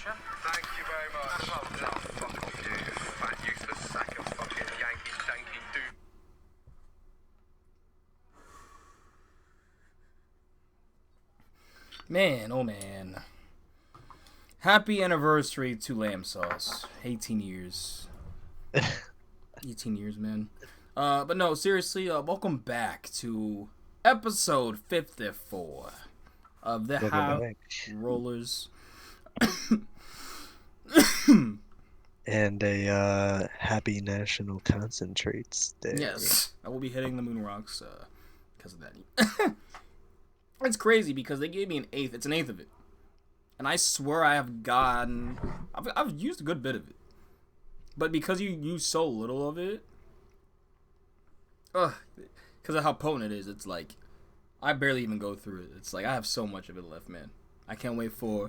Russia. Thank you very much. Oh, fuck off you fat useless sack of fucking Yankee danky dude. Man, oh man. Happy anniversary to Lamb Sauce. 18 years. 18 years, man. But no, seriously, welcome back to episode 54 of the High Rollers. And a happy National Concentrates Day. Yes, I will be hitting the moon rocks because of that. It's crazy because they gave me an eighth. It's an eighth of it. And I swear I have gotten... I've used a good bit of it. But because you use so little of it... because of how potent it is, it's like... I barely even go through it. It's like I have so much of it left, man. I can't wait for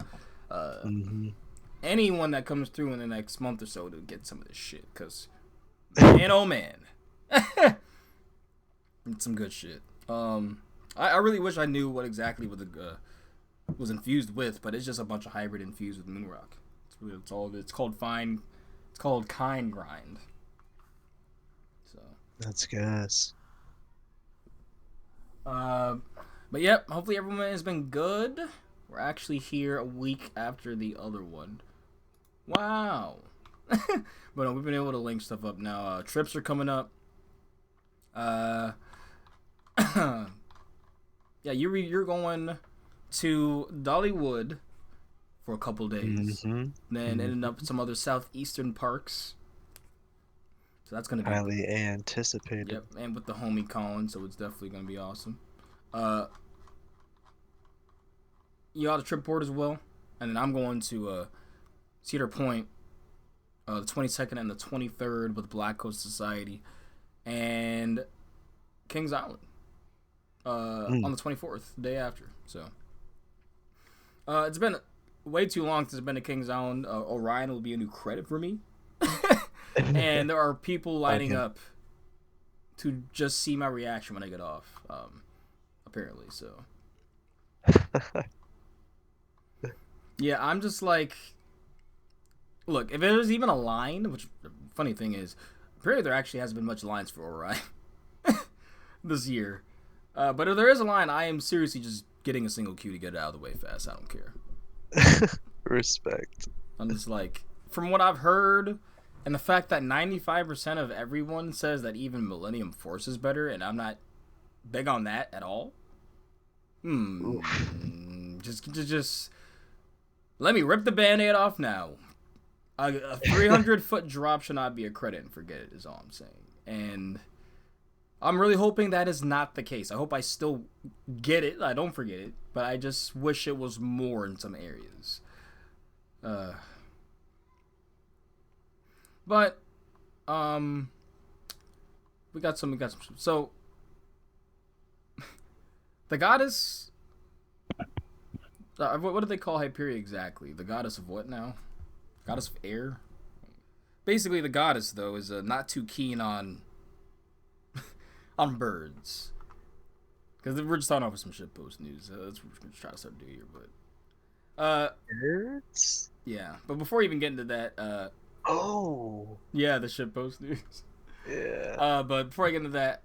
anyone that comes through in the next month or so to get some of this shit. Because, man, oh man. It's some good shit. I really wish I knew what exactly what the was infused with, but it's just a bunch of hybrid infused with Moonrock. It's all. It's called fine. It's called Kind Grind. So that's gas. But yep. Hopefully everyone has been good. We're actually here a week after the other one. Wow. But we've been able to link stuff up now. Trips are coming up. Yeah, you're going to Dollywood for a couple days, then ending up at some other southeastern parks. So that's gonna be highly anticipated. Yep, and with the homie Colin, so it's definitely gonna be awesome. You got a trip board as well, and then I'm going to Cedar Point, the 22nd and the 23rd with Black Coast Society, and Kings Island. On the 24th, the day after. So, it's been way too long since I've been to Kings Island. Orion will be a new credit for me. And there are people lining up to just see my reaction when I get off, apparently, so. Yeah, I'm just like, look, if there's even a line, which, the funny thing is, apparently there actually hasn't been much lines for Orion this year. But if there is a line, I am seriously just getting a single queue to get it out of the way fast. I don't care. Respect. I'm just like, from what I've heard, and the fact that 95% of everyone says that even Millennium Force is better, and I'm not big on that at all. Just let me rip the Band-Aid off now. A 300-foot drop should not be a credit, and forget it, is all I'm saying. And I'm really hoping that is not the case. I hope I still get it. I don't forget it. But I just wish it was more in some areas. But, we got some. So, the goddess, what do they call Hyperia exactly? The goddess of what now? Goddess of air? Basically, the goddess, though, is not too keen on birds. Because we're just talking off with some shitpost news. That's what we're going to try to start doing here. But, birds? Yeah. But before we even get into that, yeah, the shitpost news. Yeah. But before I get into that,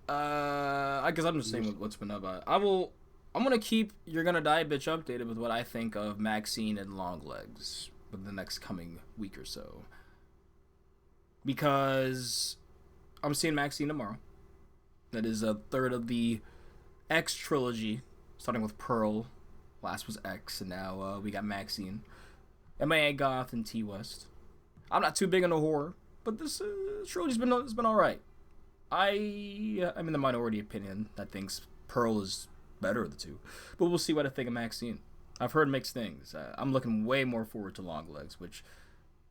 I guess I'm just saying what's been up. I'm going to keep You're Gonna Die Bitch updated with what I think of Maxine and Longlegs within the next coming week or so. Because I'm seeing Maxine tomorrow. That is a third of the X trilogy, starting with Pearl. Last was X, and now we got Maxine. MIA Goth and T West. I'm not too big into horror, but this trilogy's been all right. I'm in the minority opinion that thinks Pearl is better of the two, but we'll see what I think of Maxine. I've heard mixed things. I'm looking way more forward to Longlegs, which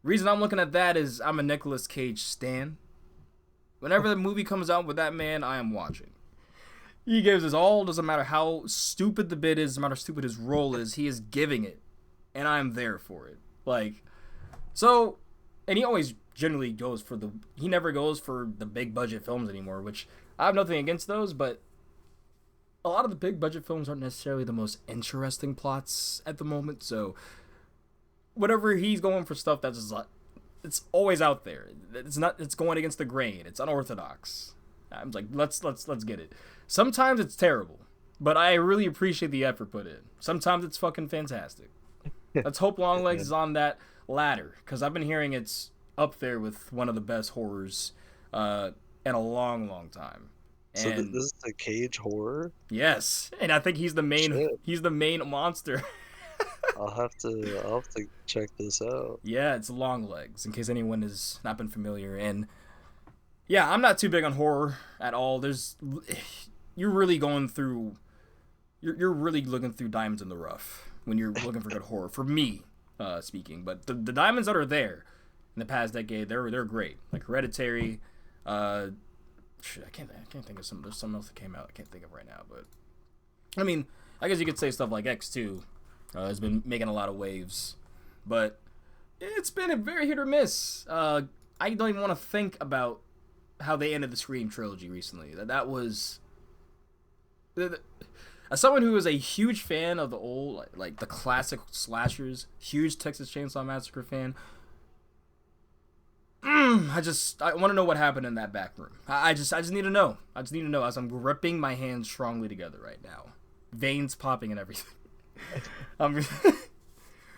reason I'm looking at that is I'm a Nicolas Cage stan. Whenever the movie comes out with that man, I am watching. He gives his all, doesn't matter how stupid the bit is, doesn't matter how stupid his role is, he is giving it. And I am there for it. And he always generally goes for he never goes for the big budget films anymore, which I have nothing against those, but a lot of the big budget films aren't necessarily the most interesting plots at the moment. So whatever he's going for stuff that's just, it's always out there. It's going against the grain. It's unorthodox. I'm like, let's get it. Sometimes it's terrible, but I really appreciate the effort put in. Sometimes it's fucking fantastic. Let's hope Longlegs is on that ladder, because I've been hearing it's up there with one of the best horrors in a long time. So And this is the Cage horror? yes, and I think he's the main Shit. he's the main monster. I'll have to check this out. Yeah, it's Longlegs, in case anyone has not been familiar. And yeah, I'm not too big on horror at all. You're really going through, you're really looking through diamonds in the rough when you're looking for good horror. For me, speaking, but the diamonds that are there in the past decade, they're great. Like Hereditary. I can't think of some. There's something else that came out I can't think of right now. But I mean, I guess you could say stuff like X2 has been making a lot of waves, but it's been a very hit or miss. I don't even want to think about how they ended the Scream trilogy recently. That was, as someone who is a huge fan of the old, like the classic slashers, huge Texas Chainsaw Massacre fan. I want to know what happened in that back room. I just need to know. I just need to know as I'm gripping my hands strongly together right now, veins popping and everything.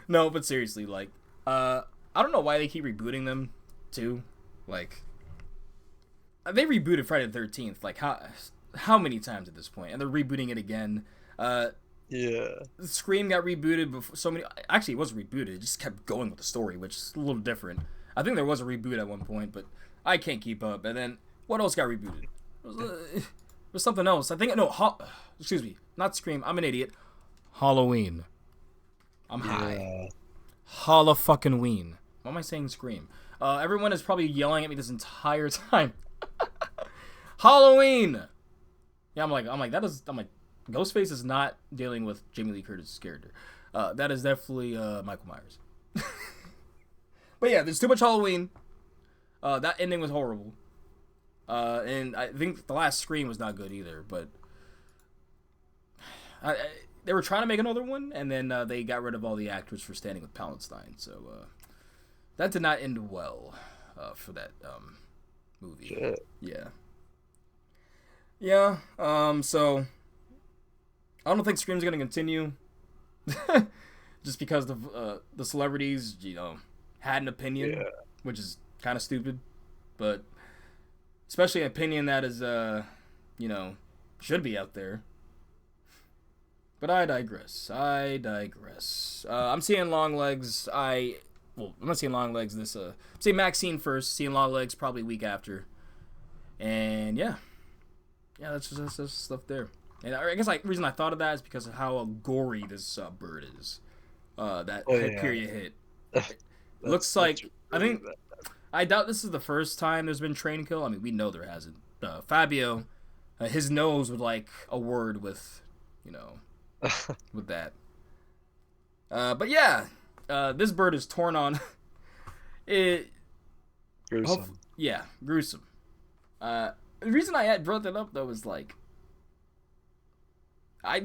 No, but seriously, like, I don't know why they keep rebooting them too. Like, they rebooted Friday the 13th. Like, how many times at this point? And they're rebooting it again. Yeah. Scream got rebooted before so many. Actually, it wasn't rebooted. It just kept going with the story, which is a little different. I think there was a reboot at one point, but I can't keep up. And then what else got rebooted? It was something else. I think excuse me, not Scream. I'm an idiot. Halloween. I'm high. Halla-fucking-ween. Why am I saying Scream? Everyone is probably yelling at me this entire time. Halloween. Yeah, I'm like, Ghostface is not dealing with Jamie Lee Curtis's character. That is definitely Michael Myers. But yeah, there's too much Halloween. That ending was horrible. And I think the last Scream was not good either. But they were trying to make another one, and then they got rid of all the actors for standing with Palestine. So that did not end well for that movie. Shit. Yeah. Yeah. So I don't think Scream's gonna continue, just because the celebrities, had an opinion, which is kind of stupid, but especially an opinion that is, should be out there. But I digress. I'm seeing Longlegs. I'm not seeing Longlegs this. I'm seeing Maxine first. Seeing Longlegs probably a week after. And yeah, that's just stuff there. And I guess the reason I thought of that is because of how gory this bird is. That Hyperion hit. Looks like, I think, I doubt this is the first time there's been train kill. I mean, we know there hasn't. Fabio, his nose would like a word with, with that. But yeah, this bird is torn on. Gruesome. Gruesome. The reason I had brought that up though is like, I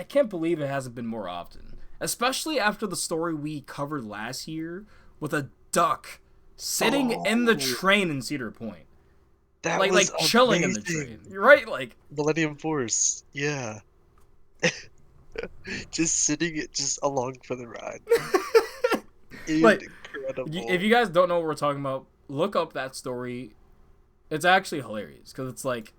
can't believe it hasn't been more often, especially after the story we covered last year with a duck sitting in the train in Cedar Point. That like was chilling in the train. You're right, like Millennium Force. Yeah. Just sitting just along for the ride. Like, incredible. if you guys don't know what we're talking about, look up that story. It's actually hilarious because it's like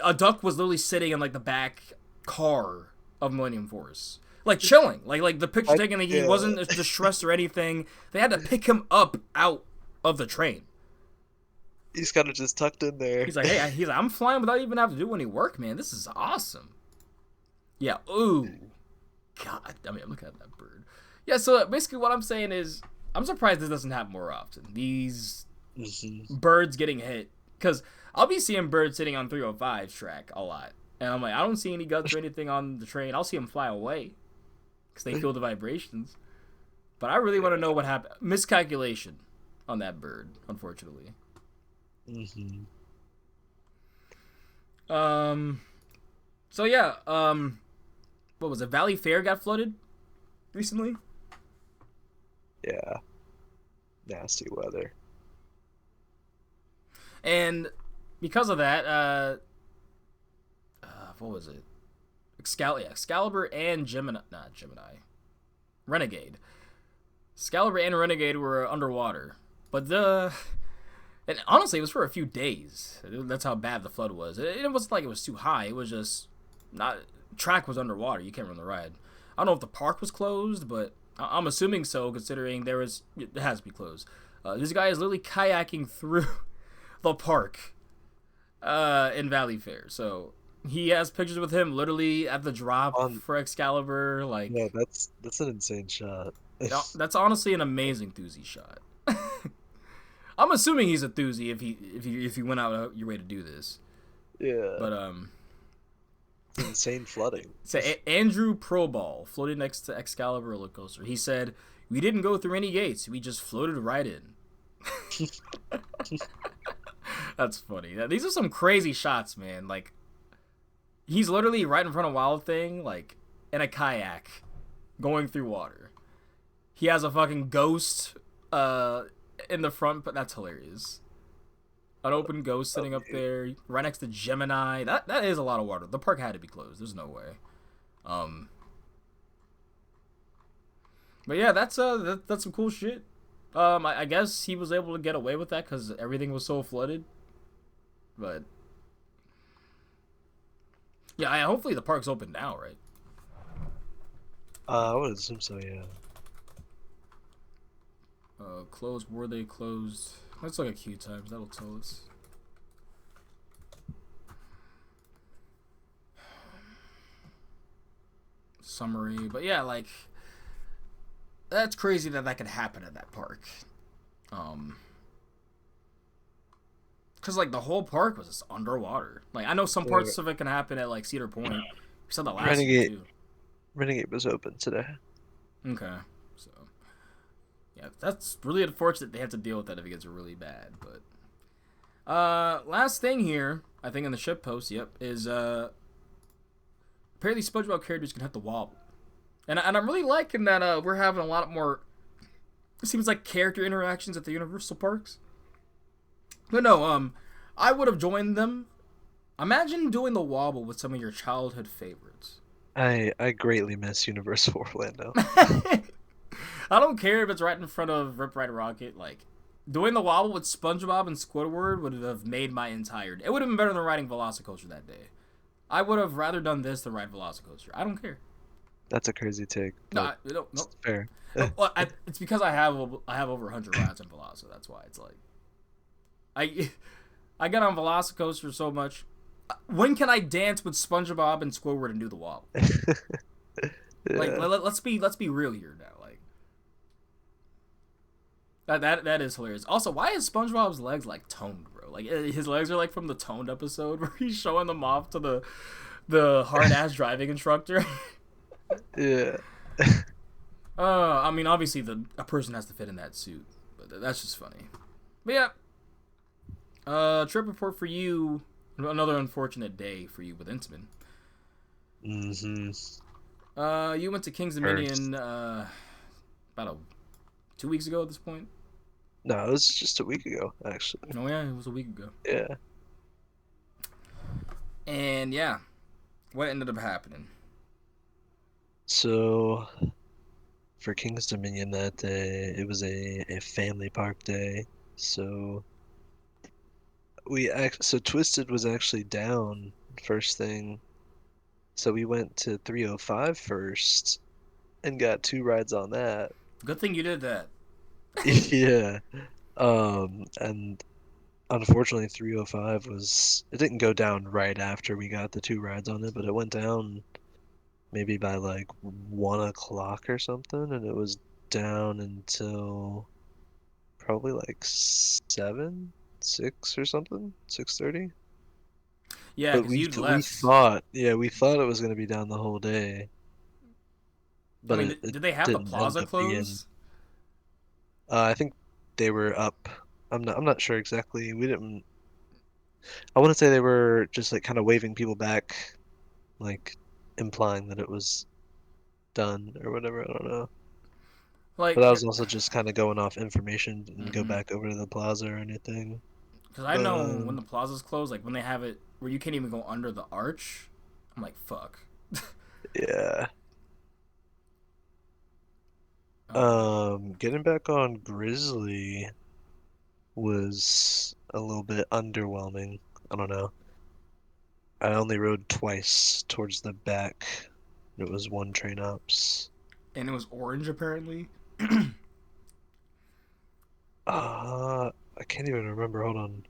a duck was literally sitting in like the back car of Millennium Force, like chilling, like the picture taken. Like, he wasn't distressed or anything. They had to pick him up out of the train. He's kind of just tucked in there. He's like, hey, I'm flying without even having to do any work, man. This is awesome. Yeah. Ooh. God. I mean, look at that bird. Yeah. So basically, what I'm saying is, I'm surprised this doesn't happen more often. These birds getting hit, because I'll be seeing birds sitting on 305's track a lot, and I'm like, I don't see any guts or anything on the train. I'll see them fly away because they feel the vibrations. But I really want to know what happened. Miscalculation on that bird, unfortunately. So yeah, what was it? Valley Fair got flooded recently. Yeah, nasty weather. And because of that, what was it? Excalibur and Renegade. Excalibur and Renegade were underwater, but and honestly, it was for a few days. That's how bad the flood was. It wasn't like it was too high. It was just not track was underwater. You can't run the ride. I don't know if the park was closed, but I'm assuming so, considering it has to be closed. This guy is literally kayaking through the park in Valley Fair. So he has pictures with him literally at the drop for Excalibur. Like, yeah, that's an insane shot. That's honestly an amazing Thuzy shot. I'm assuming he's a Thuzy if he went out your way to do this. Yeah. But it's insane flooding. So Andrew Proball floated next to Excalibur roller coaster. He said, "We didn't go through any gates. We just floated right in." That's funny. These are some crazy shots, man. Like, he's literally right in front of Wild Thing, like, in a kayak, going through water. He has a fucking ghost in the front, but that's hilarious. An open ghost sitting up there, right next to Gemini. That is a lot of water. The park had to be closed. There's no way. But yeah, that's some cool shit. I guess he was able to get away with that because everything was so flooded. But yeah, hopefully the park's open now, right? I would assume so, yeah. Closed. Were they closed? Let's look at queue times. That'll tell us. Summary. But yeah, like, that's crazy that could happen at that park. Because, like, the whole park was just underwater. Like, I know some parts of it can happen at, like, Cedar Point. We saw that last year, too. Renegade was open today. Okay. So, yeah, that's really unfortunate they have to deal with that if it gets really bad. But, last thing here, I think in the ship post, is, apparently SpongeBob characters can hit the wobble. And I'm really liking that, we're having a lot more, it seems like, character interactions at the Universal parks. But no, I would have joined them. Imagine doing the wobble with some of your childhood favorites. I greatly miss Universal Orlando. I don't care if it's right in front of Rip Ride Rocket. Like, doing the wobble with SpongeBob and Squidward would have made my entire day. It would have been better than riding Velocicoaster that day. I would have rather done this than ride Velocicoaster. I don't care. That's a crazy take. No, fair. Well, it's because I have over 100 rides on Velocico. That's why it's like I get on Velocicoaster so much. When can I dance with SpongeBob and Squidward and do the wobble? Yeah. Like, let's be real here now. Like, that is hilarious. Also, why is SpongeBob's legs like toned, bro? Like, his legs are like from the Toned episode where he's showing them off to the hard ass driving instructor. Yeah. I mean, obviously a person has to fit in that suit, but that's just funny. But yeah, trip report for you. Another unfortunate day for you with Intamin. Mm-hmm. You went to King's Dominion about 2 weeks ago at this point. No, it was just a week ago, actually. Oh yeah, it was a week ago. Yeah. And yeah, what ended up happening? So, for King's Dominion that day, it was a family park day. So, so Twisted was actually down first thing. So we went to 305 first and got 2 rides on that. Good thing you did that. Yeah. And unfortunately 305 it didn't go down right after we got the 2 rides on it, but it went down maybe by like 1 o'clock or something, and it was down until probably like 7, 6 or something, 6:30. Yeah, because you'd left. We thought it was gonna be down the whole day. But I mean, did they have the plaza closed? I think they were up. I'm not sure exactly. We didn't. I want to say they were just like kind of waving people back like implying that it was done or whatever. I don't know. Like, But that was also just kind of going off information. Didn't go because back over to the plaza or anything. I But know when the plaza's closed, like when they have it where you can't even go under the arch, I'm like, fuck. yeah. Um, Getting back on Grizzly was a little bit underwhelming. I don't know. I only rode twice towards the back. It was one train ops. and it was orange apparently. I can't even remember. Hold on.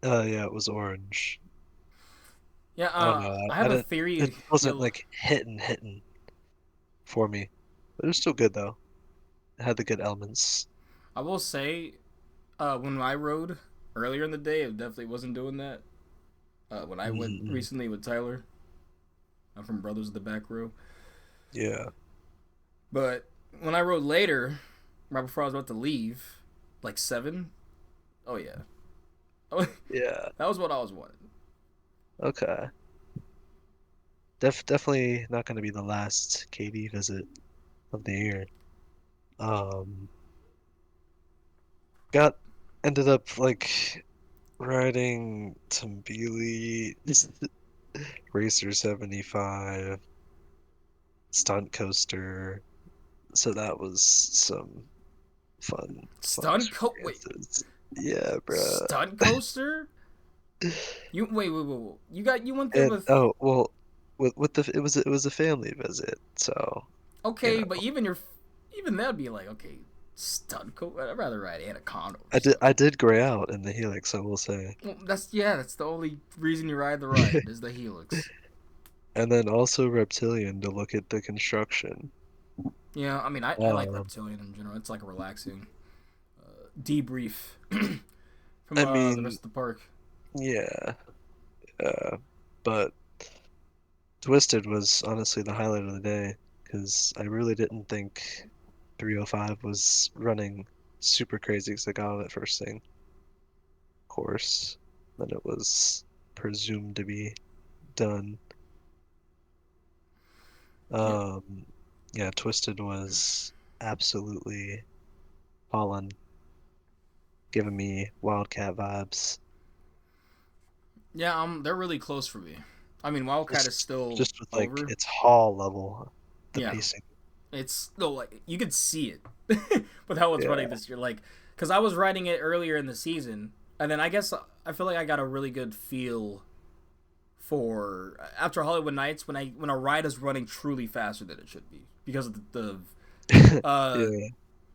Yeah, it was orange. Yeah, I don't know. I I have a didn't. It theory. wasn't Yellow. like hitting for me, but it was still good though. It had the good elements. I will say, when I rode earlier in the day, it definitely wasn't doing that. When I went Mm-mm. recently with Tyler, I'm from Brothers of the Back Row. Yeah. But when I rode later, right before I was about to leave, like 7, oh yeah. Oh, Yeah. that was what I was wanting. Okay. Definitely not going to be the last KD visit of the year. Um, got ended up like riding Tambili, Racer 75, Stunt Coaster. So that was some fun Wait, experiences. Yeah, bruh. stunt coaster? You wait. You went there And with oh well, with the it was a family visit, so you okay, but know. even that'd be like okay, stunt coaster. I'd rather ride Anaconda or I something. did gray out in the Helix, I will say. Well, that's the only reason you ride the ride is the Helix. And then also Reptilian to look at the construction. Yeah, I mean I like Um, Reptilian in general. It's like a relaxing debrief from I the mean, rest of the park. yeah, but Twisted was honestly the highlight of the day because I really didn't think 305 was running super crazy because I got on it first thing, of course. Then it was presumed to be done. Yeah, Um, yeah, Twisted was absolutely fallen, giving me Wildcat vibes. yeah. They're really close for me. I mean, Wildcat is Just still just with like over. its hall level, the Yeah, pacing. it's still like you could see it with how it's running Yeah. this year. Like, because I was riding it earlier in the season, and then I guess I feel like I got a really good feel for after Hollywood Nights when a ride is running truly faster than it should be because of the Yeah.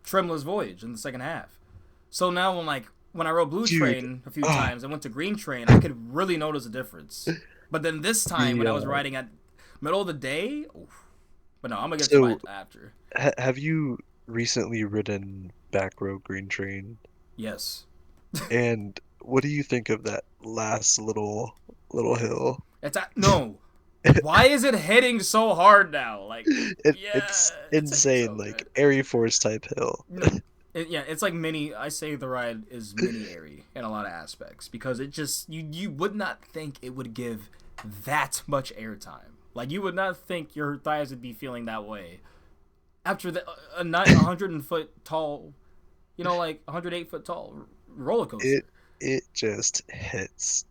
Tremorless Voyage in the second half. So now when I rode Blue Dude, Train a few oh, times and went to Green Train, I could really notice a difference. But then this time the when I was riding at middle of the day, oof. But no, I'm gonna get to my so after. have you recently ridden Back Row Green Train? Yes, And what do you think of that last little hill? no. Why is it hitting so hard now? Like, yeah, It's it's hitting insane, so like good. Airy Force type hill. Yeah, it's like mini. I say the ride is mini airy in a lot of aspects because it just you would not think it would give that much airtime. Like you would not think your thighs would be feeling that way after a 100 foot tall, like 108 foot tall roller It coaster. it just hits.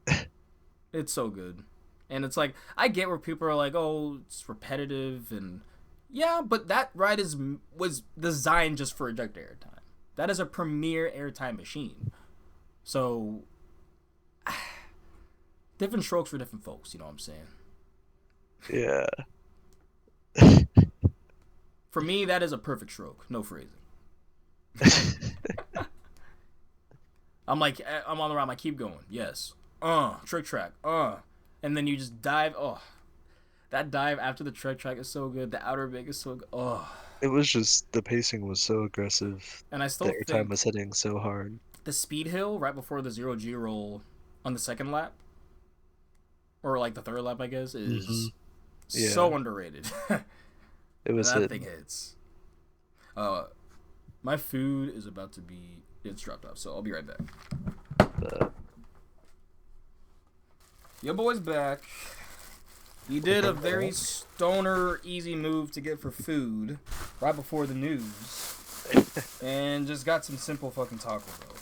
It's so good, and it's like I get where people are like, oh, it's repetitive, and yeah, but that ride was designed just for ejector airtime. That is a premier airtime machine. So different strokes for different folks. You know what I'm saying? Yeah. For me, that is a perfect stroke. No phrasing. I'm on the ride. I keep going. Yes. Trick track. And then you just dive. Oh, that dive after the trick track is so good. The outer big is so good. Oh, It was just the pacing was so aggressive. and I The still airtime think was hitting so hard. the speed hill right before the 0G roll on the second lap, or like the third lap, I guess, Hmm. is Yeah, so underrated. it was That thing hitting. hits. Uh, my food is about to be it's dropped off, so I'll be right back. But Your boy's back. You did a very stoner, easy move to get for food right before the news, and just got some simple fucking Taco Bell.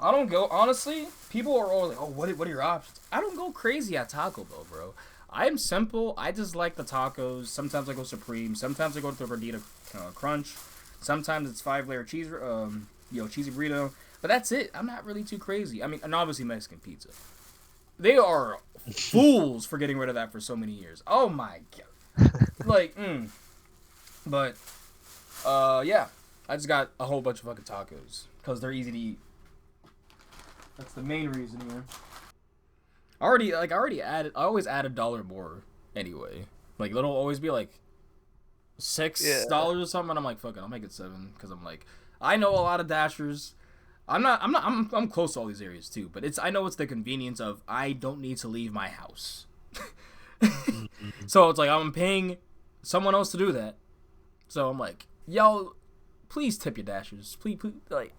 I don't go, honestly, people are always like, oh, what are your options? I don't go crazy at Taco Bell, bro. I am simple. I just like the tacos. Sometimes I go Supreme. Sometimes I go to the Gordita Crunch. Sometimes it's 5-layer cheese, cheesy burrito. But that's it. I'm not really too crazy. I mean, and obviously Mexican pizza. They are fools for getting rid of that for so many years. Oh my god. But, yeah. I just got a whole bunch of fucking tacos. Because they're easy to eat. That's the main reason here. I always add $1 more anyway. Like, it'll always be like $6 or something, and I'm like, fuck it, I'll make it $7, because I'm like, I know a lot of Dashers. I'm close to all these areas too, but I know it's the convenience of I don't need to leave my house. So it's like I'm paying someone else to do that. So I'm like, yo, please tip your Dashers. Please, like,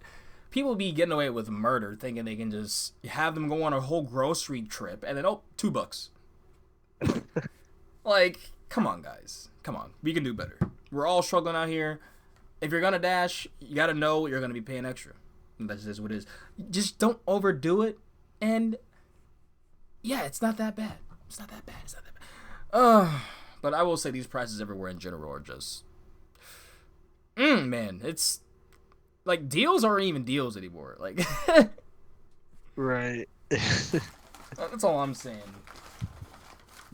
people be getting away with murder thinking they can just have them go on a whole grocery trip and then, $2. Like, come on, guys. Come on. We can do better. We're all struggling out here. If you're going to dash, you got to know you're going to be paying extra. And that's just what it is. Just don't overdo it. And, yeah, it's not that bad. It's not that bad. But I will say these prices everywhere in general are just... man, it's... Like, deals aren't even deals anymore. Like... Right. That's all I'm saying.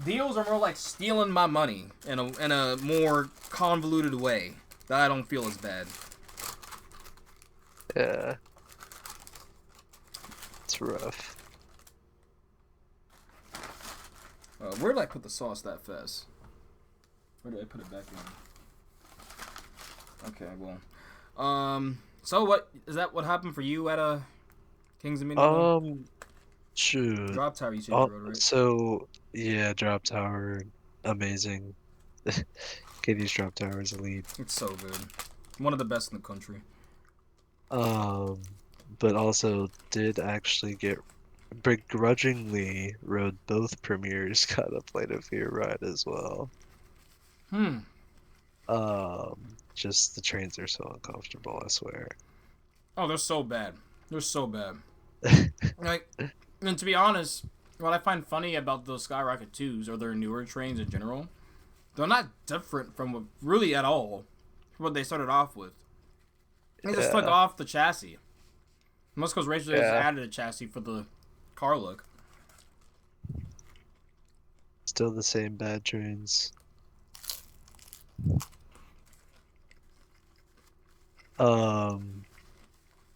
Deals are more like stealing my money in a more convoluted way that I don't feel as bad. Yeah. It's rough. Where did I put the sauce that fast? Where did I put it back in? Okay, well. So what is that? What happened for you at Kings of Mini? Shoot. Drop Tower, you said you rode, right? So yeah, Drop Tower, amazing. Katie's Drop Tower is elite. It's so good. One of the best in the country. But also did actually begrudgingly rode both premieres, got a Plate of Fear ride as well. Just the trains are so uncomfortable, I swear. Oh, they're so bad. They're so bad. Like, and to be honest, what I find funny about those Skyrocket 2s or their newer trains in general, they're not different from really at all what they started off with. They just took off the chassis. Most because Rachel just added a chassis for the car look. Still the same bad trains.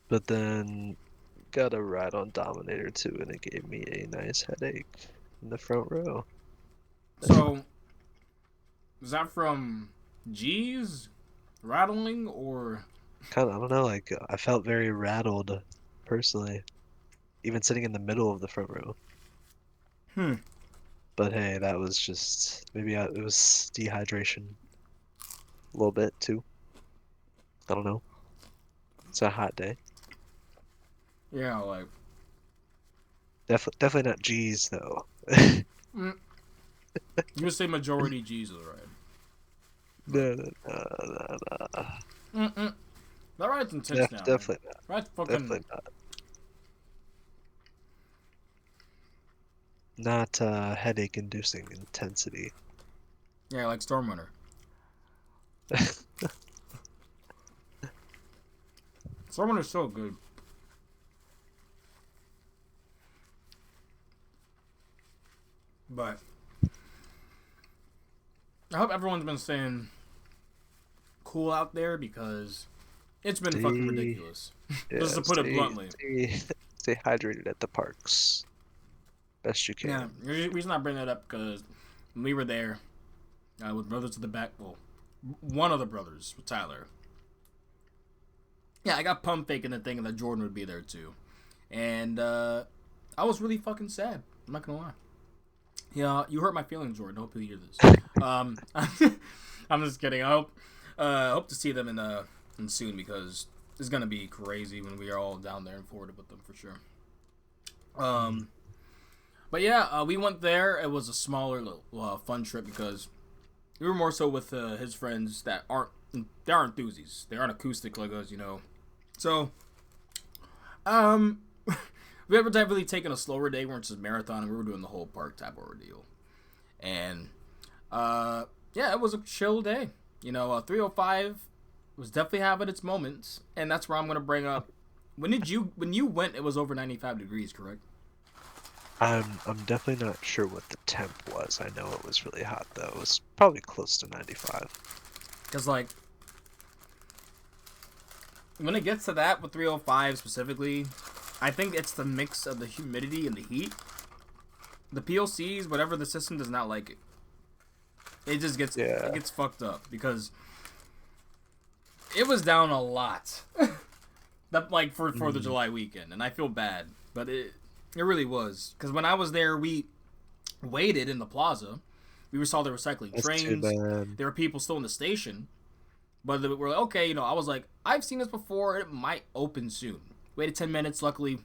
But then got a ride on Dominator 2 and it gave me a nice headache in the front row. So, is that from G's rattling or? Kind of, I don't know, like, I felt very rattled, personally. Even sitting in the middle of the front row. But hey, that was just, maybe it was dehydration. A little bit, too. I don't know. It's a hot day. Yeah, like... Definitely not G's, though. You would say majority G's, right? No. That ride's intense now. Definitely not. Ride's fucking... Definitely not. Not headache-inducing intensity. Yeah, like Stormrunner. Stormrunner's so good. But I hope everyone's been staying cool out there because it's been fucking ridiculous. Just to put it bluntly. Stay hydrated at the parks. Best you can. Yeah, the reason I bring that up because when we were there with Brothers to the Back, well, one of the brothers, with Tyler. Yeah, I got pump faking the thing that Jordan would be there too. And I was really fucking sad. I'm not gonna lie. Yeah, you hurt my feelings, Jordan. I hope you hear this. I'm just kidding. I hope to see them in soon because it's gonna be crazy when we are all down there in Florida with them for sure. But yeah, we went there. It was a smaller, fun trip because we were more so with his friends that they aren't enthusiasts. They aren't acoustic like us, you know. So, we were definitely taking a slower day. We weren't just marathoning. We were doing the whole park type of ordeal. And, yeah, it was a chill day. You know, 305 was definitely having its moments. And that's where I'm going to bring up. When you went, it was over 95 degrees, correct? I'm definitely not sure what the temp was. I know it was really hot though. It was probably close to 95. Because, like, when it gets to that with 305 specifically, I think it's the mix of the humidity and the heat. The PLCs, whatever the system, does not like it. It just gets it gets fucked up because it was down a lot. That, like, for 4th of July weekend, and I feel bad, but it really was. Because when I was there, we waited in the plaza. We saw the recycling trains. There were people still in the station. But we're like, okay, you know, I was like, I've seen this before. It might open soon. Waited 10 minutes. Luckily,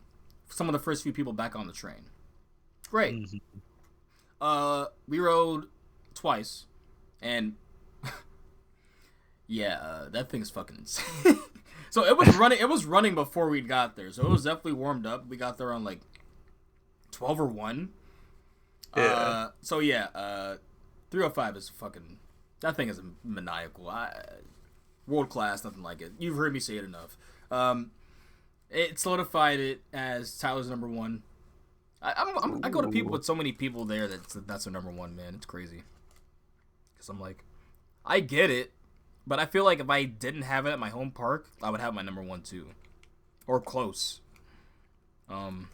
some of the first few people back on the train. Great. We rode twice. And, yeah, that thing is fucking insane. So it was running before we got there. So it was definitely warmed up. We got there on, like, 12 or 1. Yeah. So yeah, 305 is fucking, that thing is maniacal. World class, nothing like it. You've heard me say it enough. It solidified it as Tyler's number 1. I go to people with so many people there that's their number 1, man. It's crazy. Because I'm like, I get it, but I feel like if I didn't have it at my home park, I would have my number 1 too, or close. From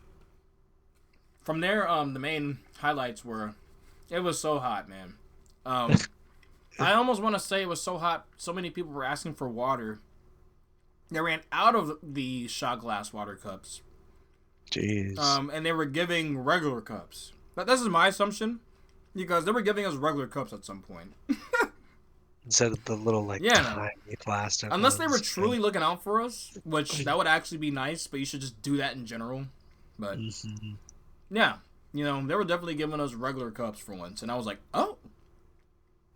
there, the main highlights were, it was so hot, man. I almost want to say it was so hot, so many people were asking for water. They ran out of the shot glass water cups. Jeez. And they were giving regular cups. But this is my assumption, because they were giving us regular cups at some point. Instead of the little, like, tiny plastic Unless they were ones. truly looking out for us, which that would actually be nice, but you should just do that in general. But, yeah, you know, they were definitely giving us regular cups for once. And I was like, oh,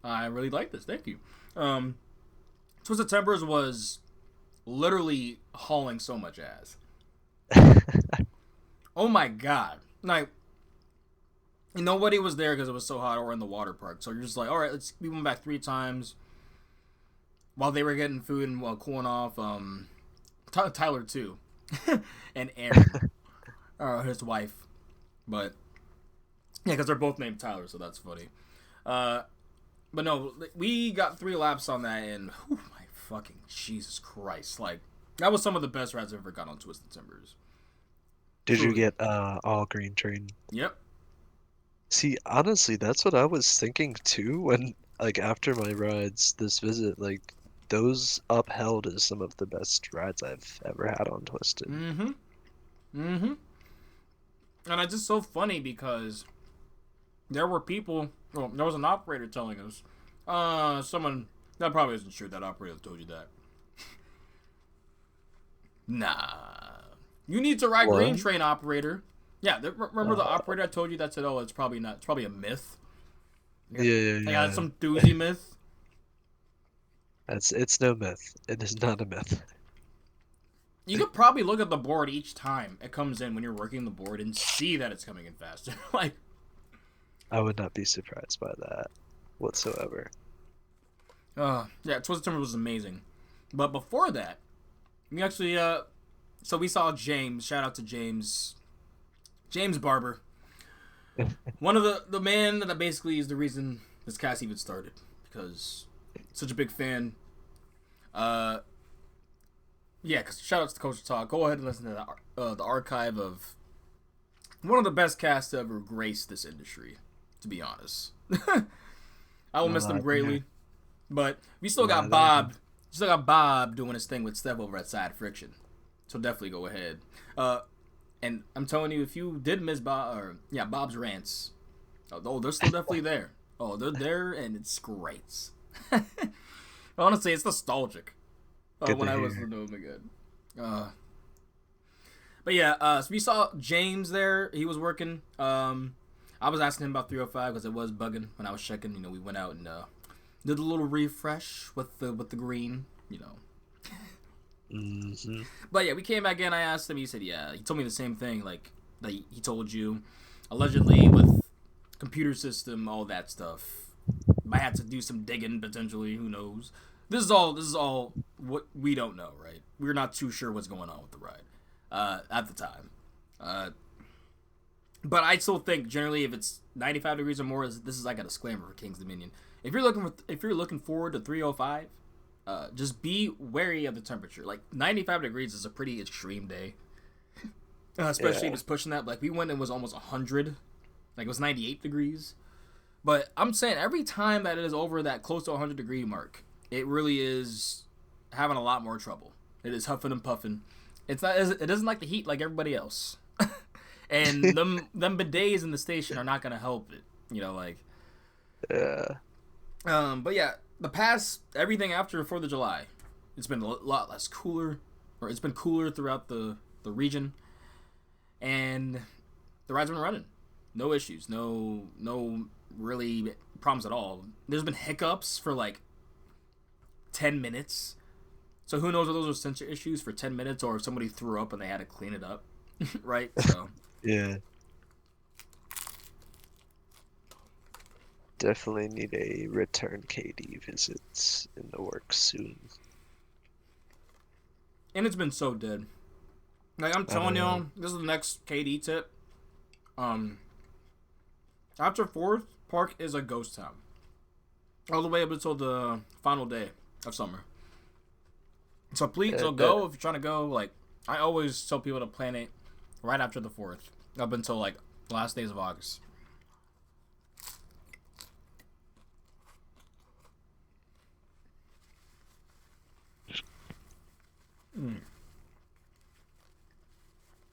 I really like this. Thank you. Twisted Tempers was literally hauling so much ass. Oh my god. Like, nobody was there because it was so hot or in the water park. So you're just like, alright, we went back 3 times while they were getting food and while cooling off. Tyler too. And Aaron. His wife. But, yeah, because they're both named Tyler, so that's funny. But no, we got 3 laps on that, and whew, my fucking Jesus Christ. Like, that was some of the best rides I've ever got on Twisted Timbers. Did you get all green train? Yep. See, honestly, that's what I was thinking too when, like, after my rides this visit, like, those upheld as some of the best rides I've ever had on Twisted. And it's just so funny because there were people, well, there was an operator telling us, someone, that probably isn't true, that operator told you that. Nah. You need to ride green train, operator. Yeah, remember the operator I told you that said, oh, it's probably not, it's probably a myth? Yeah. Some doozy myth. It's no myth. It is not a myth. You could probably look at the board each time it comes in when you're working the board and see that it's coming in faster. Like, I would not be surprised by that whatsoever. Yeah, Twisted Timber was amazing. But before that, we actually, so we saw James. Shout out to James. James Barber. One of the man that basically is the reason this cast even started. Because such a big fan. Yeah, because shout out to Culture Talk. Go ahead and listen to the archive of one of the best casts to ever grace this industry, to be honest. I will miss them greatly. But we still got Bob. Still got Bob doing his thing with Steph over at Side Friction. So definitely go ahead. And I'm telling you, if you did miss Bob's rants, they're still definitely there. Oh, they're there, and it's great. Honestly, it's nostalgic. When I listen to them again. But yeah, so we saw James there. He was working. I was asking him about 305 because it was bugging when I was checking. You know, we went out and did a little refresh with the green. You know. Mm-hmm. But yeah, we came back in. I asked him. He said, yeah. He told me the same thing. Like he told you, allegedly with computer system, all that stuff. Might have to do some digging potentially. Who knows? This is all what we don't know, right? We're not too sure what's going on with the ride at the time. But I still think generally, if it's 95 degrees or more, this is like a disclaimer for King's Dominion. If you're looking forward to 305, just be wary of the temperature. Like 95 degrees is a pretty extreme day, especially if it's pushing that. Like we went and it was almost 100, like it was 98 degrees. But I'm saying every time that it is over that close to 100 degree mark, it really is having a lot more trouble. It is huffing and puffing. It doesn't like the heat like everybody else. And them bidets in the station are not gonna help it. You know, like. Yeah. But yeah, everything after 4th of July, it's been a lot less cooler, or it's been cooler throughout the region, and the ride's been running. No issues, no really problems at all. There's been hiccups for like 10 minutes. So who knows if those are sensor issues for 10 minutes or if somebody threw up and they had to clean it up. Right? So Yeah. Definitely need a return KD visits in the works soon. And it's been so dead. Like I'm telling y'all, this is the next KD tip. After 4th, Park is a ghost town. All the way up until the final day of summer. So please, go if you're trying to go. Like, I always tell people to plan it right after the 4th, up until like the last days of August.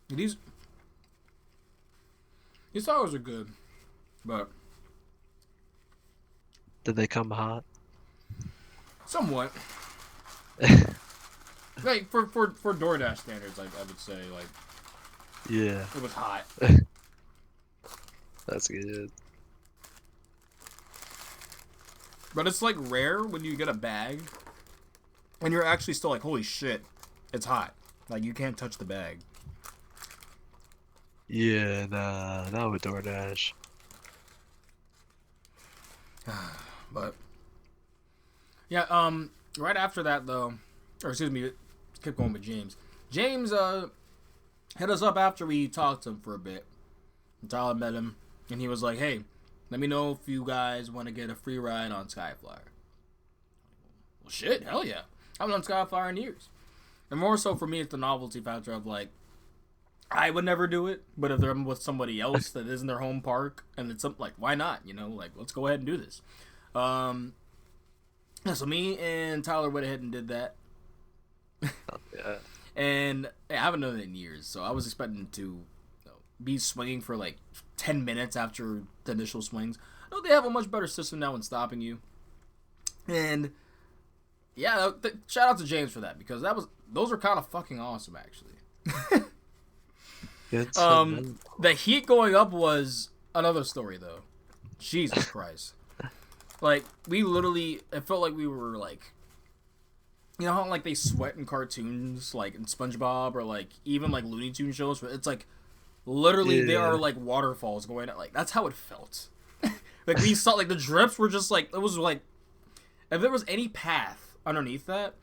These towers are good, but Did they come hot? somewhat. Like for DoorDash standards, I would say like Yeah, it was hot. that's good. But it's like rare when you get a bag and you're actually still like, holy shit, it's hot. Like you can't touch the bag. Yeah, nah, not with DoorDash. But yeah, right after that though, or excuse me, keep going with James. James hit us up after we talked to him for a bit. And Tyler met him, and he was like, "Hey, let me know if you guys want to get a free ride on Skyflyer." Well, shit, hell yeah! I haven't done Skyflyer in years, and more so for me, it's the novelty factor of like, I would never do it, but if they're with somebody else that isn't their home park, and it's something like, why not? You know, like let's go ahead and do this. So me and Tyler went ahead and did that. Yeah. And I haven't done it in years, so I was expecting to be swinging for like 10 minutes after the initial swings. I know they have a much better system now in stopping you. And yeah, shout out to James for that, because those are kind of fucking awesome actually. The heat going up was another story though. Jesus Christ. Like we literally, it felt like we were like, you know how like they sweat in cartoons, like in SpongeBob or like even like Looney Tunes shows, where it's like literally there are like waterfalls going out. Like that's how it felt. Like we saw like the drips were just like, it was like, if there was any path underneath that,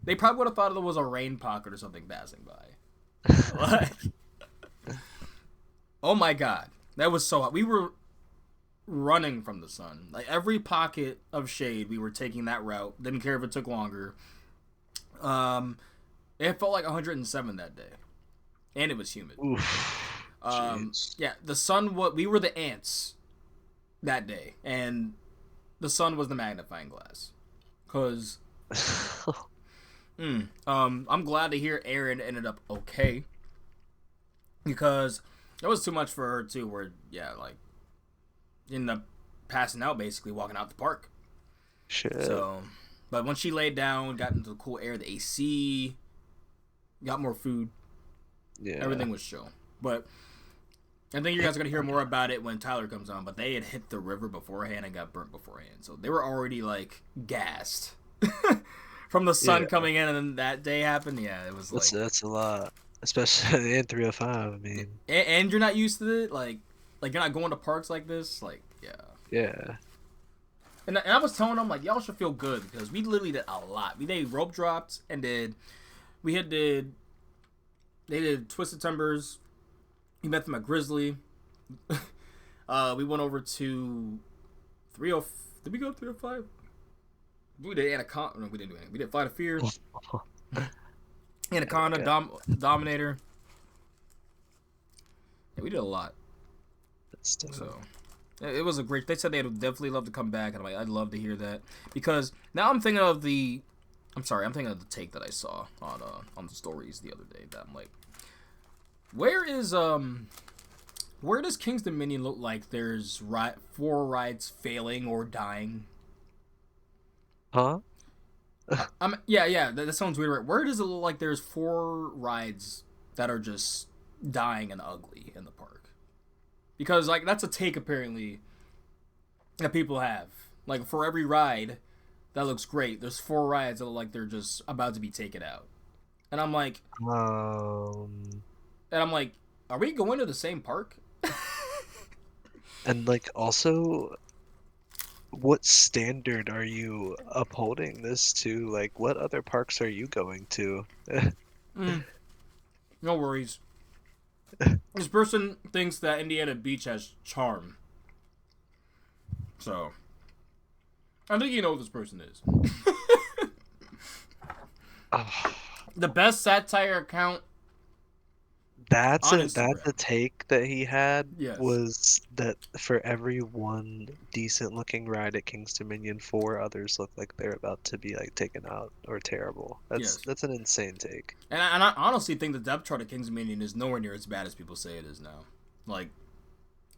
they probably would have thought there was a rain pocket or something passing by. Like, oh my god, that was so hot. We were running from the sun. Like every pocket of shade, we were taking that route. Didn't care if it took longer. It felt like 107 that day, and it was humid. Oof. Yeah, the sun. We were the ants that day, and the sun was the magnifying glass. Cause, I'm glad to hear Erin ended up okay, because it was too much for her too. Where like ended up passing out, basically walking out the park. Shit. So, but when she laid down, got into the cool air, the AC, got more food. Yeah. Everything was chill. But I think you guys are gonna hear more about it when Tyler comes on, but they had hit the river beforehand and got burnt beforehand, so they were already like gassed from the sun coming in, and then that day happened. Yeah, it was that's a lot, especially in 305. I mean, and you're not used to it, like you're not going to parks like this, like yeah. And I was telling them like y'all should feel good because we literally did a lot. We did rope drops and they did Twisted Timbers. We met them at Grizzly. We went over to 30. Did we go to 305? We did Anaconda. No, we didn't do anything. We did Flight of Fear. Anaconda, Dominator. Yeah, we did a lot. So it was a great. They said they would definitely love to come back, and I'm like, I'd love to hear that because now I'm thinking of the. I'm thinking of the take that I saw on the stories the other day. That I'm like, where does King's Dominion look like there's 4 rides failing or dying? Huh? Yeah, that sounds weird, right? Where does it look like there's 4 rides that are just dying and ugly in the park? Because, like, that's a take, apparently, that people have. Like, for every ride that looks great, there's 4 rides that look like they're just about to be taken out. And I'm like... are we going to the same park? And, like, also, what standard are you upholding this to? Like, what other parks are you going to? No worries. This person thinks that Indiana Beach has charm. So, I think you know what this person is. The best satire account. That's a take that he had. Yes. Was that for every one decent looking ride at King's Dominion, 4 others look like they're about to be like taken out or terrible. That's an insane take. And I honestly think the depth chart at King's Dominion is nowhere near as bad as people say it is now. Like,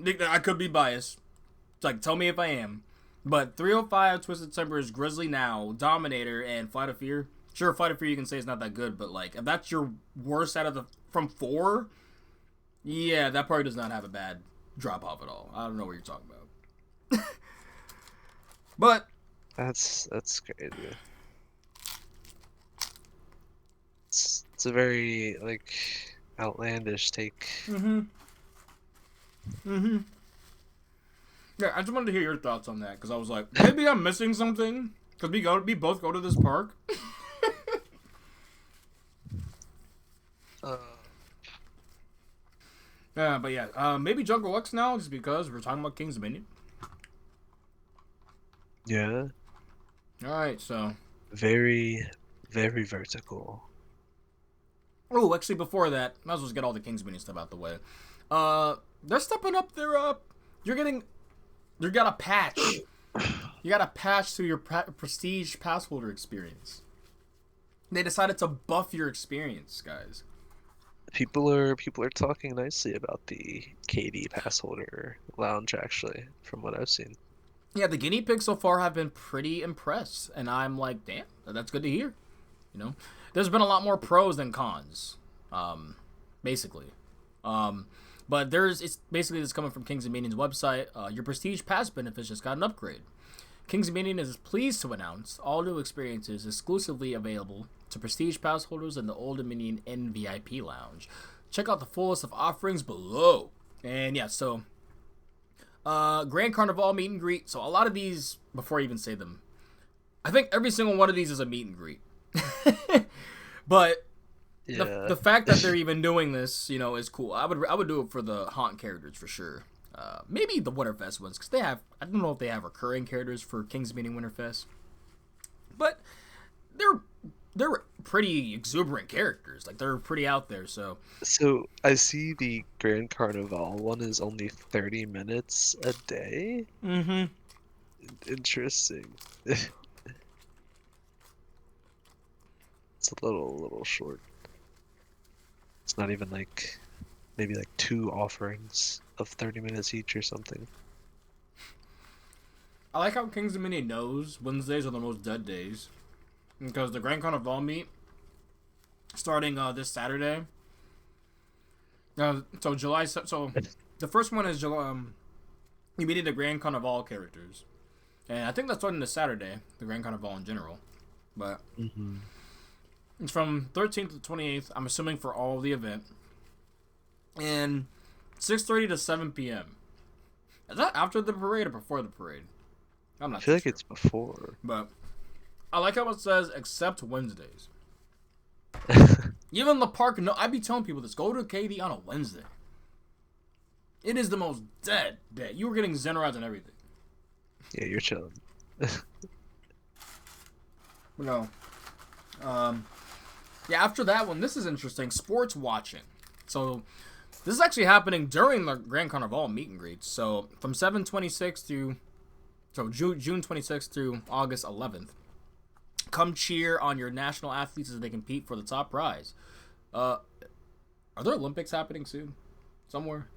I could be biased. Like, tell me if I am. But 305, Twisted Timbers, Grizzly Now, Dominator, and Flight of Fear. Sure, Flight of Fear you can say is not that good, but like if that's your worst out of from 4, yeah, that probably does not have a bad drop off at all. I don't know what you're talking about. But that's crazy. It's a very like outlandish take. Yeah, I just wanted to hear your thoughts on that because I was like, maybe I'm missing something because we both go to this park. But yeah, maybe Jungle X now just because we're talking about King's Dominion. Yeah. Alright, so. Very, very vertical. Oh, actually, before that, might as well just get all the King's Dominion stuff out the way. They're stepping up their, you got a patch. You got a patch to your Prestige pass holder experience. They decided to buff your experience, guys. People are talking nicely about the KD pass holder lounge, actually, from what I've seen. Yeah, the guinea pigs so far have been pretty impressed, and I'm like, damn, that's good to hear. You know, there's been a lot more pros than cons, basically. But it's coming from Kings Dominion's website. Your Prestige Pass benefits just got an upgrade. Kings Dominion is pleased to announce all new experiences exclusively available to Prestige Pass holders in the Old Dominion NVIP Lounge. Check out the full list of offerings below. And yeah, so Grand Carnival meet and greet. So a lot of these, before I even say them, I think every single one of these is a meet and greet. But yeah. the fact that they're even doing this, you know, is cool. I would do it for the haunt characters for sure. Maybe the Winterfest ones, because I don't know if they have recurring characters for King's Dominion Winterfest, but they're pretty exuberant characters. Like, they're pretty out there. So I see the Grand Carnival one is only 30 minutes a day. Mm-hmm. Interesting. It's a little short. It's not even like maybe like 2 offerings of 30 minutes each or something. I like how Kings Dominion knows Wednesdays are the most dead days, because the Grand Carnival meet starting this Saturday. So The first one is you meeting the Grand Carnival characters, and I think that's starting this Saturday. The Grand Carnival in general, but it's from 13th to 28th. I'm assuming for all of the event, and 6:30 to 7 p.m. Is that after the parade or before the parade? I'm not. I feel too like sure. it's before. But I like how it says except Wednesdays. Even the park, no, I be telling people this. Go to KD on a Wednesday. It is the most dead day. You were getting Zen rides and everything. Yeah, you're chilling. No. Yeah, after that one, this is interesting. Sports watching. So, this is actually happening during the Grand Carnival meet and greets. So, from 7/26 to June 26th through August 11th. Come cheer on your national athletes as they compete for the top prize. Are there Olympics happening soon? Somewhere?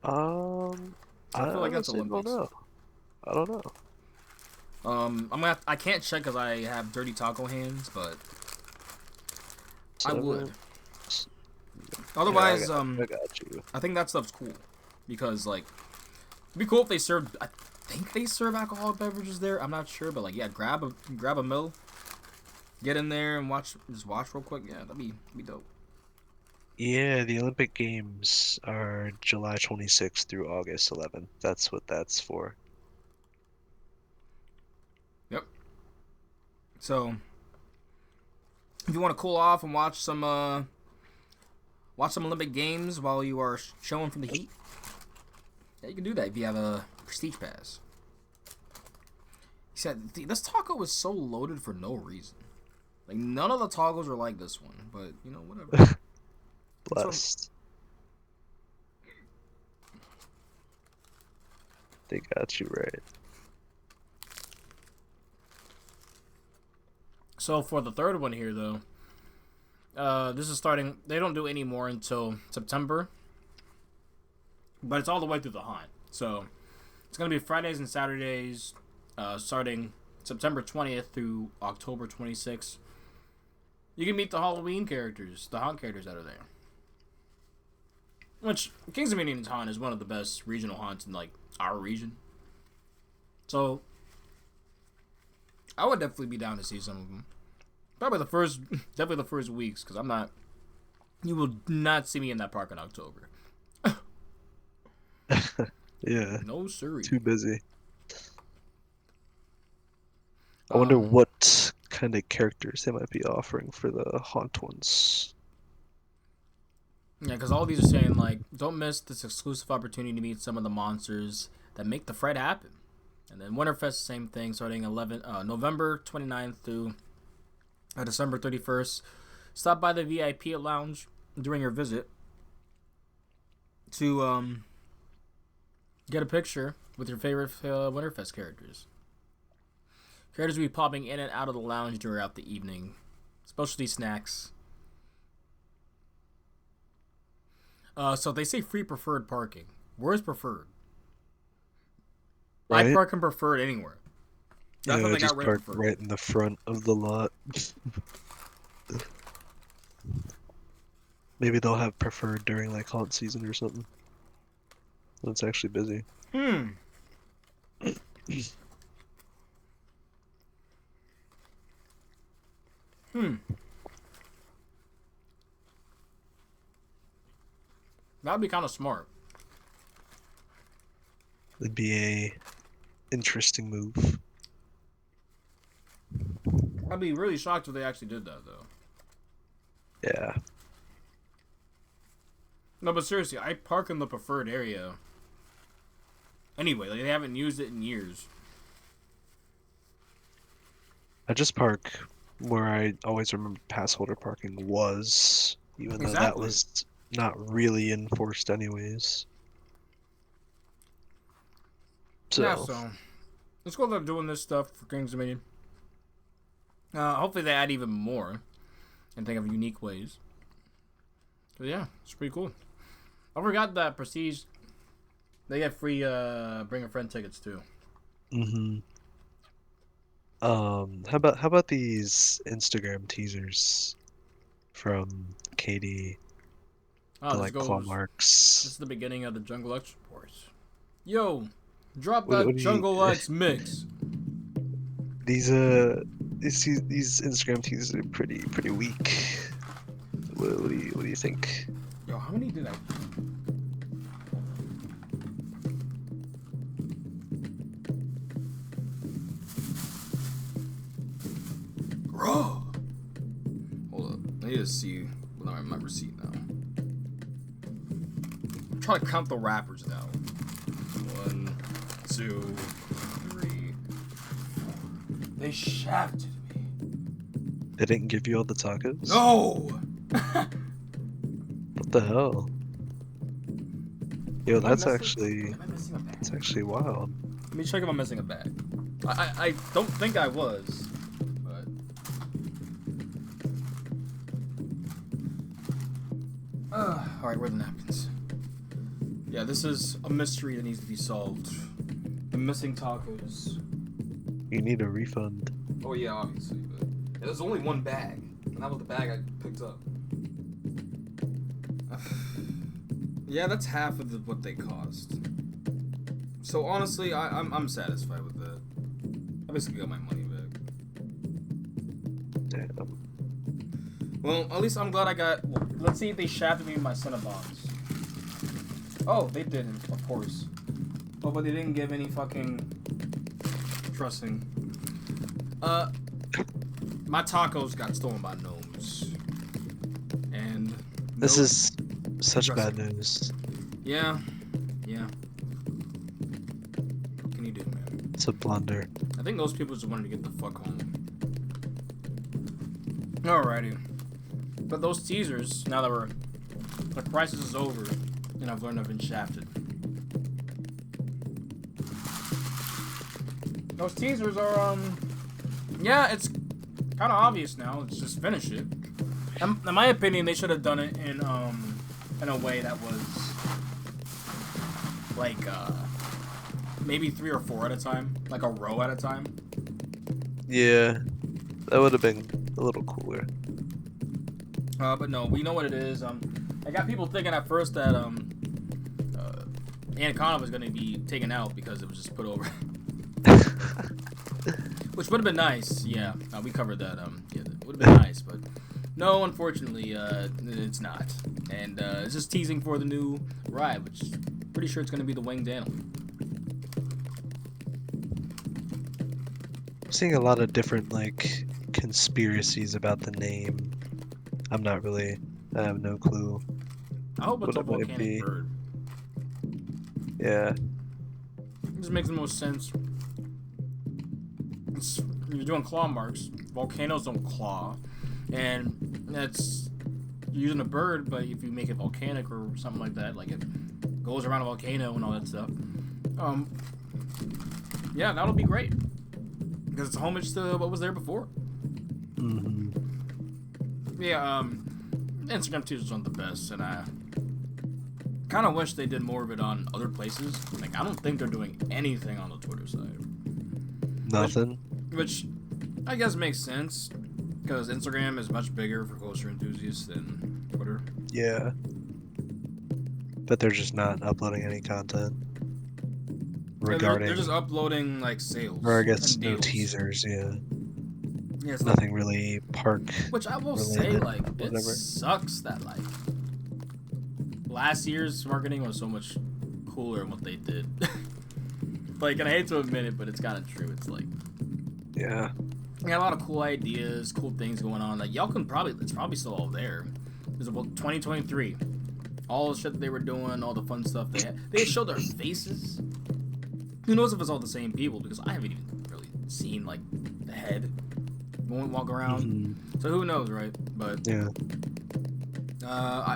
I feel like that's honestly don't Olympics. know. I don't know. I can't check because I have dirty taco hands, but I Seven- would. Yeah, Otherwise, I got you. I think that stuff's cool because like it'd be cool if they served. I think they serve alcoholic beverages there. I'm not sure, but like yeah, grab a mill, get in there and watch real quick. Yeah, that'd be dope. Yeah, the Olympic Games are July 26th through August 11th. That's what that's for. Yep. So if you want to cool off and watch some Olympic Games while you are chilling from the heat, yeah, you can do that if you have a Prestige Pass. He said this taco was so loaded for no reason. Like none of the tacos are like this one, but you know whatever. Blessed. They got you right. So for the third one here though, this is starting. They don't do any more until September, but it's all the way through the haunt. So it's gonna be Fridays and Saturdays, starting September 20th through October 26th. You can meet the Halloween characters, the haunt characters that are there. Which Kings Dominion haunt is one of the best regional haunts in like our region. So I would definitely be down to see some of them. Definitely the first weeks, because you will not see me in that park in October. Yeah, No siree. too busy. I wonder what kind of characters they might be offering for the haunt ones. Yeah, because all these are saying like, don't miss this exclusive opportunity to meet some of the monsters that make the Fred happen. And then Winterfest, same thing, starting November 29th through December 31st. Stop by the VIP lounge during your visit to get a picture with your favorite Winterfest characters. Characters will be popping in and out of the lounge throughout the evening. Specialty snacks. So they say free preferred parking. Where's preferred? Right? I park in preferred anywhere. That's what they just got park preferred. right in the front of the lot. Maybe they'll have preferred during like haunt season or something. When it's actually busy. That'd be kind of smart. It'd be a interesting move. I'd be really shocked if they actually did that, though. Yeah. No, but seriously, I park in the preferred area. Anyway, like, they haven't used it in years. I just park where I always remember pass holder parking was, even though that Exactly. was not really enforced anyways. Yeah, so let's go about doing this stuff for Kings Dominion. Hopefully they add even more and think of unique ways. But yeah, it's pretty cool. I forgot that Prestige, they get free bring a friend tickets too. How about these Instagram teasers from Katie Oh, the this like goes. claw This marks. is the beginning of the Jungle X report. Yo, drop What that do Jungle you, X mix. these these Instagram teasers are pretty weak. What do you think? Yo, how many did I? Bro, hold up. I need to see what I remember receipt now. I'm trying to count the rappers now. 1, 2, 3. They shafted me. They didn't give you all the tacos? No. What the hell? Yo, Am I that's missing- am I missing a bag? actually wild. Let me check if I'm missing a bag. I don't think I was, but all right, where are the napkins? Yeah, this is a mystery that needs to be solved. The missing tacos. You need a refund. Oh yeah, obviously, but there's only one bag, and that was the bag I picked up. Yeah, that's half of what they cost. So honestly, I'm satisfied with that. I basically got my money back. Damn. Well, at least I'm glad I got. Well, let's see if they shafted me in my Cinnabons. Oh, they didn't, of course. Oh, but they didn't give any fucking trusting. My tacos got stolen by gnomes. And This no- is such bad Dressing. news. Yeah. What can you do, man? It's a blunder. I think those people just wanted to get the fuck home. Alrighty. But those teasers, now that the crisis is over, and I've learned I've been shafted. Those teasers are, yeah, it's kind of obvious now. Let's just finish it. In my opinion, they should have done it in a way that was like maybe 3 or 4 at a time, like a row at a time. Yeah, that would have been a little cooler. But no, we know what it is. I got people thinking at first that Anaconda was gonna be taken out because it was just put over, which would have been nice. Yeah, we covered that. Yeah, it would have been nice, but no, unfortunately, it's not. And it's just teasing for the new ride, which pretty sure it's gonna be the winged animal. I'm seeing a lot of different like conspiracies about the name. I have no clue. I hope it's a What it might volcanic be. bird. Yeah, It just makes the most sense. You're doing claw marks. Volcanoes don't claw, and that's you're using a bird. But if you make it volcanic or something like that, like it goes around a volcano and all that stuff, yeah, that'll be great because it's homage to what was there before. mm-hmm. Yeah, Instagram teasers aren't the best, and I kind of wish they did more of it on other places. Like, I don't think they're doing anything on the Twitter side. Nothing. Which I guess makes sense, because Instagram is much bigger for closer enthusiasts than Twitter. Yeah, but they're just not uploading any content regarding, They're just uploading, like, sales. or I guess and no deals. teasers. Yeah, Yeah, it's like, nothing really park. which I will say, related, like, it whatever. sucks that, like, last year's marketing was so much cooler than what they did. Like, and I hate to admit it, but it's kind of true. It's like, Yeah, we got a lot of cool ideas, cool things going on. Like, y'all can it's probably still all there. There's about 2023. All the shit that they were doing, all the fun stuff they had. They showed their faces. Who knows if it's all the same people, because I haven't even really seen, like, the head walk around. mm-hmm. So who knows, right? But Yeah,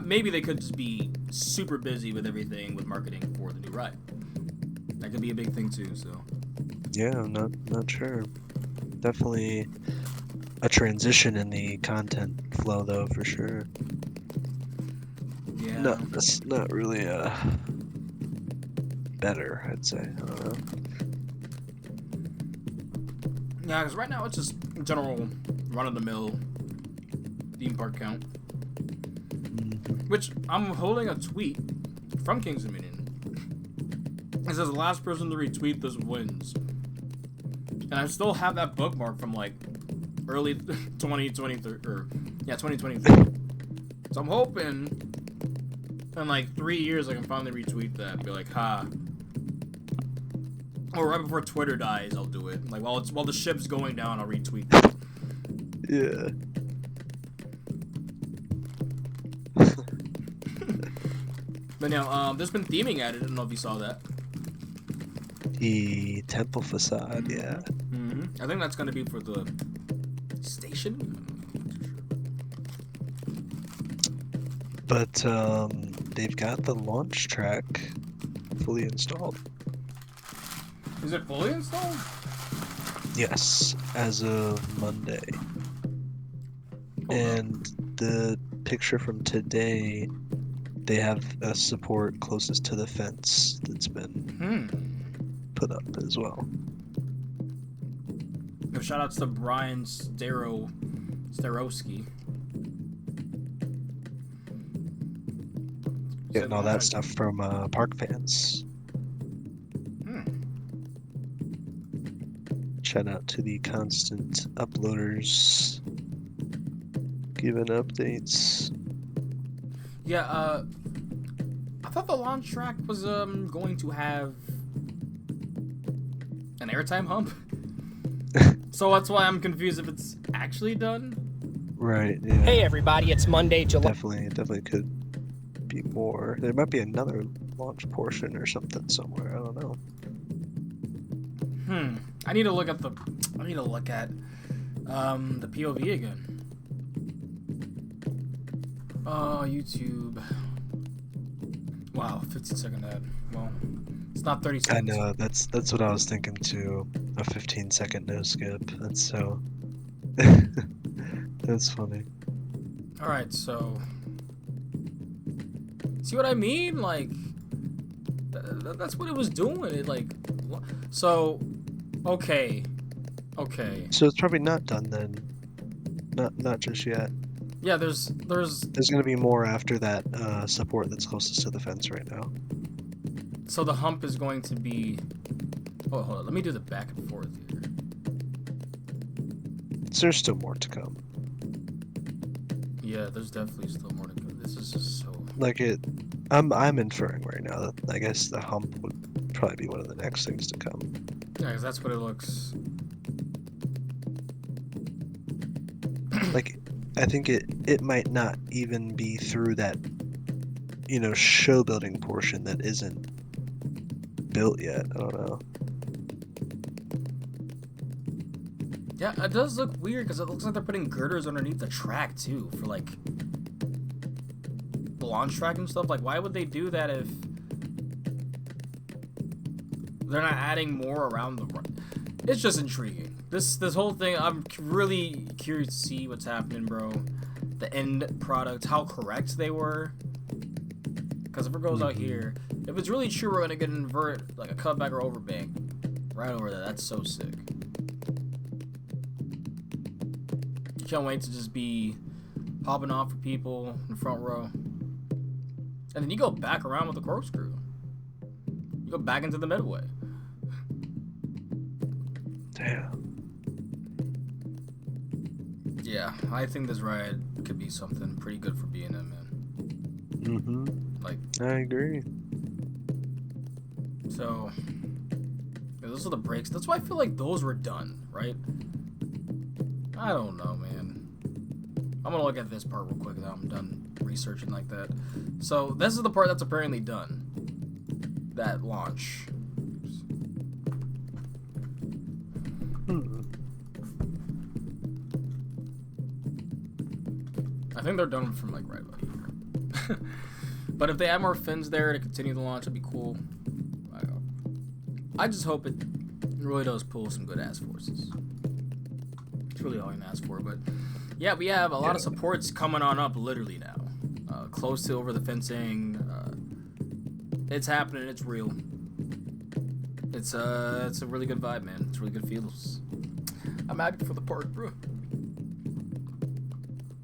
maybe they could just be super busy with everything with marketing for the new ride. That could be a big thing too. So yeah. I'm not sure. Definitely a transition in the content flow, though, for sure. yeah, No, that's not really better, I'd say. I don't know. yeah. Because right now it's just general run-of-the-mill theme park count. Which I'm holding a tweet from Kings Dominion. It says the last person to retweet this wins. And I still have that bookmark from like early 2023 or 2023. So I'm hoping in like 3 years I can finally retweet that and be like, ha. Or right before Twitter dies, I'll do it. Like while the ship's going down, I'll retweet that. Yeah. But now, there's been theming added. I don't know if you saw that. The temple facade, yeah. I think that's gonna be for the station. But they've got the launch track fully installed. Is it fully installed? Yes, as of Monday. And the picture from today, they have a support closest to the fence that's been put up as well. Shout outs to Brian Starowski. Getting all that stuff from Park fans. Shout out to the constant uploaders giving updates. Yeah, I thought the launch track was going to have an airtime hump. So that's why I'm confused if it's actually done. Right, yeah. Hey everybody, it's Monday, July. Definitely could be more. There might be another launch portion or something somewhere. I don't know. I need to look at the POV again. Oh, YouTube. Wow, 15-second ad. Well, it's not 30 seconds. I know, that's what I was thinking too. A 15-second no skip. That's so. That's funny. Alright, so. See what I mean? Like, that's what it was doing. It, like. So. Okay. So it's probably not done then. Not just yet. Yeah, there's gonna be more after that support that's closest to the fence right now. So the hump is going to be. Oh, hold on. Let me do the back and forth here. There's still more to come. Yeah, there's definitely still more to go. This is just so. Like it, I'm inferring right now that I guess the hump would probably be one of the next things to come. Yeah, because that's what it looks. Like, I think it might not even be through that, show building portion that isn't built yet. I don't know. Yeah, it does look weird because it looks like they're putting girders underneath the track too for like the launch track and stuff. Like, why would they do that if they're not adding more around the run? It's just intriguing. This whole thing, I'm really curious to see what's happening, bro. The end product, how correct they were. Because if it goes out here, if it's really true, we're gonna get an invert, like a cutback or overbank, right over there. That's so sick. Can't wait to just be popping off for people in the front row. And then you go back around with the corkscrew. You go back into the midway. Damn. Yeah, I think this ride could be something pretty good for B&M, man. Like, I agree. so, yeah, those are the breaks. That's why I feel like those were done, right? I don't know, man. I'm gonna look at this part real quick now I'm done researching like that. So, this is the part that's apparently done. That launch. I think they're done from like right about here. But if they add more fins there to continue the launch, it'd be cool. I just hope it really does pull some good ass forces. It's really all I can ask for. But yeah, we have a lot of supports coming on up literally now. Close to over the fencing. It's happening. It's real. It's a really good vibe, man. It's really good feels. I'm happy for the park, bro.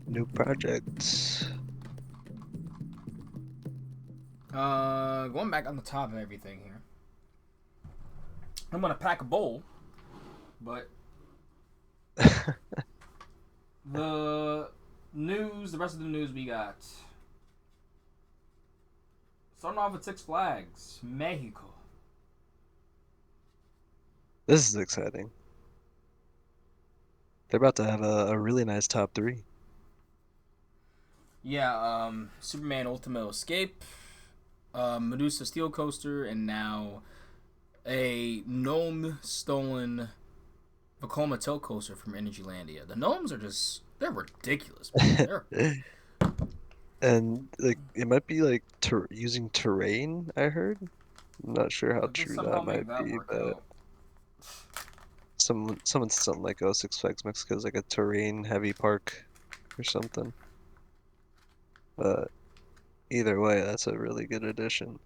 New projects. Going back on the top of everything here. I'm gonna pack a bowl, but the rest of the news we got. Starting off with Six Flags, Mexico. This is exciting. They're about to have a really nice top 3. Yeah, Superman Ultimate Escape, Medusa Steel Coaster, and now a gnome stolen Vekoma Tilt Coaster from Energylandia. The gnomes are they're ridiculous, man. And like it might be like using terrain, I heard. I'm not sure how true that might be, but someone said something like, "Oh, Six Flags Mexico is like a terrain heavy park or something." But either way, that's a really good addition.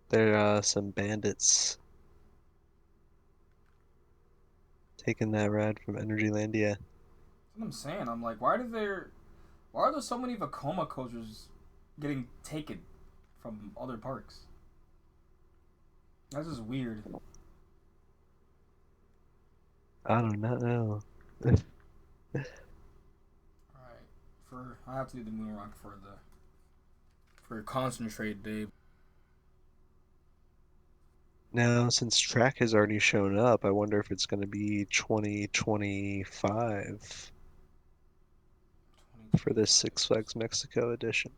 There are some bandits taking that ride from Energylandia. That's what I'm saying. I'm like, why are there so many Vekoma coasters getting taken from other parks? That's just weird. I do not know. Alright. I have to do the moon rock for concentrate day. Now, since track has already shown up, I wonder if it's going to be 2025 for this Six Flags Mexico edition.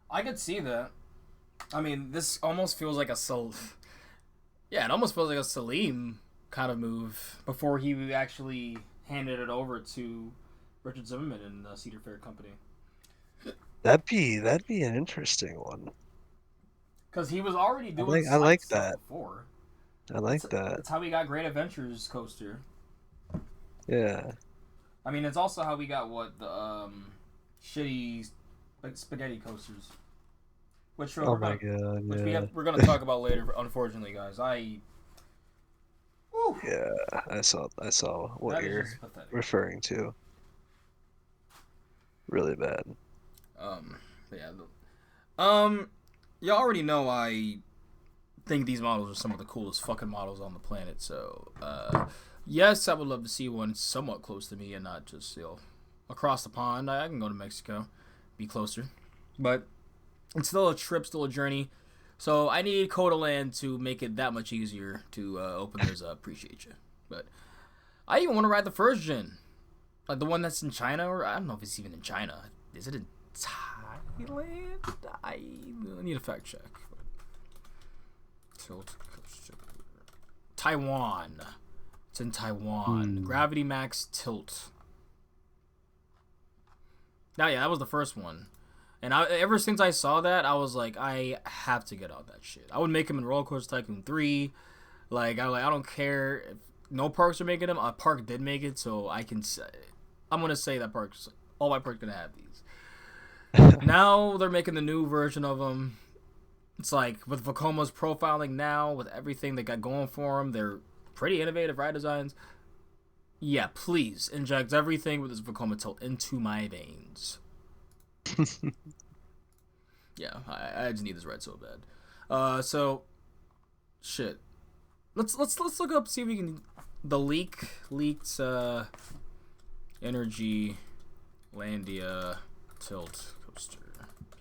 I could see that. I mean, this almost feels like it almost feels like a Salim kind of move before he actually handed it over to Richard Zimmerman and the Cedar Fair Company. That'd be an interesting one. Because he was already doing I like stuff that before. I like that. That's how we got Great Adventures coaster. Yeah. I mean, it's also how we got the shitty spaghetti coasters. Which Oh my god. Yeah. we're gonna talk about later. Unfortunately, guys, Yeah, I saw what you're referring to. Really bad. Yeah. You already know I think these models are some of the coolest fucking models on the planet. So, yes, I would love to see one somewhat close to me and not just across the pond. I can go to Mexico, be closer, but it's still a trip, still a journey. So I need Codaland to make it that much easier to open those up. Appreciate you. But I even want to ride the first gen. Like the one that's in China, or I don't know if it's even in China. Is it in Thailand? I need a fact check. Tilt coaster. Taiwan. It's in Taiwan. Gravity Max Tilt. Now, yeah, that was the first one. And ever since I saw that, I was like, I have to get on that shit. I would make him in Roller Coaster Tycoon 3. I don't care if no parks are making them. A park did make it, so I'm gonna say that all my parks gonna have these. Now they're making the new version of them. It's like with Vekoma's profiling now, with everything they got going for them, they're pretty innovative ride designs. Yeah, please inject everything with this Vekoma Tilt into my veins. Yeah, I just need this ride so bad. So shit. Let's look up, see if we can leaked Energylandia Tilt Coaster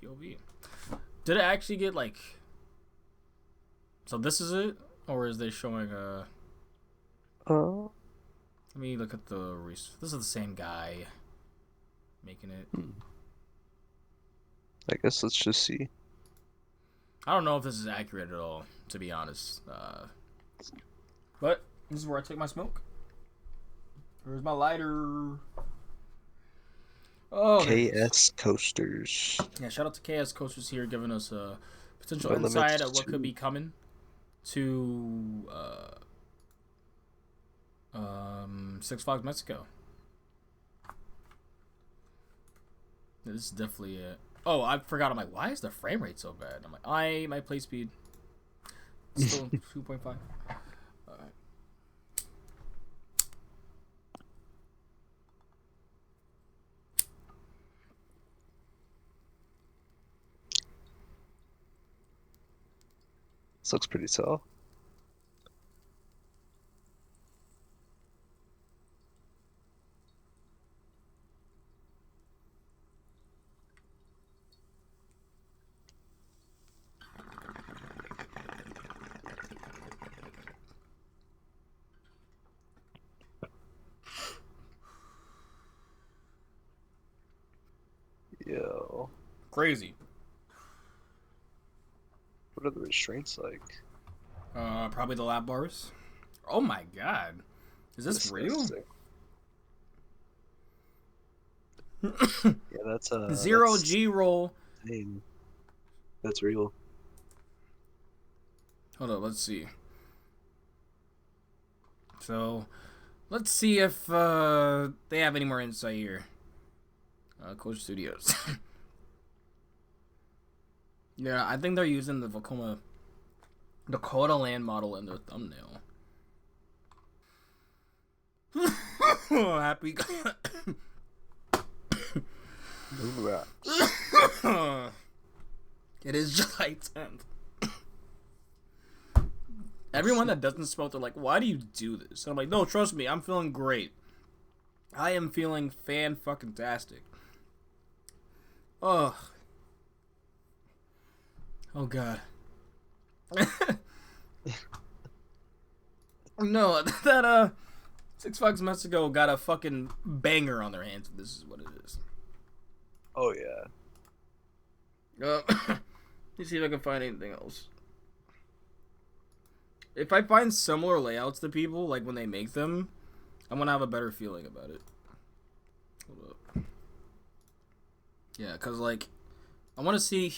POV. Did it actually get so this is it, or is they showing Oh. Let me look at this is the same guy making it. I guess let's just see. I don't know if this is accurate at all, to be honest. But this is where I take my smoke. Where's my lighter? Oh, KS Coasters. Yeah, shout out to KS Coasters here, giving us a potential No insight limits at what could be coming to Six Flags Mexico. This is definitely it. Oh, I forgot. I'm like, why is the frame rate so bad? I'm like, my play speed still 2.5. All right. This looks pretty tall. Yo, Crazy. what are the restraints like? Probably the lap bars. Oh my god. Is this real? Disgusting. Yeah, that's Zero that's G roll. insane. That's real. Hold on, let's see. So, let's see if they have any more insight here. Coach Studios. Yeah, I think they're using the Dakota Land model in their thumbnail. Oh, happy. Hoorah. It is July 10th. Everyone that doesn't smoke, they're like, why do you do this? And I'm like, no, trust me, I'm feeling great. I am feeling fan-fucking-tastic. Ugh. Oh, God. No, that, 6 Flags Mexico got a fucking banger on their hands, if this is what it is. Oh yeah. Let me see if I can find anything else. If I find similar layouts to people, like when they make them, I'm gonna have a better feeling about it. Hold up. Yeah, cause like, I want to see.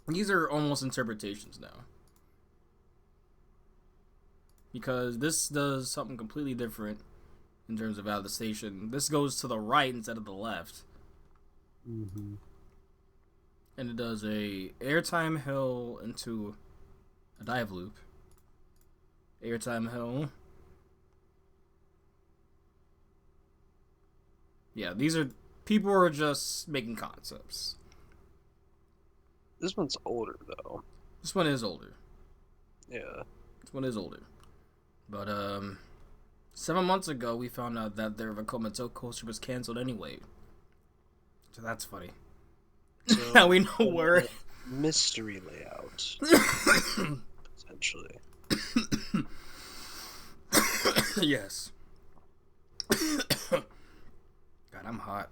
These are almost interpretations now. Because this does something completely different in terms of out of the station. This goes to the right instead of the left. Mm-hmm. And it does a airtime hill into a dive loop. Airtime hill. Yeah, these are... People are just making concepts. This one's older though. This one is older. Yeah. This one is older. But, 7 months ago, we found out that their Vekoma coaster was canceled anyway. So that's funny. So Now we know where. Mystery layout. Potentially. Yes. God, I'm hot.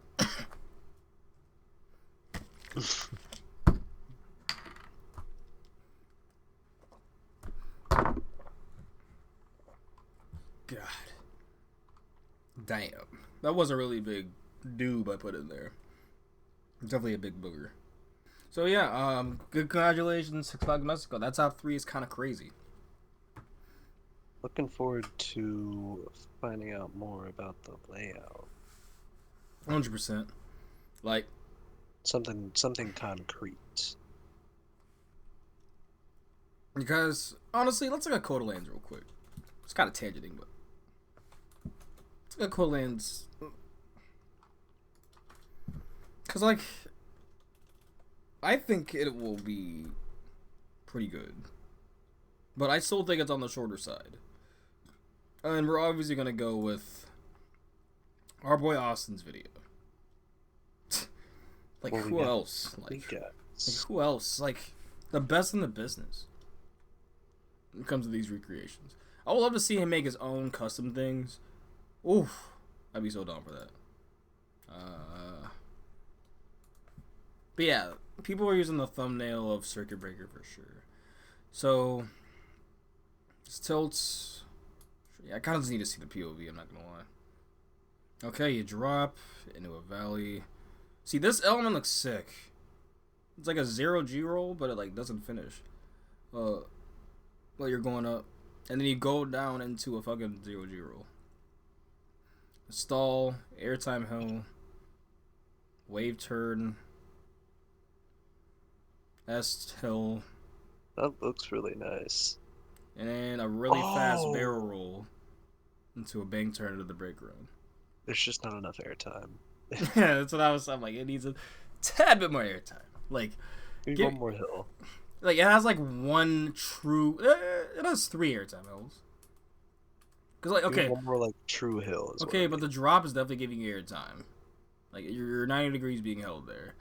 God. Damn. That was a really big doob I put in there. Definitely a big booger. So yeah, good congratulations, Six Flags Mexico. That top 3 is kind of crazy. Looking forward to finding out more about the layout. 100%. Like, Something concrete. because, honestly, let's look at Coda Lands real quick. It's kind of tangenting, but let's look at Coda Lands. Because, like, I think it will be pretty good. But I still think it's on the shorter side. And we're obviously going to go with our boy Austin's video. Like, What we who got? else? We Like, got who else? Like, the best in the business when it comes to these recreations. I would love to see him make his own custom things. Oof. I'd be so down for that. But yeah, people are using the thumbnail of Circuit Breaker for sure. So, this tilts. Yeah, I kind of just need to see the POV, I'm not going to lie. Okay, you drop into a valley. See, this element looks sick. It's like a 0G roll, but it like doesn't finish. Well, you're going up. And then you go down into a fucking 0G roll. Stall, airtime hill, wave turn, S hill, that looks really nice. and then a really fast Oh! barrel roll into a bank turn into the brake run. There's just not enough airtime. Yeah, that's what I was saying. Like, it needs a tad bit more airtime. Like, Maybe Give- one more hill. Like, it has, like, one true... it has 3 airtime hills. Because, like, okay. One more, like, true hill. Okay, but the drop is definitely giving you airtime. Like, you're 90 degrees being held there.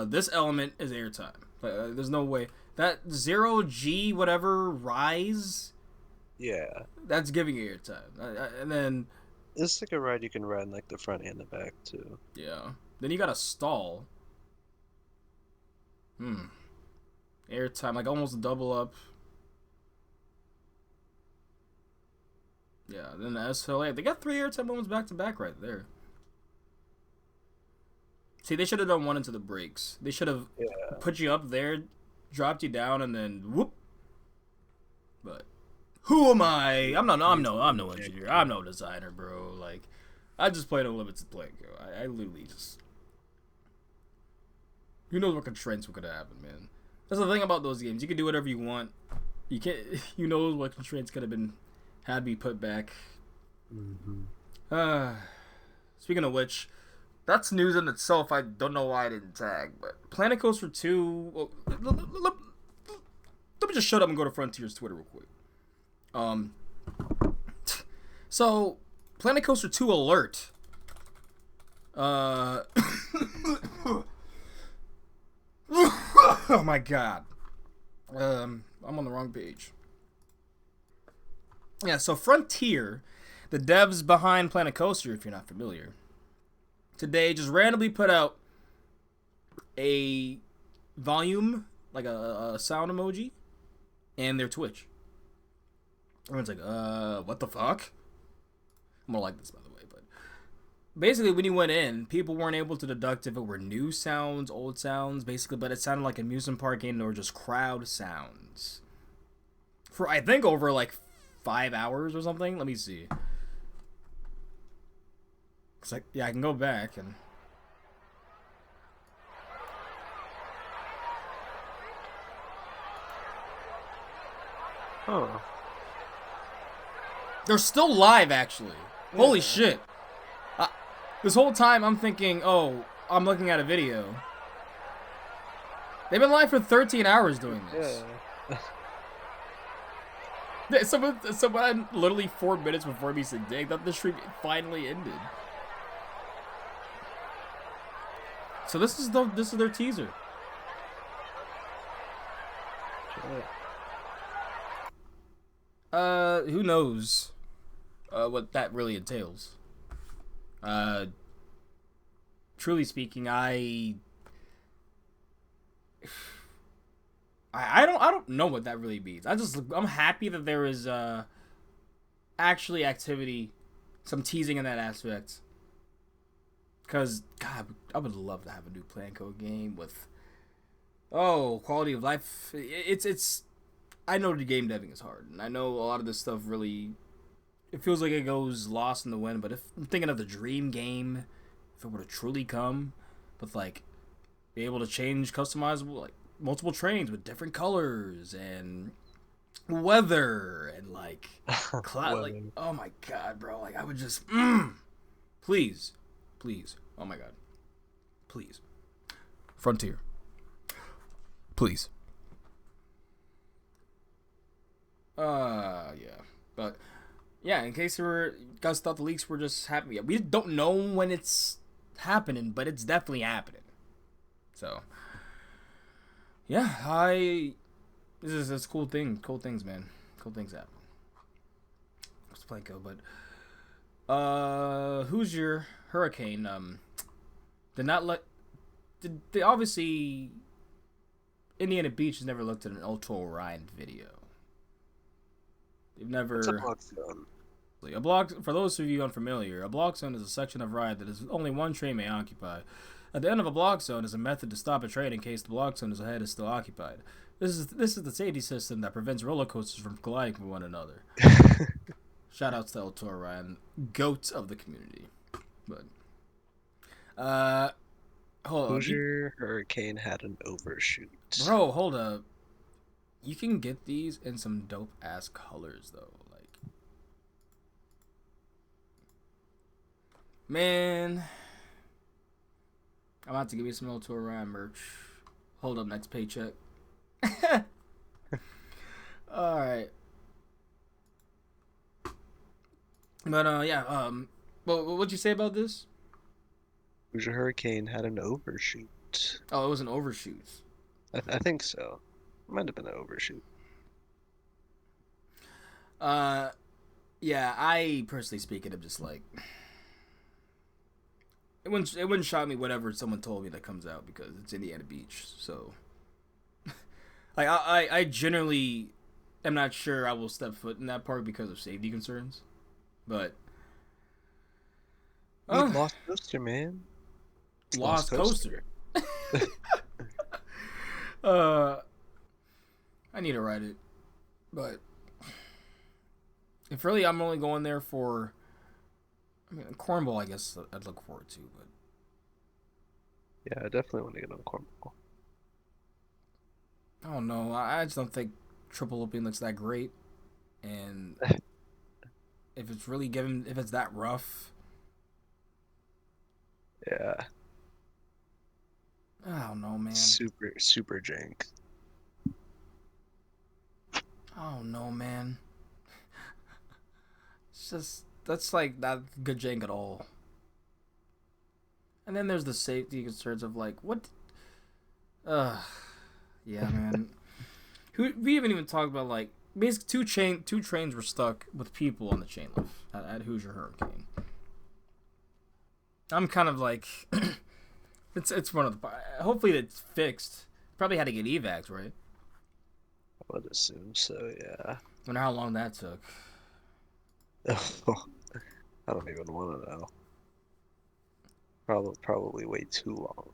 This element is airtime. There's no way. That 0G whatever rise... Yeah. That's giving you airtime. And then... It's like a ride you can ride in, like, the front and the back, too. Yeah. Then you got a stall. Airtime, like, almost double up. Yeah, then the SLA. They got 3 airtime moments back to back right there. See, they should have done one into the brakes. They should have put you up there, dropped you down, and then whoop. But who am I? I'm no engineer. I'm no designer, bro. Like, I just played a limited playing game. I literally just. Who knows what constraints were gonna happen, man? That's the thing about those games. You can do whatever you want. You can't. You know what constraints could have been had be put back. Speaking of which, that's news in itself. I don't know why I didn't tag, but Planet Coaster 2. Well, let me just shut up and go to Frontier's Twitter real quick. So Planet Coaster 2 alert. Oh my god. I'm on the wrong page. Yeah, so Frontier, the devs behind Planet Coaster, if you're not familiar, today just randomly put out a volume, like a sound emoji, and their Twitch. Everyone's like, what the fuck? I'm gonna like this, by the way, but basically when you went in, people weren't able to deduct if it were new sounds, old sounds, basically, but it sounded like an amusement park game or just crowd sounds. For, I think, over like 5 hours or something. Let me see. It's like, yeah, I can go back and. Oh. They're still live, actually. Yeah. Holy shit. This whole time I'm thinking, oh, I'm looking at a video. They've been live for 13 hours doing this. Yeah. Someone literally 4 minutes before me said, dang, that the stream finally ended. So this is their teaser. Who knows what that really entails. Truly speaking, I don't know what that really means. I'm happy that there is actually activity, some teasing in that aspect. Cause God, I would love to have a new Planco game with quality of life. It's I know the game deving is hard, and I know a lot of this stuff really it feels like it goes lost in the wind. But if I'm thinking of the dream game, if it were to truly come, with like be able to change customizable like multiple trains with different colors and weather and like cloud, like oh my god, bro, like I would just please, oh my god, please, Frontier, please. Yeah, but yeah, in case you guys thought the leaks were just happening, we don't know when it's happening, but it's definitely happening. So yeah, this is this cool things, man. Cool things happen. Let's play go, but who's your hurricane? Did they obviously Indiana Beach has never looked at an Ultra Orion video. They've never. It's a block zone. A block, for those of you unfamiliar, a block zone is a section of ride that is only one train may occupy. At the end of a block zone is a method to stop a train in case the block zone is ahead is still occupied. This is the safety system that prevents roller coasters from colliding with one another. Shout outs to El Toro Ryan, goat of the community. But hold on. Hoosier Hurricane had an overshoot. Bro, hold up. You can get these in some dope ass colors though. Like, man, I'm about to give you some El Toro Ryan merch. Hold up, next paycheck. All right. But yeah. What'd you say about this? Hoosier Hurricane had an overshoot. Oh, it was an overshoot. I think so. Might have been an overshoot. Yeah. I personally speaking, I'm just like, it wouldn't shock me whatever someone told me that comes out because it's Indiana Beach. So, like, I generally am not sure I will step foot in that park because of safety concerns. But Lost Coaster, man. Lost Coaster. I need to ride it, but if really I'm only going there for, I mean, Cornwall, I guess I'd look forward to, but Yeah, I definitely want to get on Cornwall. I don't know. I just don't think Triple Looping looks that great, and if it's really if it's that rough, Yeah, I don't know, man. super jank. I don't know, man. It's just, that's like not good jank at all. And then there's the safety concerns of like, what? Yeah, man. We haven't even talked about, like, basically two trains were stuck with people on the chain lift at Hoosier Hurricane. I'm kind of like, it's one of the, hopefully it's fixed. Probably had to get evacs, right? I would assume so, yeah. I wonder how long that took. I don't even want to know. Probably way too long.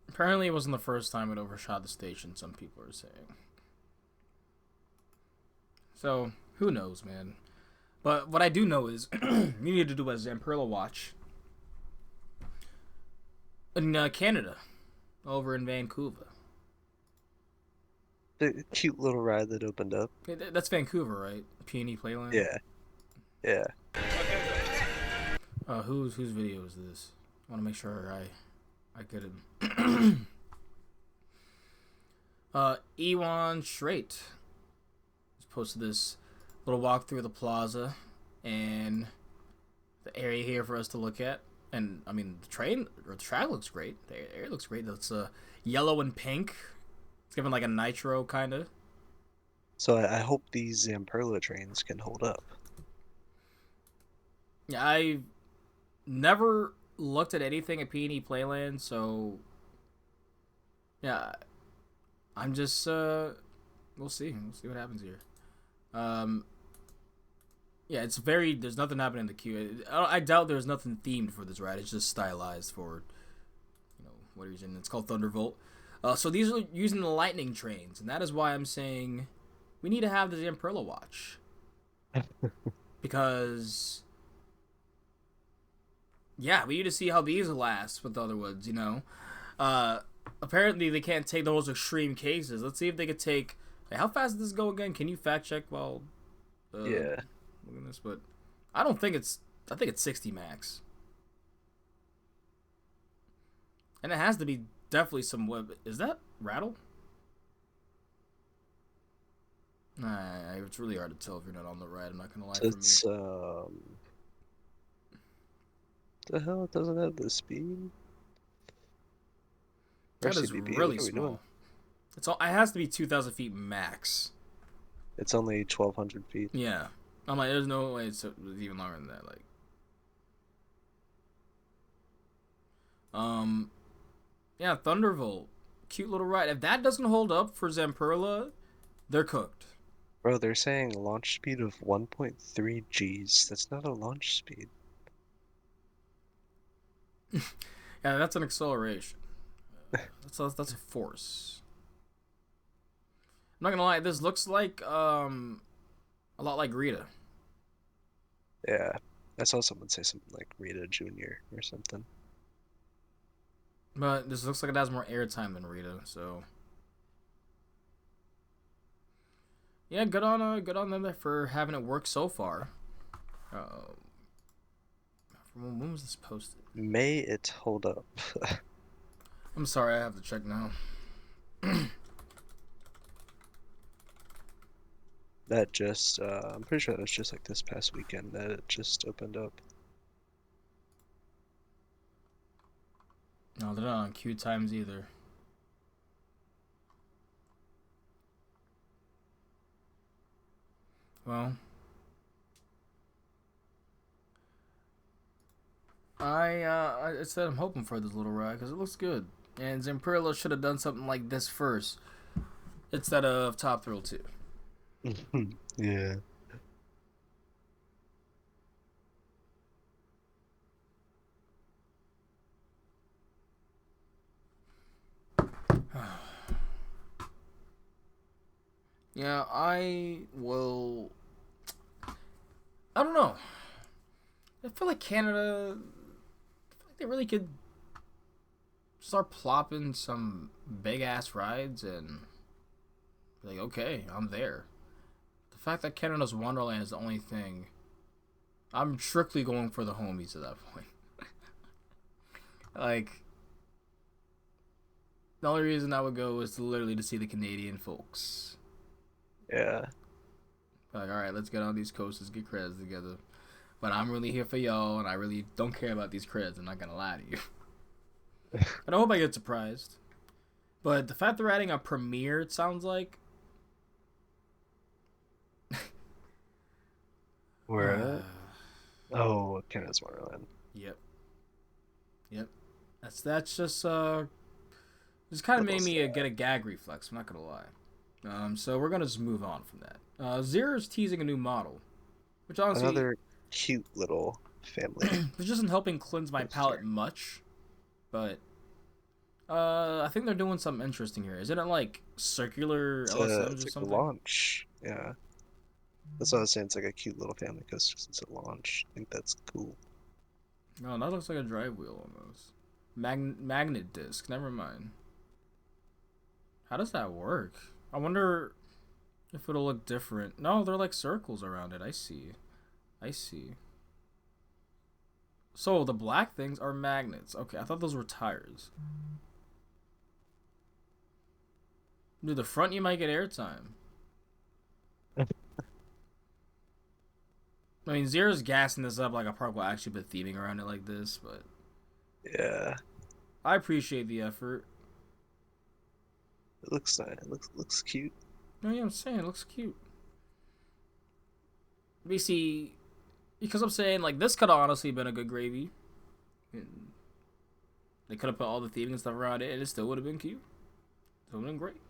Apparently it wasn't the first time it overshot the station, some people are saying. So, who knows, man. But what I do know is, we need to do a Zamperla watch in Canada, over in Vancouver. The cute little ride that opened up. That's Vancouver, right? Peony Playland? Yeah. Yeah. Whose video is this? I want to make sure I get it. Ewan Schreit just posted this little walk through the plaza and the area here for us to look at. And I mean, the track looks great. The area looks great. That's yellow and pink. It's giving like a nitro kind of. So I hope these Zamperla trains can hold up. Yeah, I've never looked at anything at Peony Playland, so yeah, I'm just we'll see what happens here. Yeah, it's very, there's nothing happening in the queue. I doubt there's nothing themed for this ride. It's just stylized for, what reason. It's called Thunderbolt. So these are using the lightning trains, and that is why I'm saying we need to have the Zamperla watch. Because yeah, we need to see how these last with the other ones, Apparently they can't take those extreme cases. Let's see if they could take, how fast does this go again? Can you fact check while Yeah. look at this? But I think it's 60 max. And it has to be definitely some web. Is that Rattle? Nah, it's really hard to tell if you're not on the ride. I'm not gonna lie. It's the hell, it doesn't have the speed. That is RCBB, really what are we small. doing? It's all. It has to be 2,000 feet max. It's only 1,200 feet. Yeah, I'm like, there's no way it's even longer than that. Like, yeah, Thunderbolt, cute little ride. If that doesn't hold up for Zamperla, they're cooked. Bro, they're saying launch speed of 1.3 Gs. That's not a launch speed. Yeah, that's an acceleration. That's a force. I'm not gonna lie, this looks like a lot like Rita. Yeah, I saw someone say something like Rita Jr. or something. But this looks like it has more airtime than Rita, so yeah, good on them for having it work so far. When was this posted? May it hold up? I'm sorry, I have to check now. That just, I'm pretty sure that was just like this past weekend that it just opened up. No, they're not on queue times either. Well, I said I'm hoping for this little ride because it looks good, and Zamperillo should have done something like this first instead of Top Thrill 2. Yeah. Yeah, I will. I don't know. I feel like Canada. I feel like they really could start plopping some big ass rides and be like, okay, I'm there. The fact that Canada's Wonderland is the only thing, I'm strictly going for the homies at that point. Like, the only reason I would go is literally to see the Canadian folks. Yeah. Like, alright, let's get on these coasters, get creds together. But I'm really here for y'all, and I really don't care about these creds, I'm not gonna lie to you. And I hope I get surprised. But the fact they're adding a premiere, it sounds like. Where at? Oh, Canada's Wonderland. Yep. That's just kind of made me get a gag reflex, I'm not gonna lie. So we're gonna just move on from that. Zero's teasing a new model, which honestly Another cute little family. which isn't helping cleanse my palate much, but I think they're doing something interesting here. Isn't it like circular It's LSMs or like a something? launch. Yeah. That's what I was saying. It's like a cute little family coaster since it launched. I think that's cool. No, that looks like a drive wheel almost. Magnet disc. Never mind. How does that work? I wonder if it'll look different. No, they're like circles around it. I see. So the black things are magnets. Okay, I thought those were tires. Dude, the front you might get airtime. I mean, Zero's gassing this up like a park will actually put theming around it like this, but Yeah. I appreciate the effort. It looks nice. It looks cute. No, yeah, I'm saying it looks cute. We see, because I'm saying like this could have honestly been a good gravy. And they could have put all the theming and stuff around it, and it still would have been cute. It would have been great.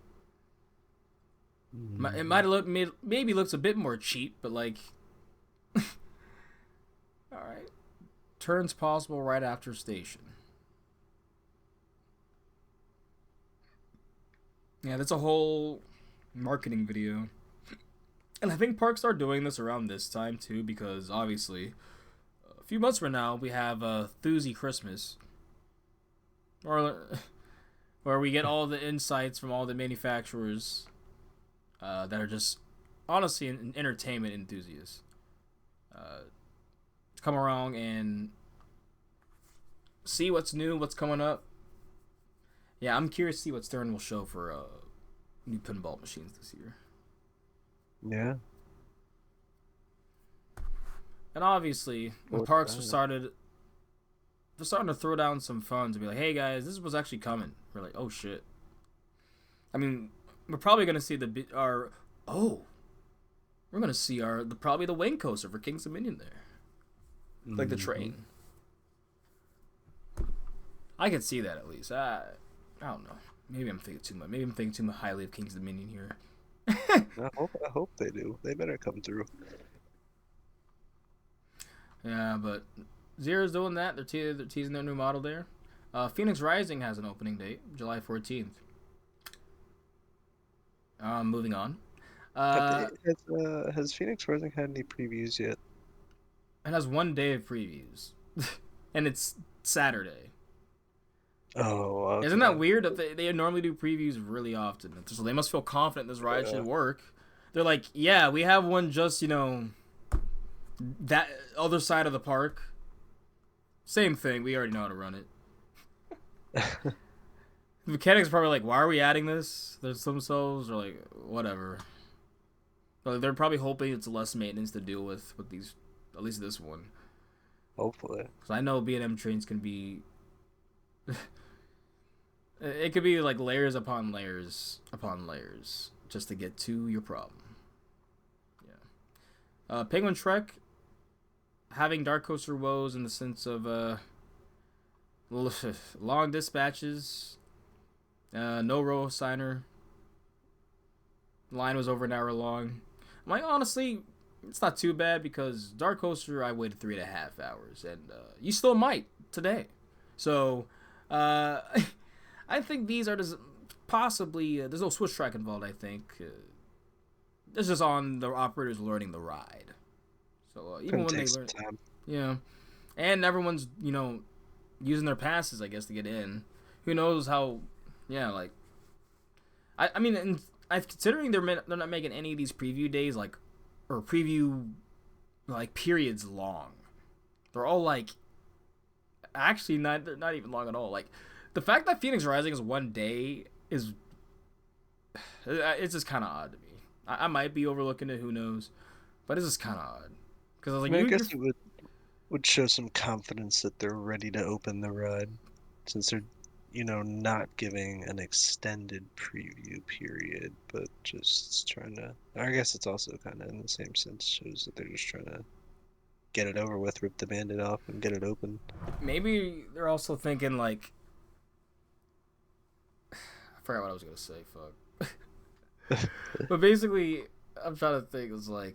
It might have looked maybe looks a bit more cheap, but like, all right. Turns possible right after station. Yeah, that's a whole marketing video. And I think parks are doing this around this time too, because obviously a few months from now we have Thursday Christmas, or where we get all the insights from all the manufacturers that are just honestly an entertainment enthusiasts to come around and see what's new, what's coming up. Yeah, I'm curious to see what Stern will show for new pinball machines this year. Yeah. And obviously, when parks are starting to throw down some funds and be like, "Hey guys, this was actually coming." We're like, "Oh shit." I mean, we're probably gonna see we're gonna see probably the Wayne coaster for King's Dominion there, like the train. I could see that at least. I don't know. Maybe I'm thinking too much. Maybe I'm thinking too much highly of King's Dominion here. I hope they do. They better come through. Yeah, but Zero's doing that. They're teasing their new model there. Phoenix Rising has an opening date, July 14th. Moving on. Has Phoenix Rising had any previews yet? It has 1 day of previews, and it's Saturday. Oh, okay. Isn't that weird that they normally do previews really often? So they must feel confident this ride should work. They're like, yeah, we have one just, that other side of the park. Same thing. We already know how to run it. The mechanics are probably like, why are we adding this? There's themselves or like whatever. But they're probably hoping it's less maintenance to deal with these, at least this one. Hopefully. Because I know B&M trains can be. It could be like layers upon layers upon layers just to get to your problem. Yeah. Penguin Trek having Dark Coaster woes in the sense of long dispatches, no row signer. Line was over an hour long. I'm like, honestly, it's not too bad because Dark Coaster I waited 3.5 hours, and you still might today. So, I think these are just possibly there's no switch track involved. I think it's just on the operators learning the ride. So even when they learn, time. yeah, and everyone's using their passes, I guess, to get in. Who knows how? Yeah, like I mean, and considering they're not making any of these preview days or preview periods long. They're all actually they're not even long at all. Like the fact that Phoenix Rising is 1 day is it's just kind of odd to me. I might be overlooking it, who knows, but it's just kind of odd because I was like, I guess it would show some confidence that they're ready to open the ride, since they're not giving an extended preview period, but just trying to. I guess it's also kind of in the same sense shows that they're just trying to get it over with, rip the Band-Aid off, and get it open. Maybe they're also thinking I forgot what I was gonna say. Fuck. But basically, I'm trying to think. It's I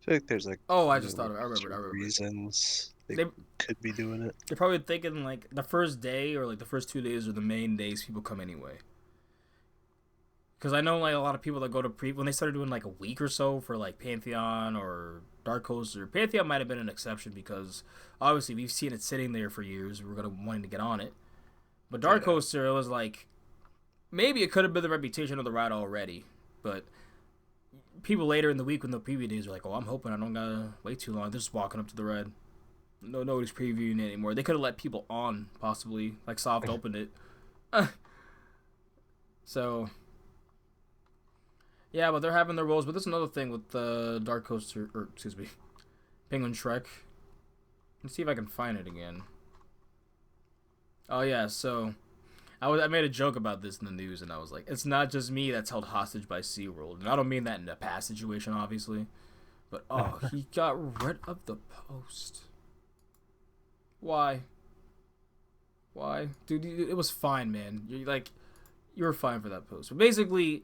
feel like there's oh, I just thought of it. I remember reasons they could be doing it. They're probably thinking the first day or the first 2 days are the main days people come anyway. Because I know a lot of people that go to when they started doing a week or so for Pantheon or Dark Coaster. Pantheon might have been an exception because obviously we've seen it sitting there for years. We're wanting to get on it. But Dark Coaster, it was maybe it could have been the reputation of the ride already, but people later in the week when the preview days are like, oh, I'm hoping I don't gotta wait too long. They're just walking up to the ride. Nobody's previewing it anymore. They could have let people on, possibly, soft opened it. So, yeah, but they're having their roles. But there's another thing with the Dark Coaster, or excuse me, Penguin Trek. Let's see if I can find it again. Oh yeah, so I made a joke about this in the news, and I was like, it's not just me that's held hostage by SeaWorld. And I don't mean that in a past situation, obviously. But, he got rid of the post. Why? Dude, it was fine, man. You were fine for that post. But basically,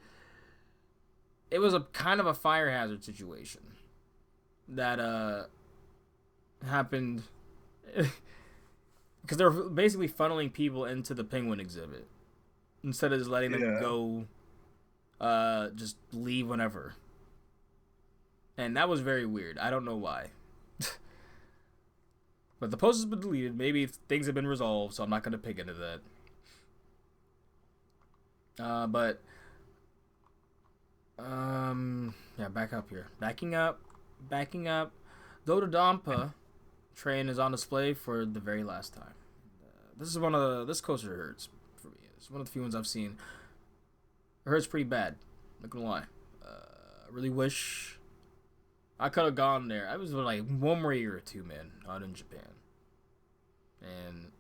it was a kind of a fire hazard situation that, happened... Because they were basically funneling people into the penguin exhibit instead of just letting them go, just leave whenever. And that was very weird. I don't know why. But the post has been deleted. Maybe things have been resolved, so I'm not going to pick into that. Yeah, back up here. Backing up. Dododampa train is on display for the very last time. This coaster hurts for me. It's one of the few ones I've seen. It hurts pretty bad. Not gonna lie. I really wish I could have gone there. I was one more year or two, man, out in Japan. And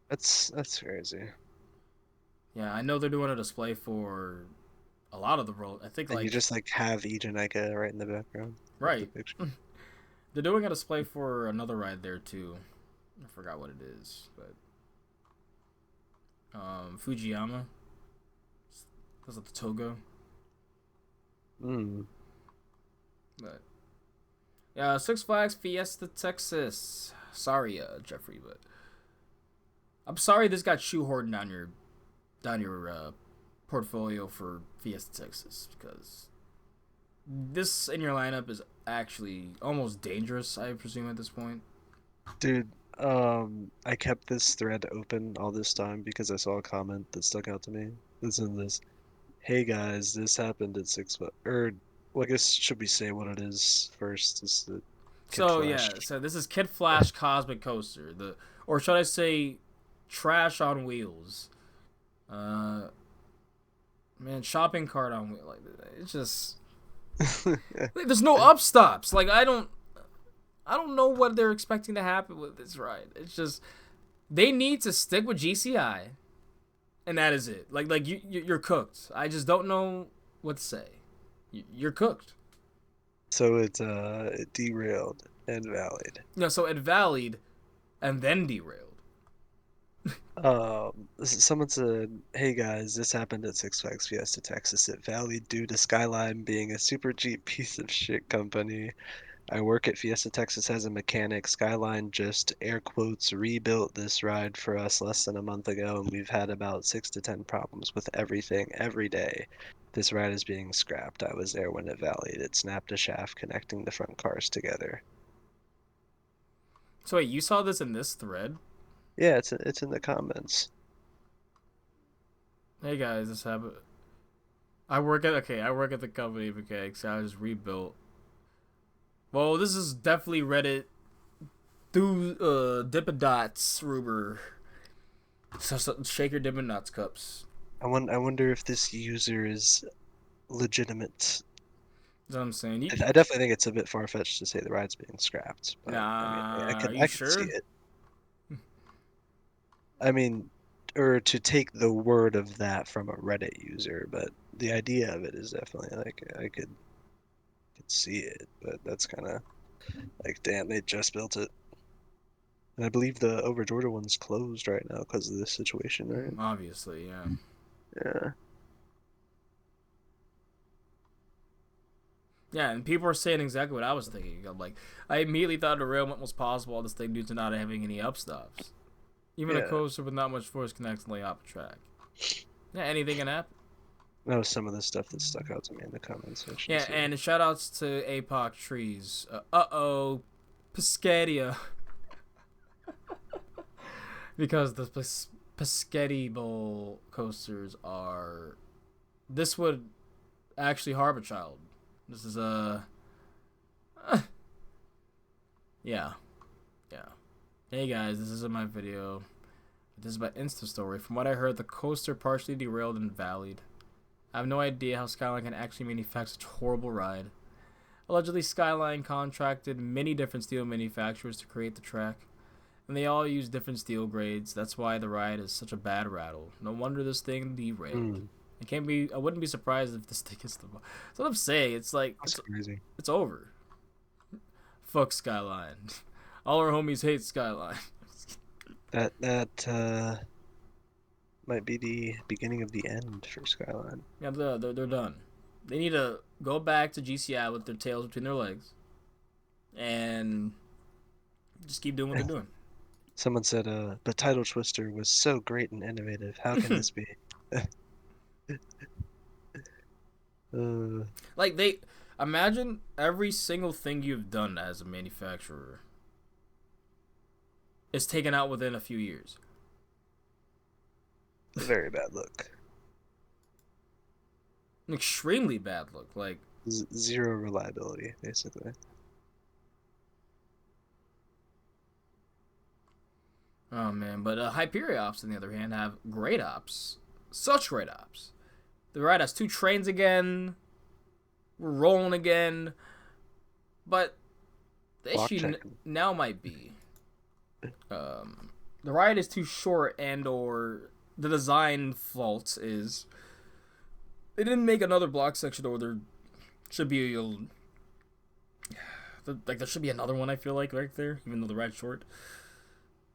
that's crazy. Yeah, I know they're doing a display for a lot of the world. I think and you just have Ejanica right in the background. Right. The they're doing a display for another ride there too. I forgot what it is, but Fujiyama. Was it the Togo? But yeah, Six Flags Fiesta Texas. Sorry, Jeffrey, but I'm sorry this got shoehorned down your portfolio for Fiesta Texas, because this in your lineup is actually almost dangerous, I presume, at this point. Dude, I kept this thread open all this time because I saw a comment that stuck out to me. Listen to this. Hey guys, this happened at well, I guess should we say what it is first? Is the So this is Kid Flash Cosmic Coaster. Or should I say trash on wheels. Man, shopping cart on wheels. Like, it's just there's no up stops. Like I don't know what they're expecting to happen with this ride. It's just they need to stick with GCI, and that is it. Like you're cooked. I just don't know what to say. You're cooked. So it derailed and valleyed. No, so it valleyed, and then derailed. Someone said, "Hey guys, this happened at Six Flags Fiesta Texas. It valleyed due to Skyline being a super cheap piece of shit company. I work at Fiesta Texas as a mechanic. Skyline just air quotes rebuilt this ride for us less than a month ago, and we've had about 6 to 10 problems with everything every day. This ride is being scrapped. I was there when it valleyed. It snapped a shaft connecting the front cars together." So wait, you saw this in this thread? Yeah, it's in the comments. Hey guys, this happened. I work at the company mechanics. I was rebuilt. Well, this is definitely Reddit through Dippin' Dots rumor. So shake your Dippin' Dots cups. I wonder if this user is legitimate. That's what I'm saying. I definitely think it's a bit far-fetched to say the ride's being scrapped. But, Nah, I are could you see sure? it. I mean, or to take the word of that from a Reddit user, but the idea of it is definitely like I could see it, but that's kind of like, damn, they just built it. And I believe the Over Georgia one's closed right now because of this situation, right? Obviously, yeah. Yeah. Yeah, and people are saying exactly what I was thinking. I'm like, I immediately thought derailment was possible on this thing due to not having any upstops. Even a Yeah. coaster with not much force can accidentally off a track. Yeah, anything can happen. That was some of the stuff that stuck out to me in the comment section. Yeah, too. and shout outs to APOC Trees. Pescadia. Because the Pescetti Bowl coasters are. This would actually harm a child. This is yeah. Hey guys, this isn't my video. This is my Insta story. From what I heard, the coaster partially derailed and valleyed. I have no idea how Skyline can actually manufacture such a horrible ride. Allegedly, Skyline contracted many different steel manufacturers to create the track, and they all use different steel grades. That's why the ride is such a bad rattle. No wonder this thing derailed. I wouldn't be surprised if this thing is the. That's what I'm saying. It's like That's crazy. it's over. Fuck Skyline. All our homies hate Skyline. That might be the beginning of the end for Skyline. Yeah, they're done. They need to go back to GCI with their tails between their legs, and just keep doing what they're doing. Someone said, "The title twister was so great and innovative. How can this be?" Like they imagine every single thing you've done as a manufacturer is taken out within a few years. Very bad look. An extremely bad look. Like Zero reliability, basically. oh man, but Hyperion ops on the other hand have great ops, such great ops. The ride has 2 trains again. We're rolling again, but the Block issue check. now might be the ride is too short, and or the design fault is they didn't make another block section, or there should be there should be another one. I feel like right there, even though the ride's short.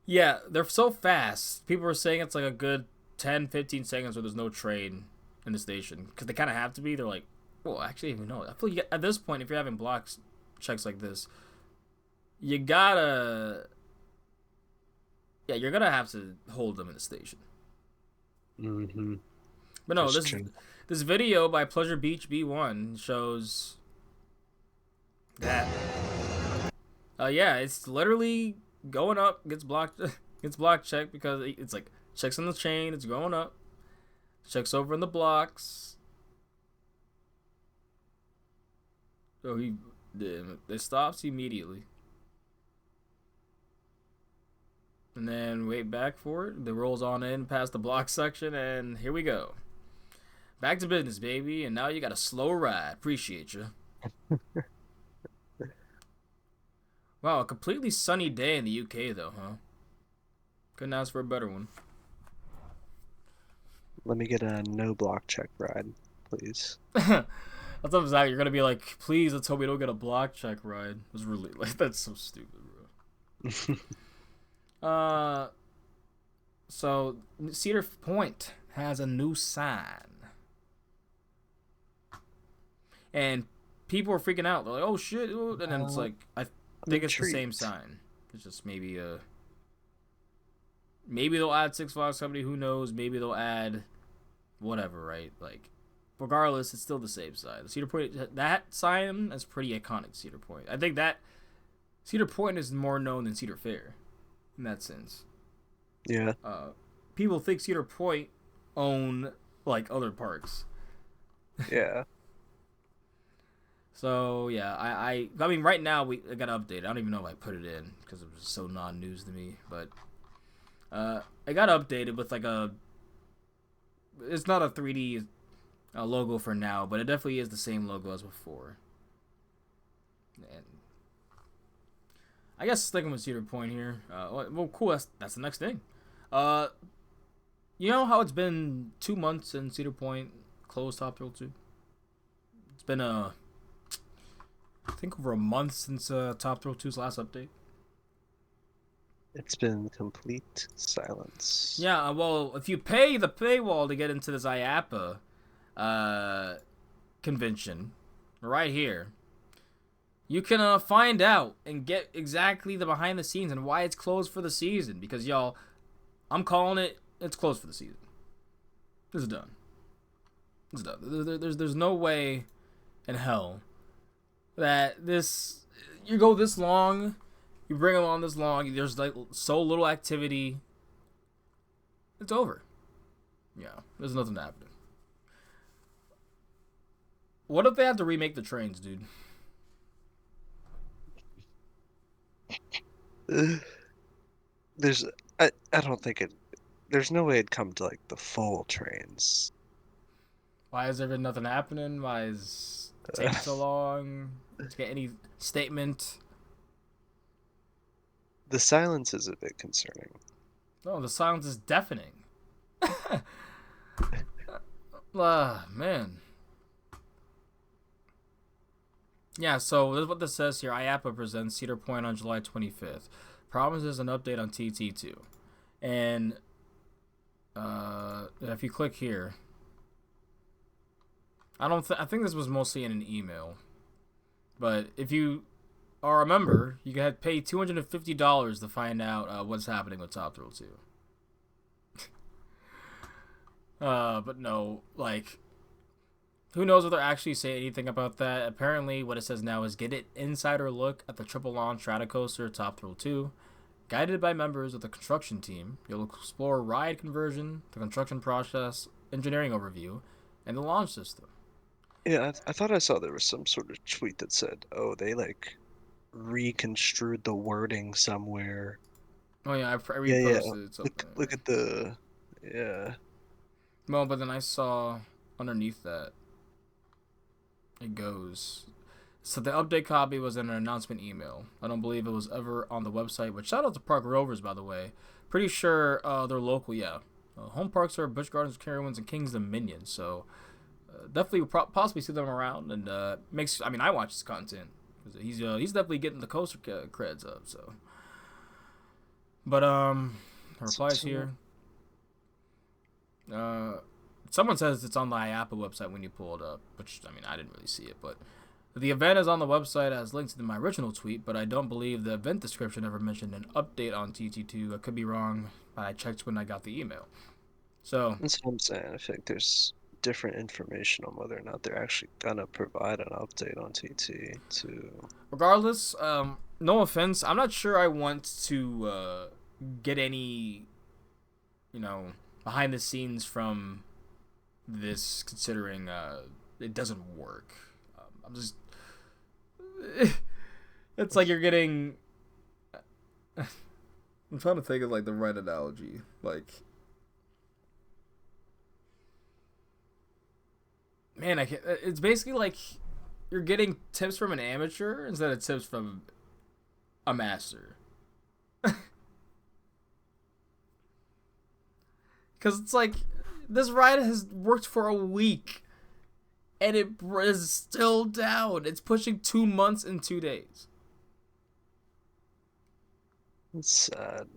Yeah, they're so fast. People are saying it's like a good 10-15 seconds where there's no train in the station because they kind of have to be. They're like, well, actually, even no. I feel like at this point, if you're having block checks like this, you gotta. Yeah, you're gonna have to hold them in the station. Mm-hmm. But no, That's true. this video by Pleasure Beach B1 shows that. Yeah, it's literally going up, gets block checked because it's like checks on the chain, it's going up, checks over in the blocks. So it stops immediately. and then wait back for it. It rolls on in past the block section, and here we go. Back to business, baby, and now you got a slow ride. Appreciate you. Wow, a completely sunny day in the UK, though, huh? Couldn't ask for a better one. Let me get a no block check ride, please. That's what Zach, you're gonna be like, please, let's hope we don't get a block check ride. It was really like that's so stupid, bro. So Cedar Point has a new sign, and people are freaking out. They're like, "Oh shit!" And then it's like, I think it's the same sign. It's just maybe they'll add Six Flags Company. Who knows? Maybe they'll add whatever, right? Like, regardless, it's still the same sign. Cedar Point, that sign is pretty iconic. Cedar Point. I think that Cedar Point is more known than Cedar Fair, in that sense. Yeah. People think Cedar Point own like other parks. Yeah. So yeah, I mean, right now I got to update. I don't even know if I put it in because it was so non-news to me. But I got updated with like it's not a 3D logo for now, but it definitely is the same logo as before. And I guess sticking with Cedar Point here. Well, cool. That's the next thing. You know how it's been 2 months since Cedar Point closed Top Thrill 2? It's been I think over a month since Top Thrill 2's last update. It's been complete silence. Yeah, well, if you pay the paywall to get into this IAPA convention, right here, you can find out and get exactly the behind the scenes and why it's closed for the season. Because y'all, I'm calling it. It's closed for the season. It's done. It's done. There's no way in hell that you go this long, you bring them on this long, there's like so little activity. It's over. Yeah, there's nothing happening. What if they have to remake the trains, dude? I don't think there's no way it'd come to like the full trains. Why has there been nothing happening? Why is it taking so long to get any statement? The silence is a bit concerning. No, the silence is deafening. Man. Yeah, so this is what this says here. IAPA presents Cedar Point on July 25th. Promises an update on TT2. And if you click here, I think this was mostly in an email. But if you are a member, you can pay $250 to find out what's happening with Top Thrill 2. But no, like, who knows if they'll actually say anything about that. Apparently, what it says now is get an insider look at the triple launch Stratocoaster Top Thrill 2. Guided by members of the construction team, you'll explore ride conversion, the construction process, engineering overview, and the launch system. Yeah, I thought I saw there was some sort of tweet that said, oh, they like reconstrued the wording somewhere. Oh yeah, I reposted something. Look at the, yeah. Well, but then I saw underneath that, it goes, so the update copy was in an announcement email. I don't believe it was ever on the website, which shout out to Park Rovers, by the way. Pretty sure they're local, yeah. Home parks are Busch Gardens, Carowinds, and King's Dominion, so definitely possibly see them around, and I watch his content. He's definitely getting the coaster creds up, so. But, replies here. Someone says it's on the IAPA website when you pull it up, which, I didn't really see it, but the event is on the website as linked in my original tweet, but I don't believe the event description ever mentioned an update on TT2. I could be wrong, but I checked when I got the email. So that's what I'm saying. I think there's different information on whether or not they're actually gonna provide an update on TT2. Regardless, no offense, I'm not sure I want to get any, behind the scenes from this, considering it doesn't work. I'm just, it's like you're getting I'm trying to think of like the right analogy. Like, man, I can't. It's basically like you're getting tips from an amateur instead of tips from a master. Because it's like this ride has worked for a week, and it is still down. It's pushing 2 months and 2 days. It's sad.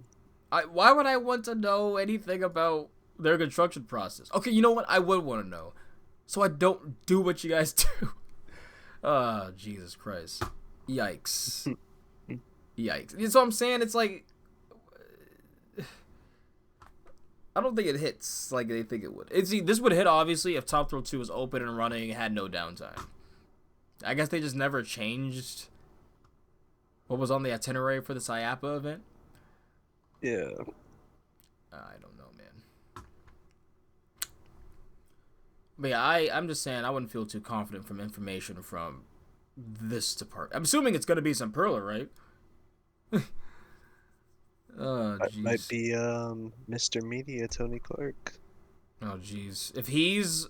Why would I want to know anything about their construction process? Okay, you know what? I would want to know, so I don't do what you guys do. Jesus Christ. Yikes. Yikes. You know what I'm saying? It's like, I don't think it hits like they think it would. This would hit, obviously, if Top Thrill 2 was open and running and had no downtime. I guess they just never changed what was on the itinerary for this IAPA event. Yeah. I don't know, man. But yeah, I'm just saying I wouldn't feel too confident from information from this department. I'm assuming it's going to be some Perler, right? Oh, That jeez. might be Mr. Media, Tony Clark. Oh, jeez. If he's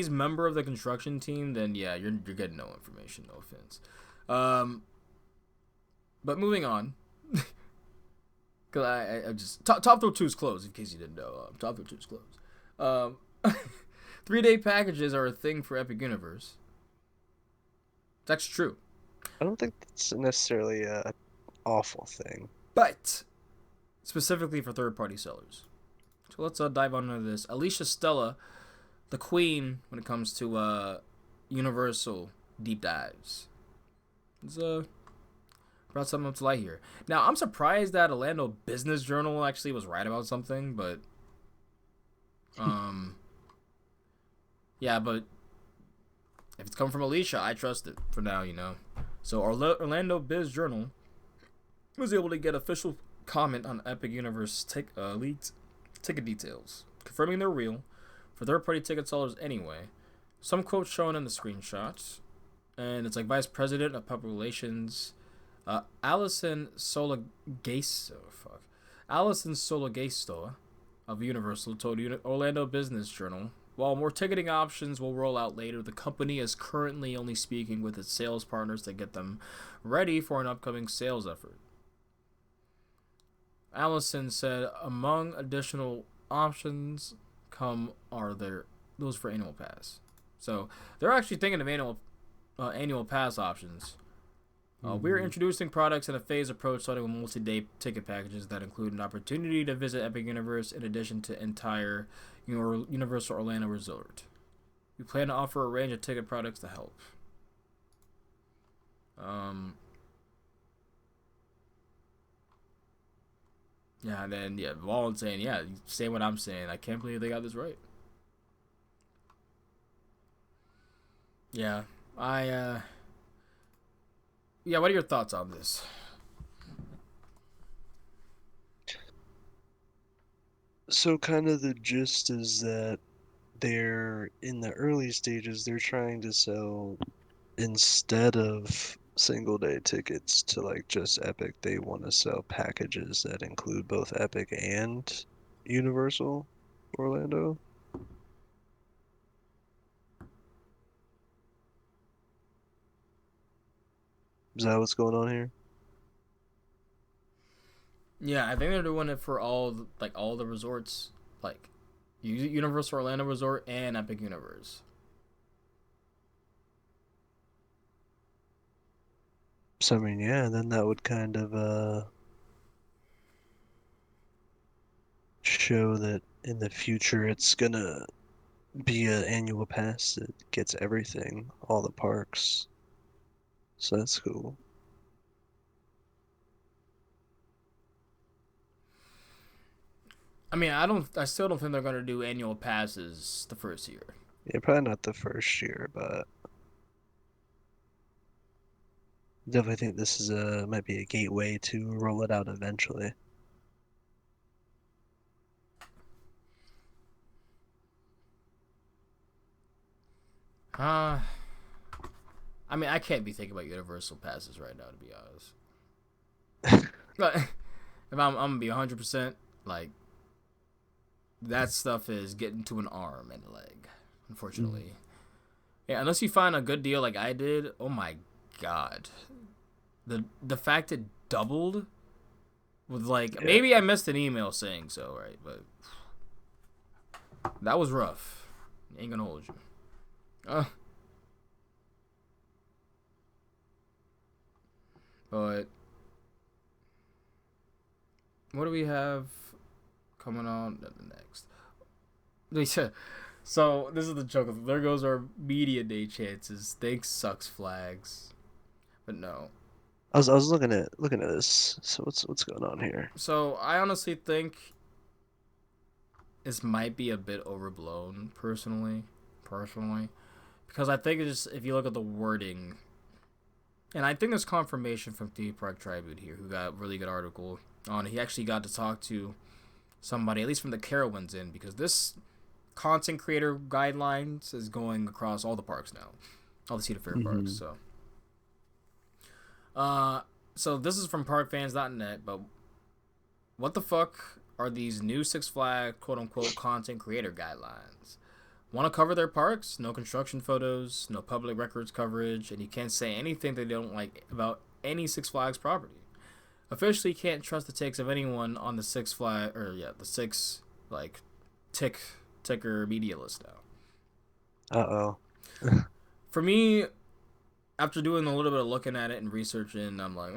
member of the construction team, then yeah, you're getting no information. No offense. But moving on, because I just Top Thrill 2 is closed. In case you didn't know, Top Thrill 2 is closed. 3-day packages are a thing for Epic Universe. That's true. I don't think that's necessarily a awful thing. But specifically for third-party sellers. So let's dive on into this. Alicia Stella, the queen when it comes to Universal deep dives. It's brought something up to light here. Now, I'm surprised that Orlando Business Journal actually was right about something, but yeah, but if it's coming from Alicia, I trust it for now, you know. So Orlando Biz Journal was able to get official comment on Epic Universe leaked ticket details, confirming they're real for third-party ticket sellers anyway. Some quotes shown in the screenshots, and it's like Vice President of Public Relations, Allison Sologasto of Universal told Orlando Business Journal, while more ticketing options will roll out later, the company is currently only speaking with its sales partners to get them ready for an upcoming sales effort. Allison said among additional options those for annual pass. So they're actually thinking of annual pass options. We're introducing products in a phased approach, starting with multi-day ticket packages that include an opportunity to visit Epic Universe in addition to entire Universal Orlando Resort. We plan to offer a range of ticket products to help. Yeah, and then Wallen's saying, yeah, say what I'm saying. I can't believe they got this right. Yeah, yeah, what are your thoughts on this? So kind of the gist is that they're in the early stages, they're trying to sell, instead of single day tickets to like just Epic, they want to sell packages that include both Epic and Universal Orlando. Is that what's going on here? Yeah, I think they're doing it for all the resorts, like Universal Orlando Resort and Epic Universe. So I mean, yeah, then that would kind of show that in the future it's gonna be an annual pass that gets everything, all the parks. So that's cool. I mean, I still don't think they're gonna do annual passes the first year. Yeah, probably not the first year, but definitely think this is might be a gateway to roll it out eventually. I mean, I can't be thinking about Universal passes right now, to be honest. But if I'm gonna be 100%, like, that stuff is getting to an arm and a leg, unfortunately. Yeah, unless you find a good deal like I did, oh my god. The fact it doubled with, like, maybe I missed an email saying so, right? But that was rough. Ain't gonna hold you. But what do we have coming on next? So this is the joke. There goes our media day chances. Thanks, sucks flags. But no. I was looking at this. So what's going on here? So I honestly think this might be a bit overblown, personally, because I think it's just, if you look at the wording, and I think there's confirmation from Theme Park Tribute here, who got a really good article on it. He actually got to talk to somebody, at least from the Carowinds Inn, because this content creator guidelines is going across all the parks now, all the Cedar Fair parks. So this is from parkfans.net, but what the fuck are these new Six Flags quote-unquote content creator guidelines? Want to cover their parks? No construction photos, no public records coverage, and you can't say anything they don't like about any Six Flags property. Officially can't trust the takes of anyone on the Six Flag, the Six, like, ticker media list now. Uh-oh. For me, after doing a little bit of looking at it and researching, I'm like,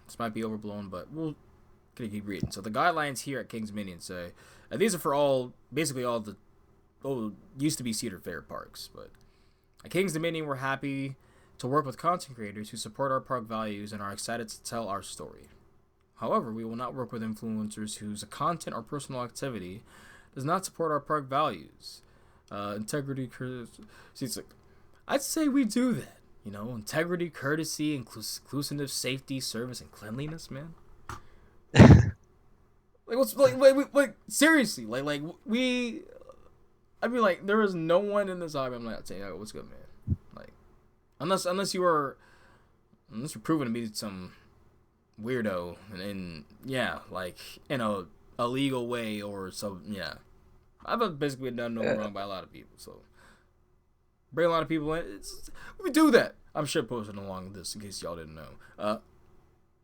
this might be overblown, but we'll keep reading. So the guidelines here at King's Dominion say, and these are for basically all the used to be Cedar Fair parks, but at King's Dominion, we're happy to work with content creators who support our park values and are excited to tell our story. However, we will not work with influencers whose content or personal activity does not support our park values. Integrity, courtesy. See, it's like, I'd say we do that. You know, integrity, courtesy, inclusiveness, safety, service, and cleanliness, man. Like, what's like seriously, like we. I mean, like, there is no one in this hobby. I'm like, saying, oh, what's good, man? Like, unless you're proven to be some weirdo and yeah, like, in a illegal way or so. Yeah, I've basically done no wrong by a lot of people, so. Bring a lot of people in. We do that. I'm sure posting along with this in case y'all didn't know.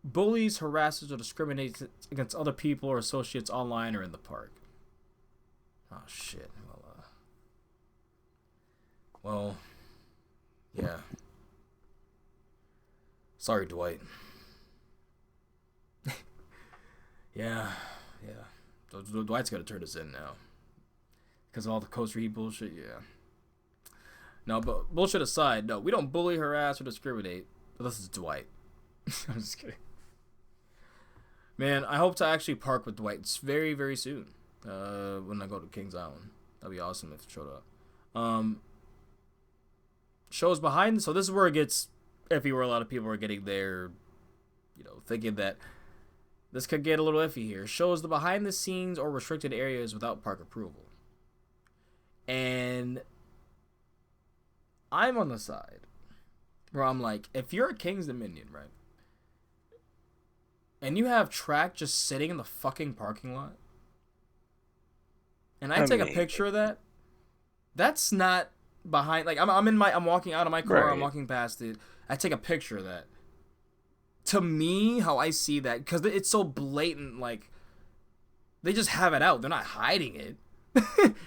Bullies, harasses, or discriminates against other people or associates online or in the park. Oh, shit. Well, yeah. Sorry, Dwight. yeah. Dwight's got to turn this in now. Because of all the Costa Rica bullshit, yeah. No, but bullshit aside, no, we don't bully, harass, or discriminate. But this is Dwight. I'm just kidding. Man, I hope to actually park with Dwight very, very soon. When I go to Kings Island. That'd be awesome if it showed up. Shows behind, so this is where it gets iffy, where a lot of people are getting there, thinking that this could get a little iffy here. Shows the behind the scenes or restricted areas without park approval. And I'm on the side where I'm like, if you're a King's Dominion, right, and you have track just sitting in the fucking parking lot, and I take a picture of that, that's not behind. Like, I'm walking out of my car, right. I'm walking past it, I take a picture of that. To me, how I see that, because it's so blatant, like, they just have it out. They're not hiding it.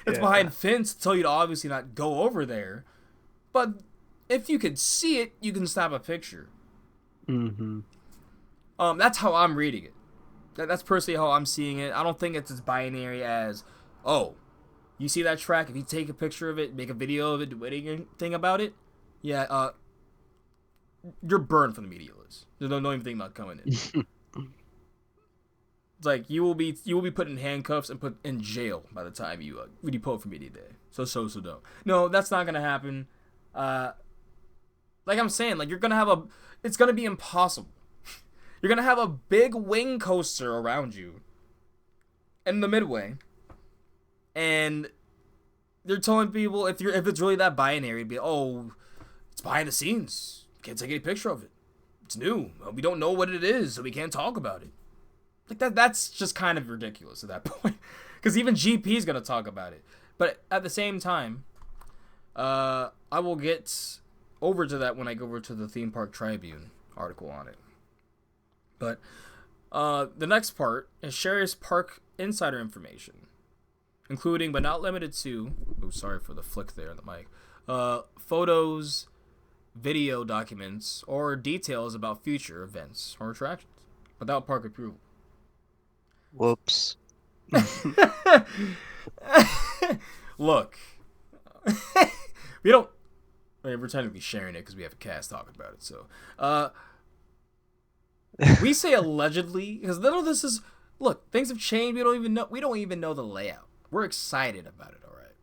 It's behind fence to tell you to obviously not go over there. But if you could see it, you can snap a picture. Mm-hmm. That's how I'm reading it. That's personally how I'm seeing it. I don't think it's as binary as, oh, you see that track, if you take a picture of it, make a video of it, do anything about it, yeah, you're burned from the media list. There's no even thinking about coming in. It's like you will be put in handcuffs and put in jail by the time when you pull up for media day. So don't. No, that's not gonna happen. Like I'm saying, like it's gonna be impossible. You're gonna have a big wing coaster around you in the midway, and they're telling people if it's really that binary, it'd be, oh, it's behind the scenes. Can't take any picture of it. It's new. We don't know what it is, so we can't talk about it. like that's just kind of ridiculous at that point, because even GP is gonna talk about it. But at the same time, I will get over to that when I go over to the Theme Park Tribune article on it. But the next part is shares park insider information, including but not limited to. Oh, sorry for the flick there on the mic. Photos, video documents, or details about future events or attractions without park approval. Whoops. Look, we don't. I mean, we're technically sharing it because we have a cast talking about it. So, we say allegedly because none of this is. Look, things have changed. We don't even know the layout. We're excited about it, all right.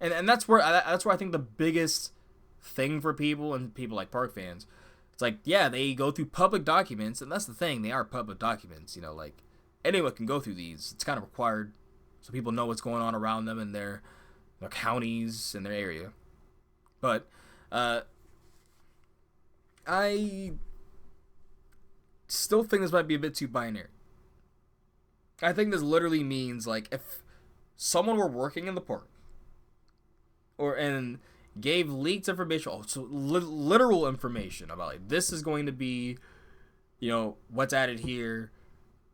And that's where I think the biggest thing for people and people like park fans, it's like, yeah, they go through public documents, and that's the thing. They are public documents. You know, like anyone can go through these. It's kind of required, so people know what's going on around them in their counties and their area. But I still think this might be a bit too binary. I think this literally means, like, if someone were working in the park and gave leaked information, literal information about, like, this is going to be, you know, what's added here.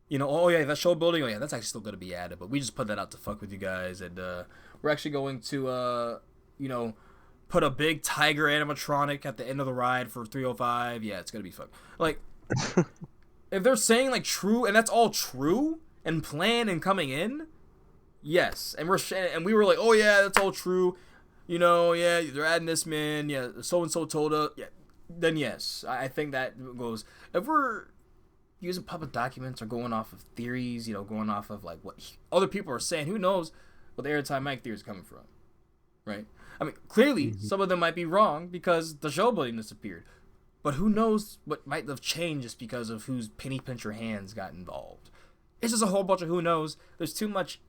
You know, oh yeah, that show building, oh yeah, that's actually still going to be added, but we just put that out to fuck with you guys, and we're actually going to, you know, put a big tiger animatronic at the end of the ride for 305. Yeah, it's going to be fun. Like, if they're saying, like, true, and that's all true and planned and coming in, yes, and we were like, oh yeah, that's all true, you know, yeah, they're adding this, man, yeah, so-and-so told us, yeah, then yes, I think that goes. If we're using public documents or going off of theories, you know, going off of, like, what other people are saying, who knows what the Airtime Mike theory is coming from, right? I mean, clearly, some of them might be wrong because the show building disappeared, but who knows what might have changed just because of whose penny pincher hands got involved. It's just a whole bunch of who knows. There's too much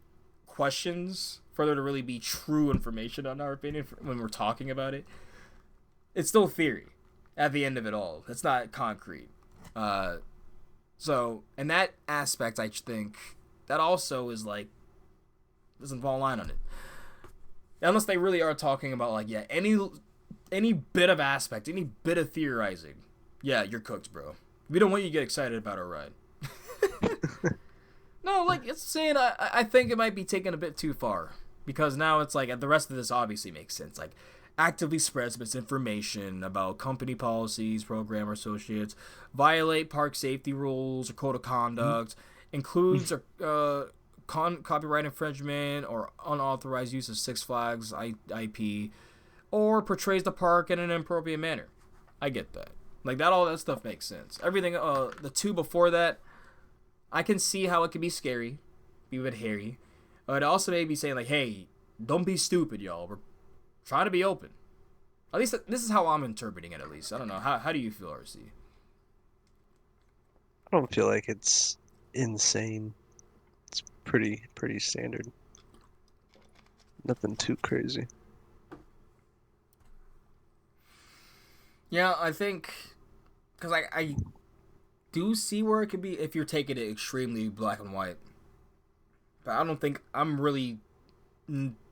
questions for there to really be true information on our opinion when we're talking about it. It's still theory at the end of it all. It's not concrete. So, in that aspect, I think that also is, like, doesn't fall in line on it. Unless they really are talking about, like, yeah, any bit of aspect, any bit of theorizing, yeah, you're cooked, bro. We don't want you to get excited about our ride. No, like, it's saying I think it might be taken a bit too far. Because now it's like, the rest of this obviously makes sense. Like, actively spreads misinformation about company policies, program or associates, violate park safety rules or code of conduct, includes copyright infringement or unauthorized use of Six Flags IP, or portrays the park in an inappropriate manner. I get that. Like, all that stuff makes sense. Everything, the two before that, I can see how it could be scary, be a bit hairy. It also may be saying, like, hey, don't be stupid, y'all. We're trying to be open. At least this is how I'm interpreting it, at least. I don't know. How do you feel, RC? I don't feel like it's insane. It's pretty standard. Nothing too crazy. Yeah, I think, because I do see where it could be if you're taking it extremely black and white. But I don't think, I'm really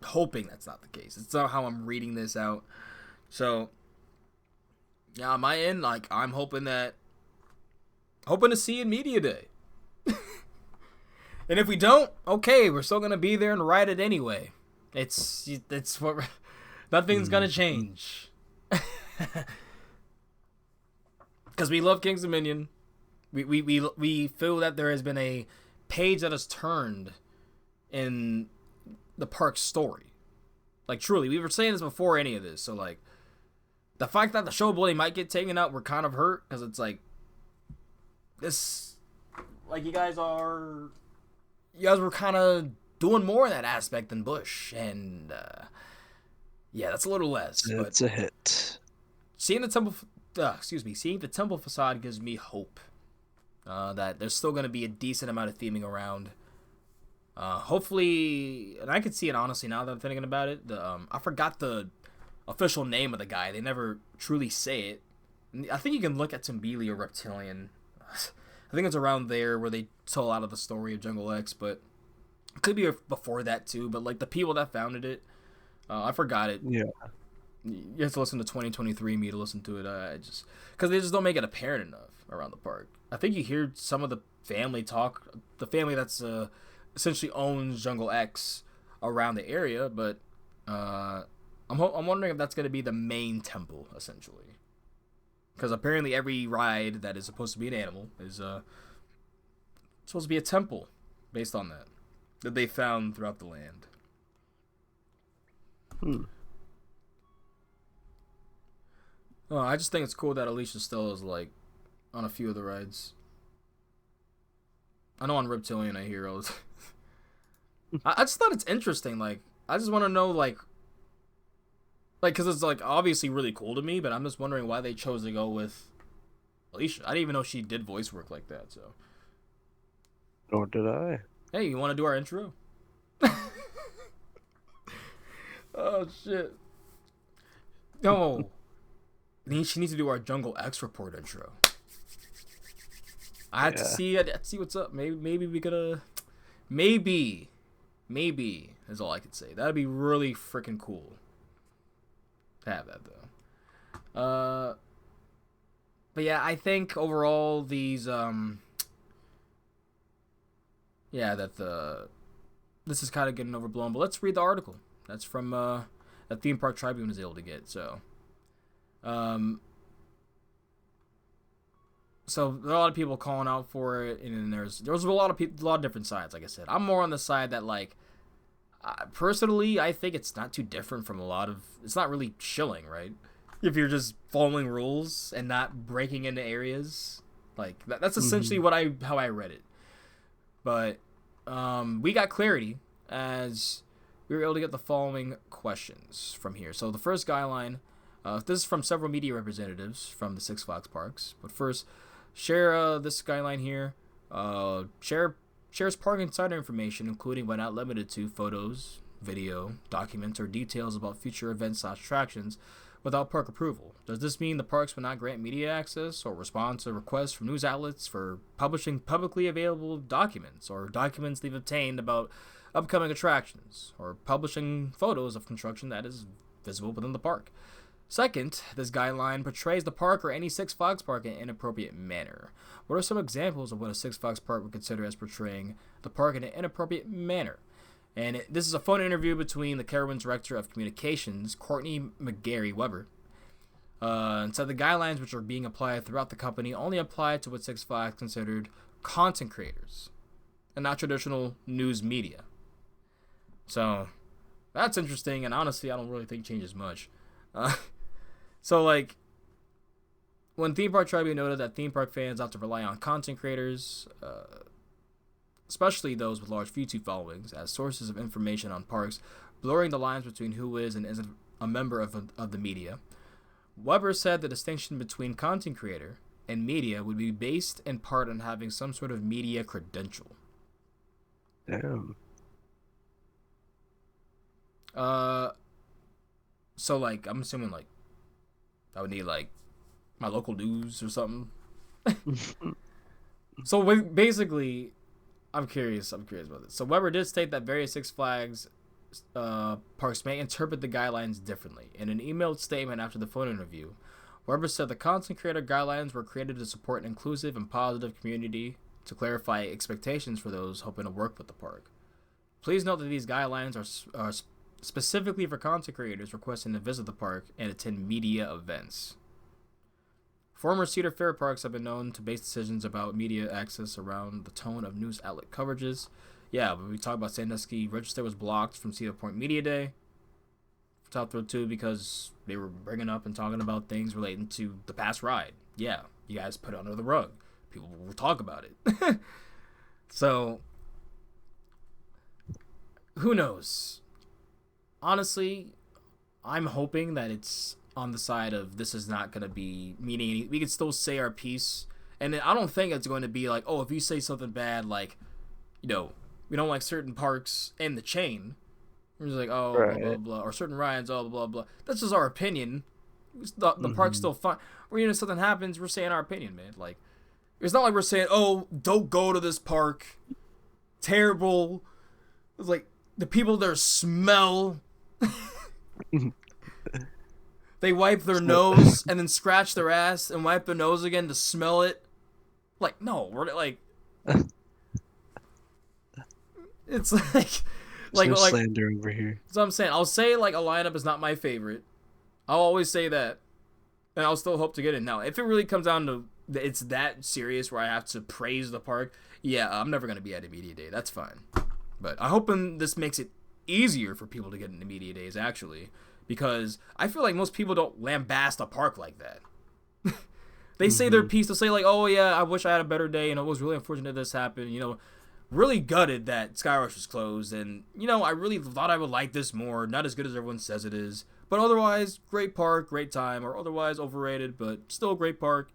hoping that's not the case. It's not how I'm reading this out. So, yeah, on my end, like, I'm hoping to see in Media Day. And if we don't, okay, we're still gonna be there and ride it anyway. It's what, nothing's gonna change. Because we love King's Dominion. We feel that there has been a page that has turned in the park's story. Like, truly, we were saying this before any of this. So, like, the fact that the show building might get taken out, we're kind of hurt. Because it's like, this, like, you guys were kind of doing more in that aspect than Bush. And, yeah, that's a little less. It's a hit. Seeing the temple facade gives me hope. That there's still going to be a decent amount of theming around. Hopefully, and I can see it honestly now that I'm thinking about it. I forgot the official name of the guy. They never truly say it. I think you can look at Timbili or Reptilian. I think it's around there where they tell a lot of the story of Jungle X, but it could be before that too. But like the people that founded it, I forgot it. Yeah. You have to listen to 2023 me to listen to it. I just because they just don't make it apparent enough around the park. I think you hear some of the family talk, the family that's essentially owns Jungle X around the area, but I'm wondering if that's going to be the main temple essentially, because apparently every ride that is supposed to be an animal is supposed to be a temple based on that they found throughout the land. I just think it's cool that Alicia still is like on a few of the rides. I know on Reptilian I hear all this. I just thought it's interesting. Like, I just want to know, like, because it's like obviously really cool to me, but I'm just wondering why they chose to go with Alicia. I didn't even know she did voice work like that. So, Nor did I. hey, you want to do our intro? Oh shit! No. She needs to do our Jungle X report intro. I had to see what's up. Maybe we could maybe is all I could say. That'd be really freaking cool to have that though. But yeah, I think overall these this is kind of getting overblown. But let's read the article. That's from that Theme Park Tribune is able to get. So there are a lot of people calling out for it, and then there's a lot of people, a lot of different sides. Like I said, I'm more on the side that like, personally, I think it's not too different from a lot of. It's not really chilling, right? If you're just following rules and not breaking into areas, like that's essentially how I read it. But we got clarity as we were able to get the following questions from here. So the first guideline. This is from several media representatives from the Six Flags parks. But first, share this Skyline here. Shares park insider information, including but not limited to photos, video, documents, or details about future events/attractions without park approval. Does this mean the parks will not grant media access or respond to requests from news outlets for publishing publicly available documents or documents they've obtained about upcoming attractions or publishing photos of construction that is visible within the park? Second, this guideline portrays the park or any Six Flags park in an inappropriate manner. What are some examples of what a Six Flags park would consider as portraying the park in an inappropriate manner? And this is a phone interview between the Carowinds Director of Communications, Courtney McGarry Weber. And said the guidelines which are being applied throughout the company only apply to what Six Flags considered content creators and not traditional news media. So that's interesting, and honestly, I don't really think changes much. So, like, when Theme Park Tribune noted that theme park fans have to rely on content creators, especially those with large YouTube followings, as sources of information on parks, blurring the lines between who is and isn't a member of the media, Weber said the distinction between content creator and media would be based in part on having some sort of media credential. Damn. So, like, I'm assuming, like, I would need, like, my local news or something. So, basically, I'm curious about this. So, Weber did state that various Six Flags parks may interpret the guidelines differently. In an emailed statement after the phone interview, Weber said the content creator guidelines were created to support an inclusive and positive community to clarify expectations for those hoping to work with the park. Please note that these guidelines are specifically for content creators requesting to visit the park and attend media events. Former Cedar Fair parks have been known to base decisions about media access around the tone of news outlet coverages. Yeah, when we talk about Sandusky Register was blocked from Cedar Point Media Day. Top Thrill 2 because they were bringing up and talking about things relating to the past ride. Yeah, you guys put it under the rug. People will talk about it. So, who knows? Honestly, I'm hoping that it's on the side of this is not going to be meaning any. We can still say our piece. And I don't think it's going to be like, oh, if you say something bad, like, you know, we don't like certain parks in the chain. We're just like, oh, right. Blah, blah, blah. Or certain rides, blah, blah, blah. That's just our opinion. The park's still fine. Or, you know, something happens, we're saying our opinion, man. Like, It's not like we're saying, oh, don't go to this park. Terrible. It's like the people there smell. They wipe their nose and then scratch their ass and wipe their nose again to smell it. Like, no, we're like... It's like no slander over here. That's what I'm saying. I'll say like a lineup is not my favorite. I'll always say that. And I'll still hope to get it. Now, if it really comes down to it's that serious where I have to praise the park, yeah, I'm never going to be at a media day. That's fine. But I'm hoping this makes it easier for people to get into media days, actually. Because I feel like most people don't lambast a park like that. They say their piece. They'll say like, oh, yeah, I wish I had a better day. And it was really unfortunate this happened. You know, really gutted that Skyrush was closed. And, you know, I really thought I would like this more. Not as good as everyone says it is. But otherwise, great park, great time. Or otherwise, overrated, but still a great park.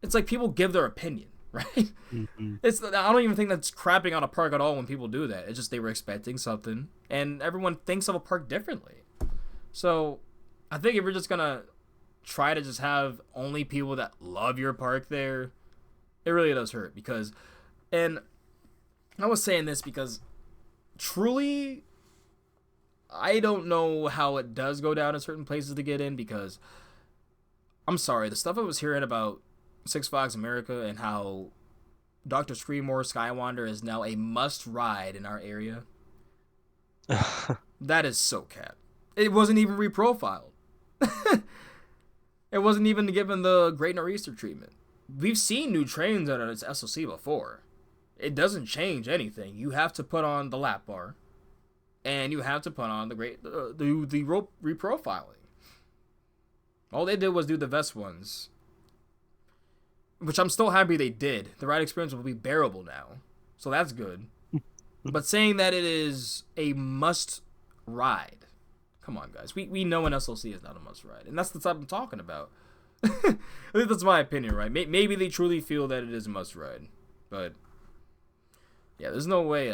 It's like people give their opinion, right? I don't even think that's crapping on a park at all when people do that. It's just they were expecting something. And everyone thinks of a park differently. So I think if you're just going to try to just have only people that love your park there, it really does hurt. Because, and I was saying this because truly, I don't know how it does go down in certain places to get in, because I'm sorry, the stuff I was hearing about Six Flags America and how Dr. Screamore Skywander is now a must ride in our area. That is so cap. It wasn't even reprofiled. It wasn't even given the Great Nor'easter treatment. We've seen new trains at its SOC before. It doesn't change anything. You have to put on the lap bar, and you have to put on the reprofiling. All they did was do the vest ones, which I'm still happy they did. The ride experience will be bearable now, so that's good. But saying that it is a must ride, come on, guys. We know an SLC is not a must ride, and that's the type I'm talking about. I think that's my opinion, right? Maybe they truly feel that it is a must ride, but yeah, there's no way.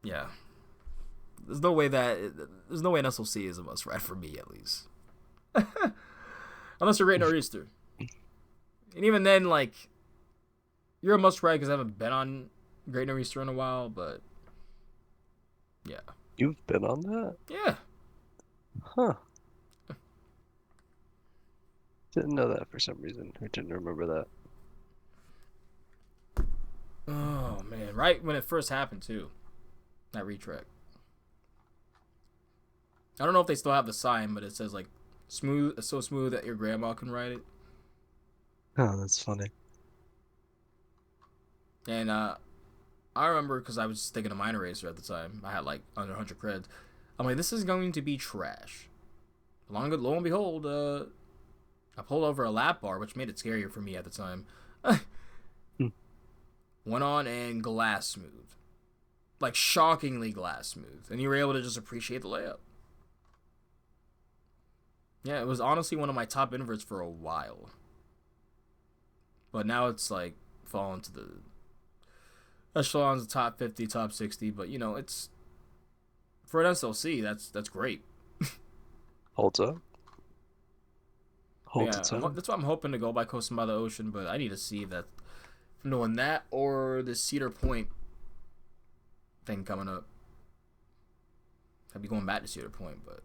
Yeah, there's no way an SLC is a must ride for me, at least. Unless you're Great Nor'easter, and even then, like, you're a must ride because I haven't been on Great Nor'easter in a while, but yeah. You've been on that? Yeah. Huh. Didn't know that for some reason. I didn't remember that. Oh, man. Right when it first happened, too. That retrack. I don't know if they still have the sign, but it says, like, smooth, so smooth that your grandma can ride it. Oh, that's funny. And, I remember, because I was thinking a minor racer at the time. I had, like, under 100 creds. I'm like, this is going to be trash. Lo and behold, I pulled over a lap bar, which made it scarier for me at the time. Went on and glass smooth. Like, shockingly glass smooth. And you were able to just appreciate the layout. Yeah, it was honestly one of my top inverts for a while. But now it's, like, fallen to the echelons of top 50, top 60. But, you know, it's... For an SLC, that's great. Holds up. Yeah, that's what I'm hoping to go by Coasting by the Ocean, but I need to see that I'm doing that or the Cedar Point thing coming up. I'd be going back to Cedar Point, but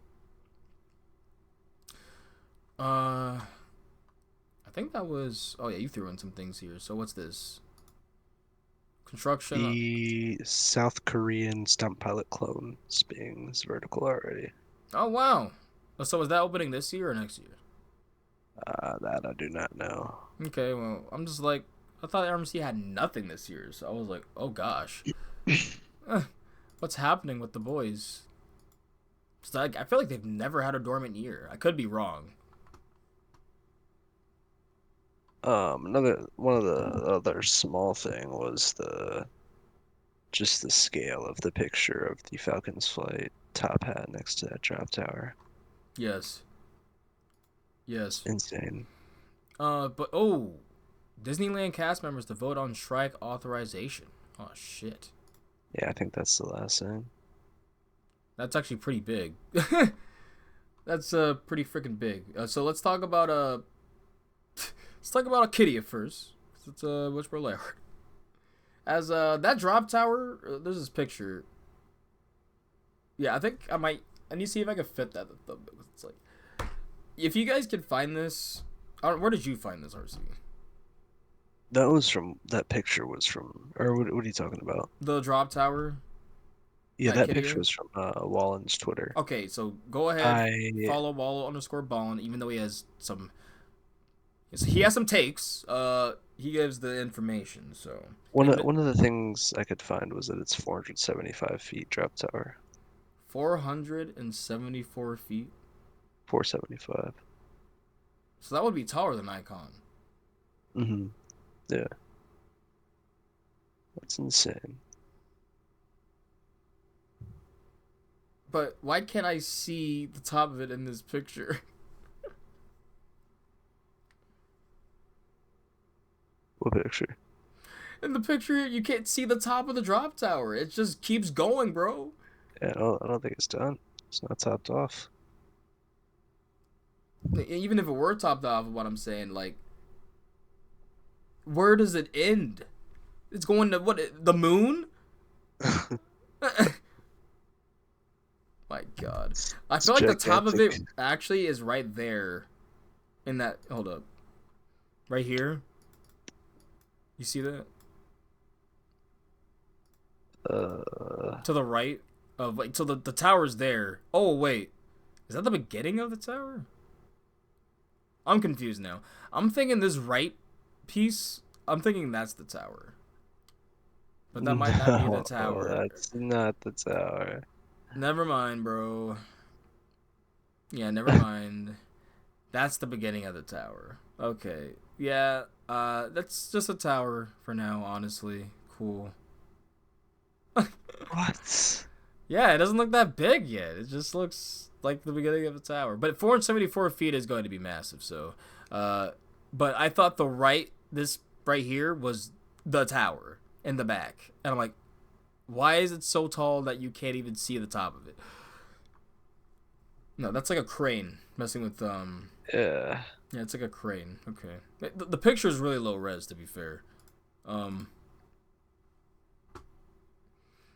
I think that was... Oh yeah, you threw in some things here. So what's this? Construction. The South Korean stunt pilot clone being vertical already. Oh wow. So is that opening this year or next year? That I do not know. Okay, well, I'm just like, I thought RMC had nothing this year, so I was like, oh gosh. What's happening with the boys? So I feel like they've never had a dormant year. I could be wrong. Another one of the other small thing was just the scale of the picture of the Falcon's Flight top hat next to that drop tower. Yes. Yes. Insane. But Disneyland cast members to vote on strike authorization. Oh shit. Yeah, I think that's the last thing. That's actually pretty big. That's pretty freaking big. So let's talk about let's talk about Kitty at first. It's much more layered. As that drop tower, there's this picture. Yeah, I think I need to see if I can fit that. It's like, if you guys can find this, where did you find this, RC? That picture was from, or what are you talking about? The drop tower. Yeah, That that picture Kitty? was from Wallen's Twitter. Okay, so go ahead, follow Wallo_Ballin, even though he has some takes. He gives the information. So One of the things I could find was that it's 475 feet drop tower. 474 feet. 475. So that would be taller than Icon. Mm-hmm. Yeah. That's insane. But why can't I see the top of it in this picture? What picture? In the picture, you can't see the top of the drop tower. It just keeps going, bro. Yeah, I don't think it's done. It's not topped off. Even if it were topped off, what I'm saying, like, where does it end? It's going to what? The moon? My God, I feel like the top of it actually is right there. In that, hold up, right here. You see that? To the right of, like, so the tower's there. Oh wait, is that the beginning of the tower? I'm confused now. I'm thinking this right piece. I'm thinking that's the tower. But that might not be the tower. That's not the tower. Never mind, bro. Yeah, never mind. That's the beginning of the tower. Okay. Yeah, that's just a tower for now, honestly. Cool. What? Yeah, it doesn't look that big yet. It just looks like the beginning of a tower. But 474 feet is going to be massive, so... but I thought this right here was the tower in the back. And I'm like, why is it so tall that you can't even see the top of it? No, that's like a crane messing with... Yeah. Yeah, it's like a crane. Okay. The picture is really low res, to be fair. But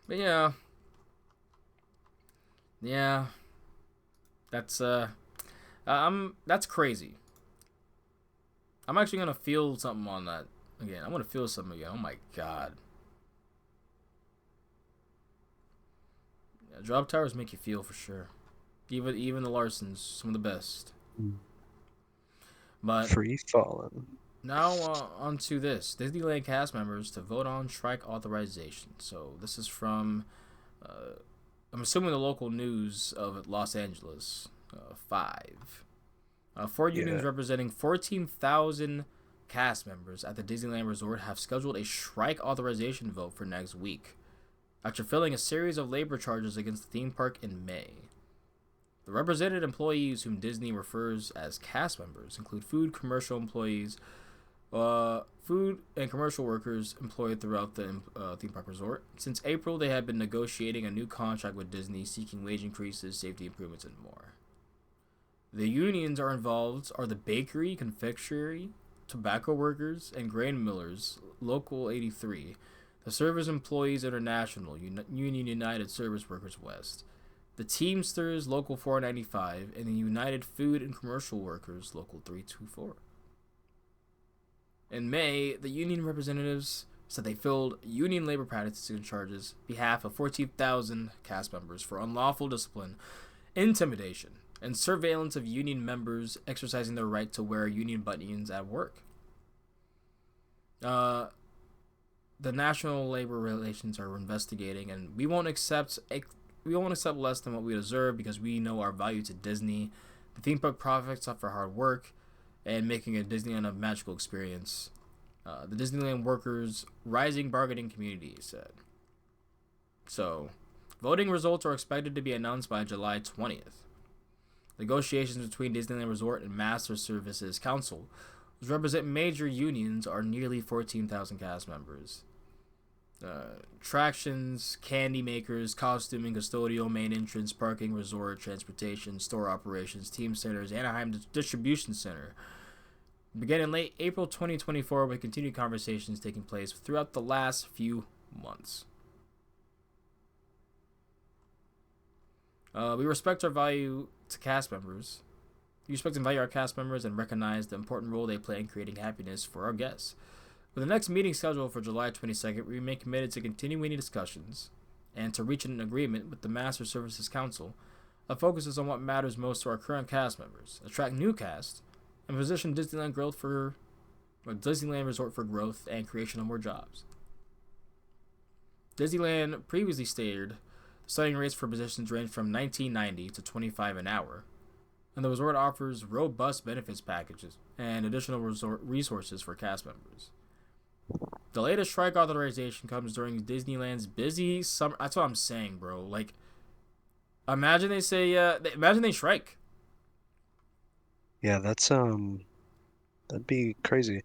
yeah. Yeah. That's crazy. I'm actually gonna feel something on that again. I'm gonna feel something again. Oh my God. Yeah, drop towers make you feel for sure. Even the Larsons, some of the best. But Free falling. now on to this. Disneyland cast members to vote on strike authorization. So this is from, I'm assuming the local news of Los Angeles. 5. 4 unions representing 14,000 cast members at the Disneyland Resort have scheduled a strike authorization vote for next week, after filing a series of labor charges against the theme park in May. The represented employees, whom Disney refers as cast members, include food and commercial workers employed throughout the theme park resort. Since April, they have been negotiating a new contract with Disney, seeking wage increases, safety improvements, and more. The unions involved are the bakery, confectionery, tobacco workers, and grain millers, Local 83, the Service Employees International, Union United Service Workers West, the Teamsters, Local 495, and the United Food and Commercial Workers, Local 324. In May, the union representatives said they filed union labor practices and charges behalf of 14,000 cast members for unlawful discipline, intimidation, and surveillance of union members exercising their right to wear union buttons at work. The National Labor Relations are investigating, and we won't accept less than what we deserve because we know our value to Disney. The theme park profits off our hard work and making a Disneyland a magical experience. The Disneyland Workers Rising Bargaining Community said. So, voting results are expected to be announced by July 20th. Negotiations between Disneyland Resort and Master Services Council, which represent major unions, are nearly 14,000 cast members. Attractions, candy makers, costuming, custodial, main entrance, parking, resort, transportation, store operations, team centers, Anaheim Distribution Center, Beginning in late April 2024, with continued conversations taking place throughout the last few months. We respect our value to cast members. We respect and value our cast members and recognize the important role they play in creating happiness for our guests. With the next meeting scheduled for July 22nd, we remain committed to continuing discussions and to reaching an agreement with the Master Services Council that focuses on what matters most to our current cast members, attract new cast, and position Disneyland Resort for growth and creation of more jobs. Disneyland previously stated the starting rates for positions range from $19.90 to $25 an hour, and the resort offers robust benefits packages and additional resort resources for cast members. The latest strike authorization comes during Disneyland's busy summer. That's what I'm saying, bro. Like, imagine they say, imagine they strike. Yeah, that'd be crazy.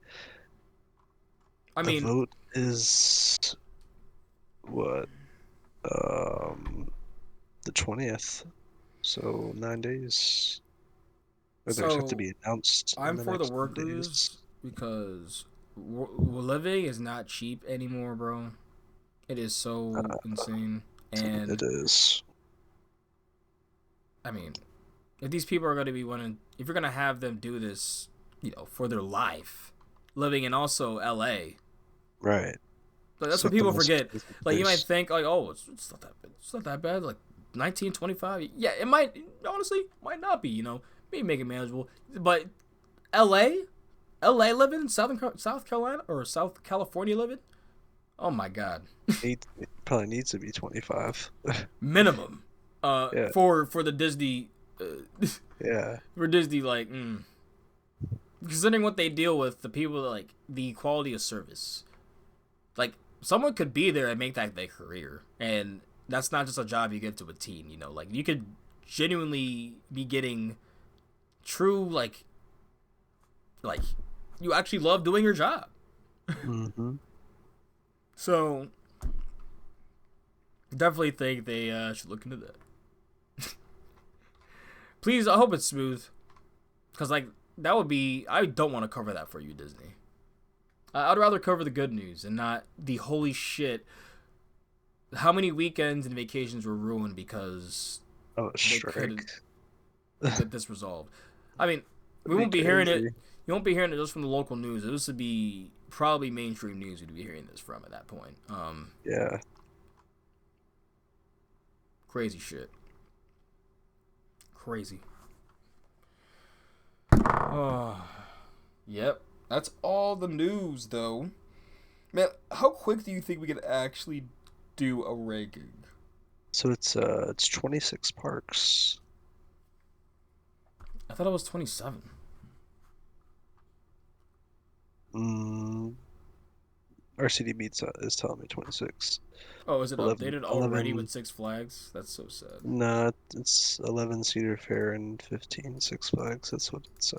I The mean, vote is what? The 20th. So 9 days. Or they have to be announced in I'm the for the next workers days. because living is not cheap anymore, bro. It is so insane. And It is. I mean, if these people are going to be if you're going to have them do this, for their life, living in also LA. Right. Like, that's It's what like the people most forget. expensive Like, you might place. think, like, oh, it's not that bad. It's not that bad. Like, 1925. Yeah, it might, honestly, might not be, maybe make it manageable. But LA living, South Carolina, or South California living, oh my God. It probably needs to be 25. Minimum. Yeah. For the Disney, Yeah. for Disney, like, considering what they deal with, the people, like, the quality of service. Like, someone could be there and make that their career. And that's not just a job you give to a teen, Like, you could genuinely be getting true, like you actually love doing your job. Mm-hmm. So, definitely think they should look into that. Please, I hope it's smooth. Because, like, that would be... I don't want to cover that for you, Disney. I'd rather cover the good news and not the holy shit. How many weekends and vacations were ruined because Oh, they couldn't strike. get this resolved? I mean, we That'd won't be be hearing it. crazy. You won't be hearing it just from the local news. This would be probably mainstream news we'd be hearing this from at that point. Yeah. Crazy shit. Crazy. Oh, yep. That's all the news, though. Man, how quick do you think we could actually do a ranking? So it's 26 parks. I thought it was 27. RCDB is telling me 26. Oh, is it 11 updated already with Six Flags? That's so sad. No, it's 11 Cedar Fair and 15 Six Flags. That's what it's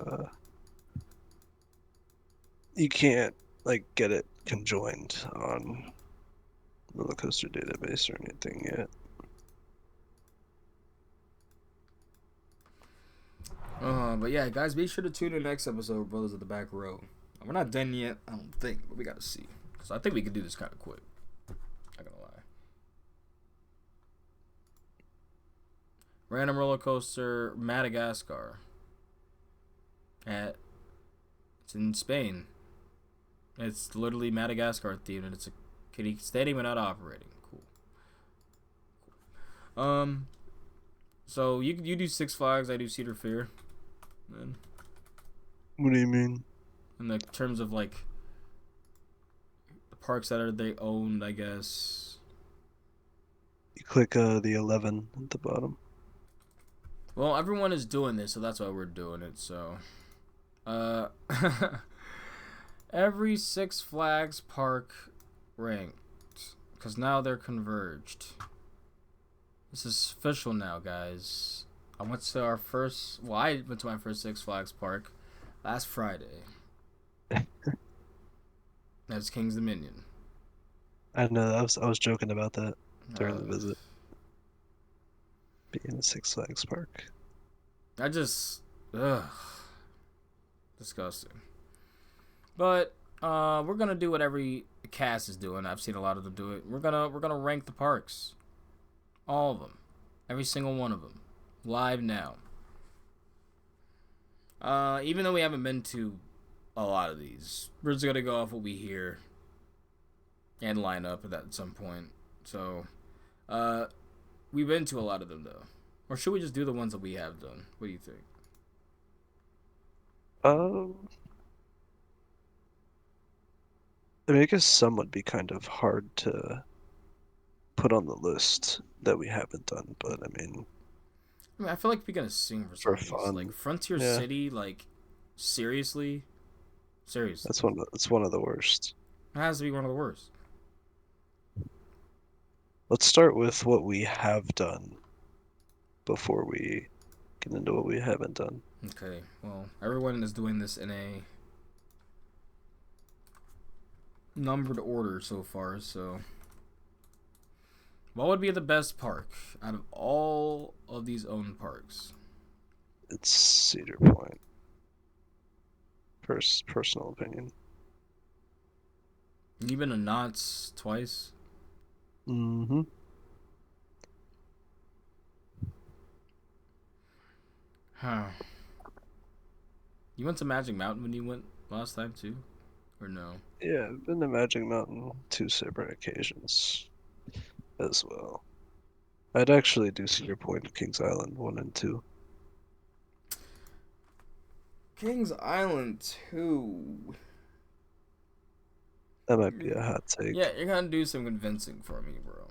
You can't like get it conjoined on Roller Coaster Database or anything yet. But yeah, guys, be sure to tune in next episode of Brothers of the Back Row. We're not done yet, I don't think, but we gotta see. Because I think we could do this kind of quick. Not gonna lie. Random roller coaster, Madagascar. It's in Spain. It's literally Madagascar themed, and it's a kiddie stadium without operating. Cool. So you do Six Flags, I do Cedar Fair. Then What do you mean? in the terms of like the parks that are they owned, I guess. You click the 11 at the bottom. Well, everyone is doing this, so that's why we're doing it. So, every Six Flags park ranked, because now they're converged. This is official now, guys. I went to our first. Well, I went to my first Six Flags park last Friday. That's King's Dominion. I know. I was joking about that during the visit. Being a Six Flags park. Disgusting. But we're gonna do what every cast is doing. I've seen a lot of them do it. We're gonna rank the parks, all of them, every single one of them, live now. Even though we haven't been to a lot of these, we're just gonna go off what we hear and line up at some point. So, we've been to a lot of them though, or should we just do the ones that we have done? What do you think? Um, I mean, I guess some would be kind of hard to put on the list that we haven't done, but I mean, I mean, I feel like we're gonna sing for some for of these. fun, Like Frontier yeah, City, like seriously, seriously, that's one of the worst. it has to be one of the worst. Let's start with what we have done before we get into what we haven't done. Okay, well, everyone is doing this in a numbered order so far. So, what would be the best park out of all of these owned parks? It's Cedar Point. Personal opinion. You've been to Knott's twice. Mm-hmm. Huh. You went to Magic Mountain when you went last time too, or no? Yeah, I've been to Magic Mountain 2 separate occasions as well. I'd actually do Cedar Point and Kings Island 1 and 2. Kings Island 2. That might be a hot take. Yeah, you're gonna do some convincing for me, bro.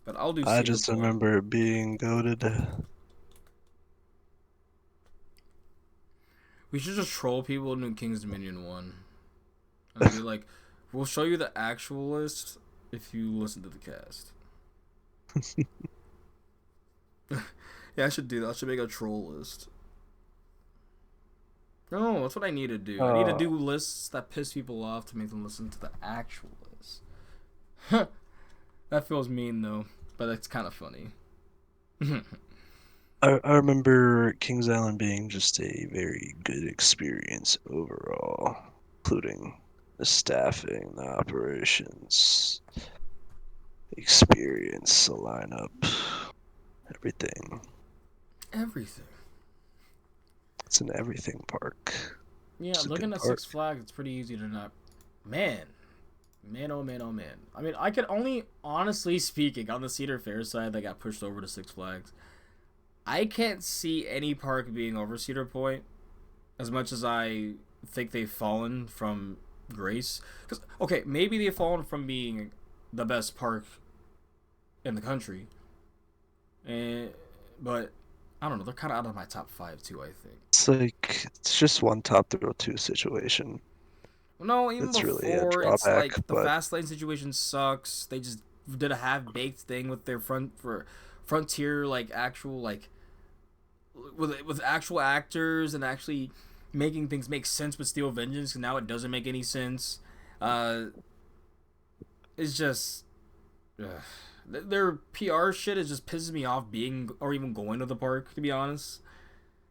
But I'll do I Cedar just Point. remember it being goated. We should just troll people into King's Dominion 1. And be like, we'll show you the actual list if you listen to the cast. Yeah, I should do that. I should make a troll list. No, that's what I need to do. I need to do lists that piss people off to make them listen to the actual list. That feels mean, though. But it's kind of funny. I remember Kings Island being just a very good experience overall, including the staffing, the operations, the experience, the lineup, everything. Everything. It's an everything park. Yeah, It's a looking good at park. Six Flags, it's pretty easy to not. Man, oh man, oh man. I mean, I could only, honestly speaking, on the Cedar Fair side that got pushed over to Six Flags, I can't see any park being over Cedar Point as much as I think they've fallen from grace. Because, okay, maybe they've fallen from being the best park in the country. But, I don't know, they're kind of out of my top 5 too, I think. It's like it's just one top throw two situation. Well, no, even It's really a before, it's drawback, like the but fast lane situation sucks. They just did a half-baked thing with their Frontier, like, actual, like, with actual actors and actually making things make sense with Steel Vengeance, and now it doesn't make any sense. It's just their PR shit is just pisses me off being or even going to the park, to be honest,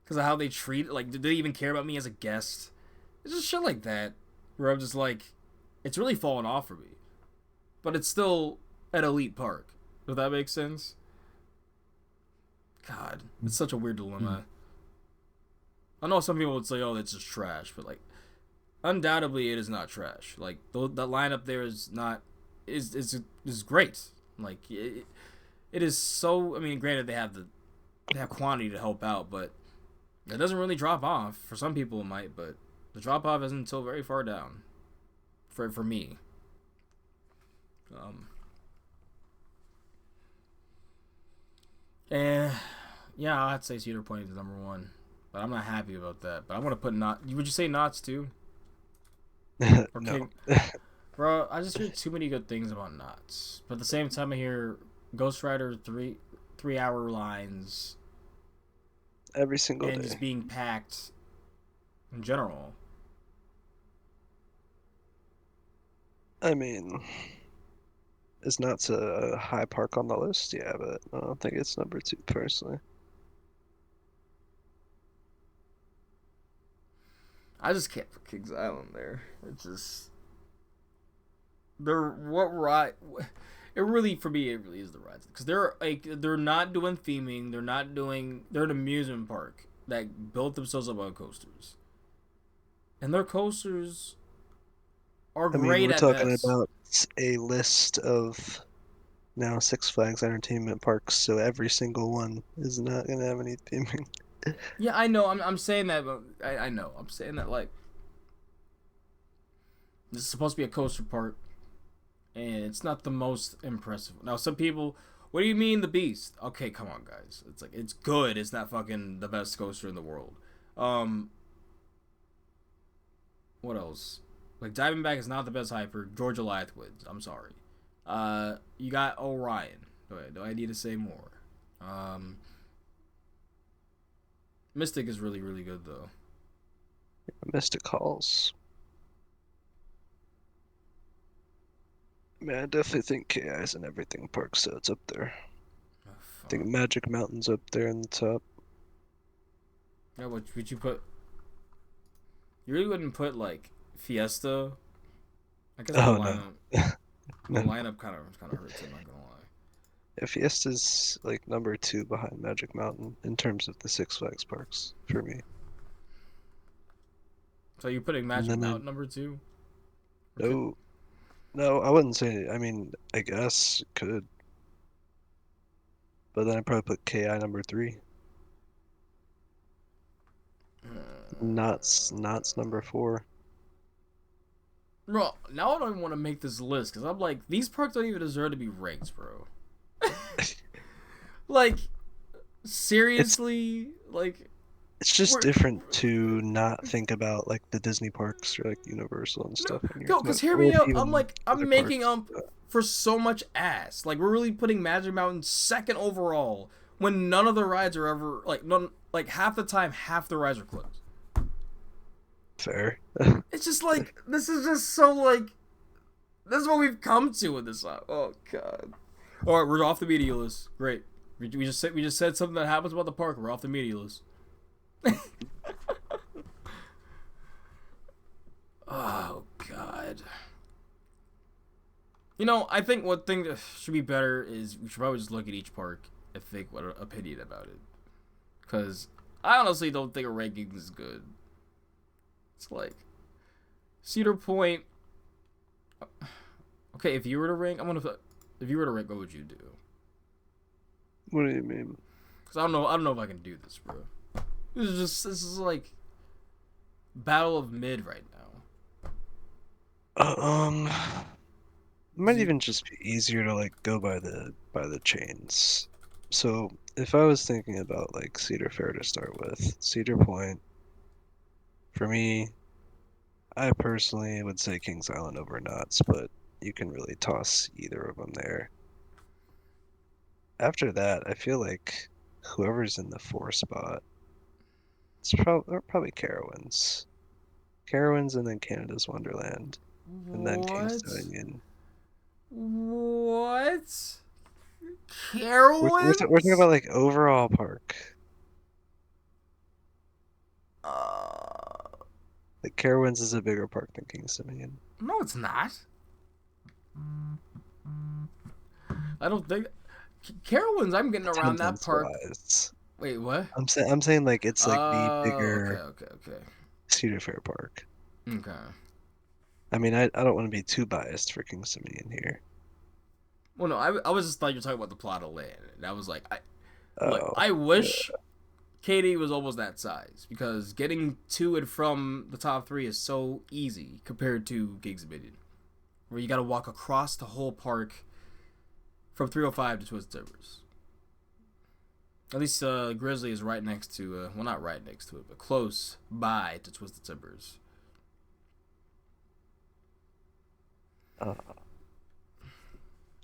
because of how they treat, like, do they even care about me as a guest? It's just shit like that where I'm just like, it's really fallen off for me, but it's still an elite park. Does that make sense? God, it's such a weird dilemma. I know some people would say, "Oh, it's just trash," but like, undoubtedly, it is not trash. Like, that lineup there is not is great. Like, it is so. I mean, granted, they have quantity to help out, but it doesn't really drop off. For some people, it might, but the drop off isn't until very far down. For me. And yeah, I'd say Cedar Point is number 1, but I'm not happy about that. But I'm gonna put Knott's. Would you say Knott's too? Or no. Bro, I just hear too many good things about Knott's. But at the same time, I hear Ghost Rider 3-hour lines Every single and day. just being packed in general. I mean, is not a high park on the list, yeah, but I don't think it's number 2 personally. I just can't put Kings Island there. It's just they're what ride. It really for me it really is the rides because they're not doing theming. They're an amusement park that built themselves up on coasters, and their coasters are I mean, great we're at talking best. about a list of now Six Flags entertainment parks, so every single one is not gonna have any theming. Yeah, I know. I'm saying that, but I know. I'm saying that like this is supposed to be a coaster park, and it's not the most impressive. Now, some people, what do you mean the Beast? Okay, come on, guys. It's like it's good. It's not fucking the best coaster in the world. What else? Like Diamondback is not the best hyper. Georgia Lieth wins. I'm sorry. You got Orion. Do I need to say more? Mystic is really really good though. Mystic Halls. Man, I definitely think KI is an everything park, so it's up there. Oh, I think Magic Mountain's up there in the top. Yeah, what would you put? You really wouldn't put like Fiesta. I guess Oh the no. lineup, the No. lineup kind of hurts. I'm not gonna lie. Yeah, Fiesta's like number 2 behind Magic Mountain in terms of the Six Flags parks for me. So you're putting And Magic then Mountain number 2? Okay. no, no, I wouldn't say. I mean, I guess it could, but then I'd probably put KI number 3. Knott's number 4. Bro, now I don't even want to make this list because I'm like, these parks don't even deserve to be ranked, bro. Like, seriously, like It's just we're different to not think about like the Disney parks or like Universal and stuff when you're go because hear or me out. I'm even like, other I'm making parks. up for so much ass. Like, we're really putting Magic Mountain second overall when none of the rides are ever like half the time half the rides are closed. Fair. It's just like this is just so like this is what we've come to with this. Oh god. All right, we're off the media list. Great. We just said something that happens about the park. We're off the media list. Oh god. You know, I think one thing that should be better is we should probably just look at each park and think what our opinion about it. Because I honestly don't think a ranking is good. It's like Cedar Point. Okay, if you were to rank, if you were to rank, what would you do? What do you mean? Because I don't know if I can do this, bro. This is like battle of mid right now. It might even just be easier to like go by the chains. So if I was thinking about like Cedar Fair to start with, Cedar Point, for me, I personally would say Kings Island over Knott's, but you can really toss either of them there. After that, I feel like whoever's in the 4 spot, it's probably Carowinds. Carowinds and then Canada's Wonderland, and then King's What? Dominion. What? We're talking Carowinds? about like overall park. Like Carowinds is a bigger park than King's Dominion. No, it's not. I don't think. Carowinds, I'm getting around that Attendance park. wise, Wait, what? I'm saying like it's like the Okay, bigger okay. Cedar Fair park. Okay. I mean, I don't want to be too biased for King's Dominion here. Well, no, I was just thought you were talking about the plot of land. And I was like, Oh, I wish KD was almost that size because getting to and from the top 3 is so easy compared to King's Dominion, where you got to walk across the whole park from 305 to Twisted Timbers. At least Grizzly is right next to, well, not right next to it, but close by to Twisted Timbers.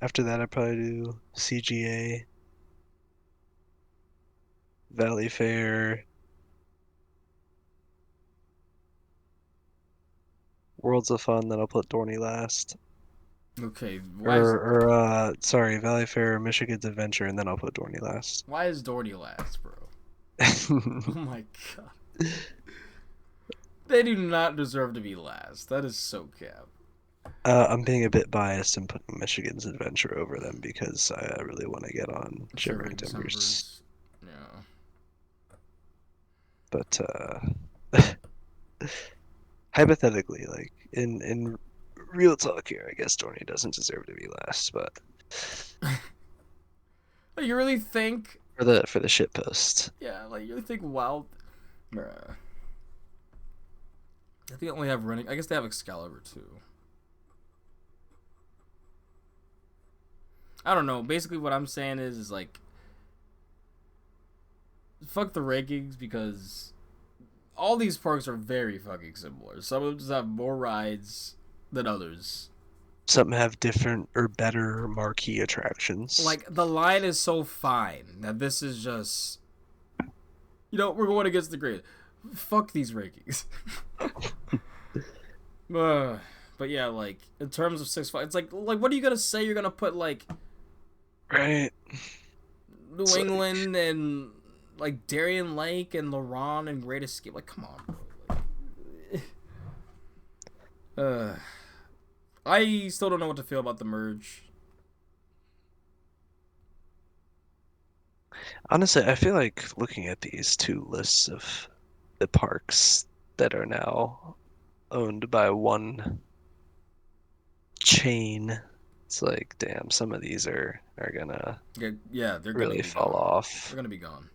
after that, I'd probably do CGA, Valley Fair, Worlds of Fun. Then I'll put Dorney last. Okay, why is Sorry, Valley Fair, Michigan's Adventure, and then I'll put Dorney last. Dorney last, bro? Oh my god. They do not deserve to be last. That is so cap. I'm being a bit biased in putting Michigan's Adventure over them because I really want to get on Shivering Timbers. Yeah. But hypothetically, like in real talk here, I guess Dorney doesn't deserve to be last, but You really think? for the shit post. Yeah, like you really think Wild? Bruh. I think they only have running. I guess they have Excalibur too. I don't know. Basically, what I'm saying is like, fuck the rankings because all these parks are very fucking similar. Some of them just have more rides than others. Some have different or better marquee attractions. Like the line is so fine that this is just, we're going against the grain. Fuck these rankings. But yeah, like in terms of 6 5, it's like what are you gonna say? You're gonna put like right New it's England and like Darien Lake and LaRon and Great Escape? Like, come on, bro. I still don't know what to feel about the merge. Honestly, I feel like looking at these two lists of the parks that are now owned by one chain, it's like, damn, some of these are gonna They're really gonna be fall gone. off. They're gonna be gone.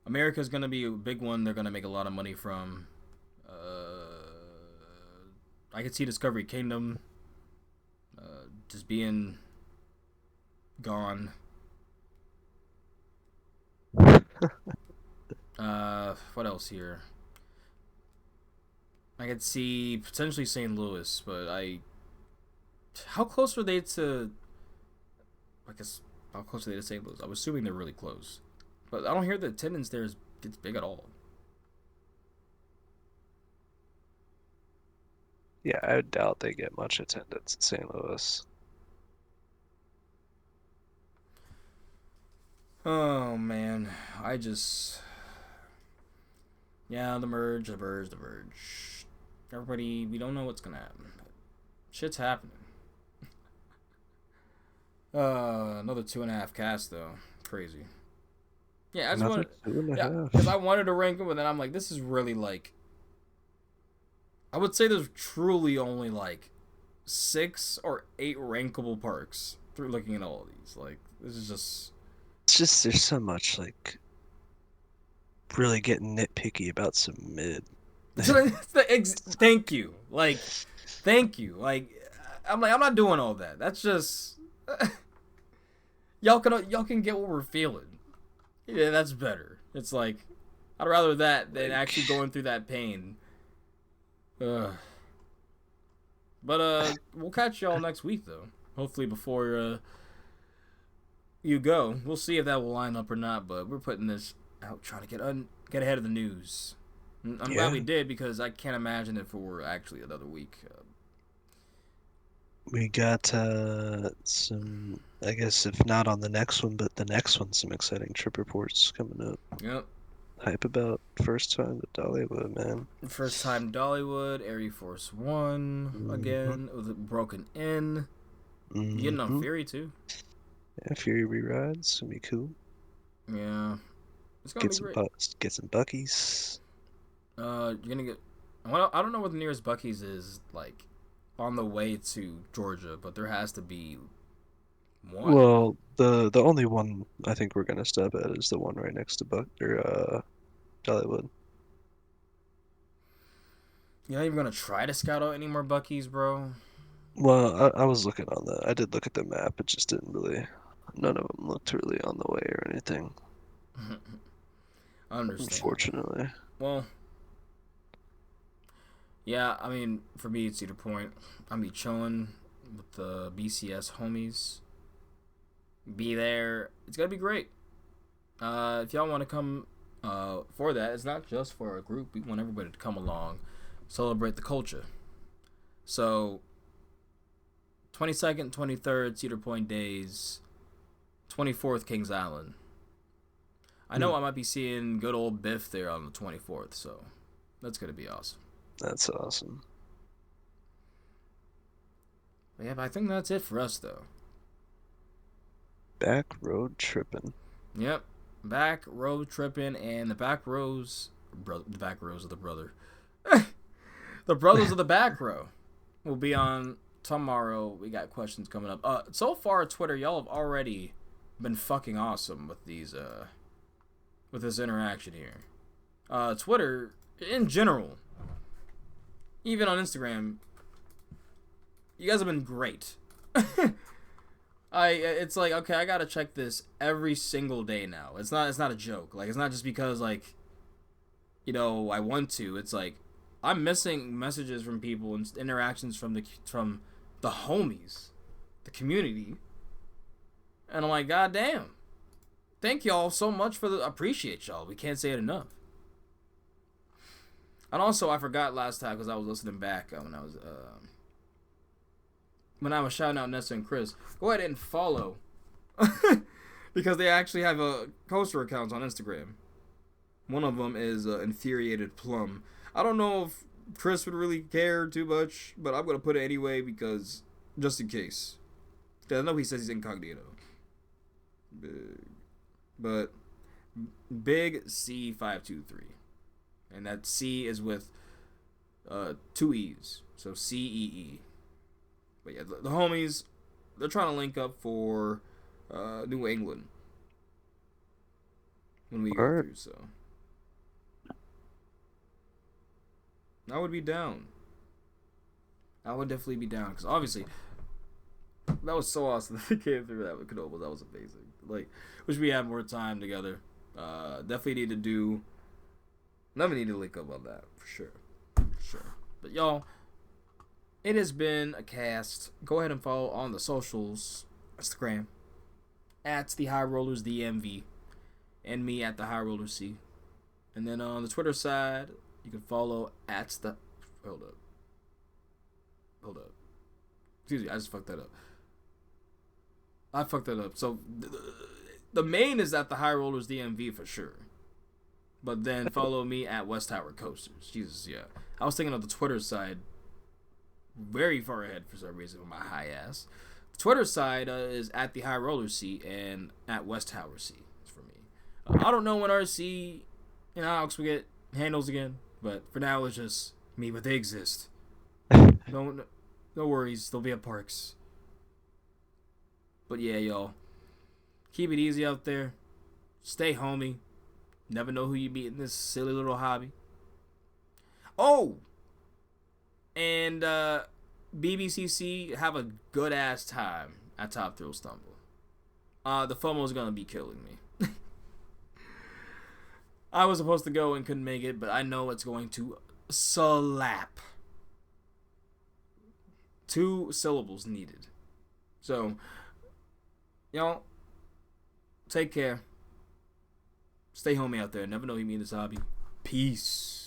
America's gonna be a big one. They're gonna make a lot of money from. I could see Discovery Kingdom just being gone. What else here? I could see potentially St. Louis, but how close are they to? I guess how close are they to St. Louis? I'm assuming they're really close, but I don't hear the attendance there gets big at all. Yeah, I doubt they get much attendance in St. Louis. Oh man, the merge. Everybody, we don't know what's gonna happen. But shit's happening. Another 2.5 cast though, crazy. Yeah, I just Another wanted, 2.5. because I wanted to rank them, but then I'm like, this is really like. I would say there's truly only like 6 or 8 rankable parks through looking at all of these. Like, this is just. It's just there's so much like really getting nitpicky about some mid. Thank you. Like, thank you. Like, I'm not doing all that. That's just y'all can get what we're feeling. Yeah, that's better. It's like I'd rather that than actually going through that pain. But we'll catch y'all next week though. Hopefully before you go. We'll see if that will line up or not. But we're putting this out trying to get ahead of the news. I'm glad we did because I can't imagine if it were actually another week. We got some, I guess, if not on the next one, but the next one, some exciting trip reports coming up. Yep. Hype about first time to Dollywood, man. First time Dollywood, Air Force One again with a broken in. Getting on Fury too. Yeah, Fury re-rides, gonna be cool. Yeah, it's gonna be great. Get some Buckies. You're gonna get. Well, I don't know what the nearest Bucky's is like on the way to Georgia, but there has to be one. Well, the only one I think we're gonna stop at is the one right next to Dollywood. You're not even gonna try to scout out any more Bucky's, bro. Well, I was looking on the. I did look at the map. It just didn't really. None of them looked really on the way or anything. I understand. Unfortunately. Well, yeah. I mean, for me, it's Cedar Point. I'm be chilling with the BCS homies. Be there. It's gonna be great. If y'all want to come for that, it's not just for a group. We want everybody to come along, celebrate the culture. So, 22nd, 23rd, Cedar Point days. 24th, Kings Island. I know I might be seeing good old Biff there on the 24th, so That's gonna be awesome. That's awesome. Yeah, but I think that's it for us, though. Back road tripping. Yep. Back road tripping, and the back rows... the back rows of the brother. The brothers of the back row will be on tomorrow. We got questions coming up. So far, Twitter, y'all have already been fucking awesome with these, with this interaction here. Twitter, in general, even on Instagram, you guys have been great. It's like, okay, I gotta check this every single day now. It's not a joke. Like, it's not just because, like, you know, I want to. It's like, I'm missing messages from people and interactions from the homies, the community. And I'm like, God damn. Thank y'all so much for I appreciate y'all. We can't say it enough. And also, I forgot last time because I was listening back when I was shouting out Nessa and Chris. Go ahead and follow because they actually have coaster accounts on Instagram. One of them is Infuriated Plum. I don't know if Chris would really care too much, but I'm gonna put it anyway because just in case. I know he says he's incognito. But Big C523, and that C is with 2 E's, so CEE. But yeah, the homies, they're trying to link up for New England when we go through. So I would be down. I would definitely be down because obviously that was so awesome that we came through that with Knobles. That was amazing. Like, wish we had more time together. Definitely need to link up on that for sure. But y'all, it has been a cast. Go ahead and follow on the socials, Instagram at the High Rollers DMV, and me at the High Roller C. And then on the Twitter side, you can follow at the hold up. Excuse me, I just fucked that up. So the main is at the High Rollers DMV for sure. But then follow me at West Tower Coasters. Jesus, yeah. I was thinking of the Twitter side very far ahead for some reason with my high ass. The Twitter side is at the High Roller C and at West Tower C for me. I don't know when RC and Alex will get handles again, but for now it's just me, but they exist. No worries, they'll be at parks. But yeah, y'all, keep it easy out there. Stay homey. Never know who you meet in this silly little hobby. Oh! And BBCC, have a good ass time at Top Thrill Stumble. The FOMO is gonna be killing me. I was supposed to go and couldn't make it, but I know it's going to slap. 2 syllables needed. So, y'all, take care. Stay homey out there. Never know who you meet in this hobby. Peace.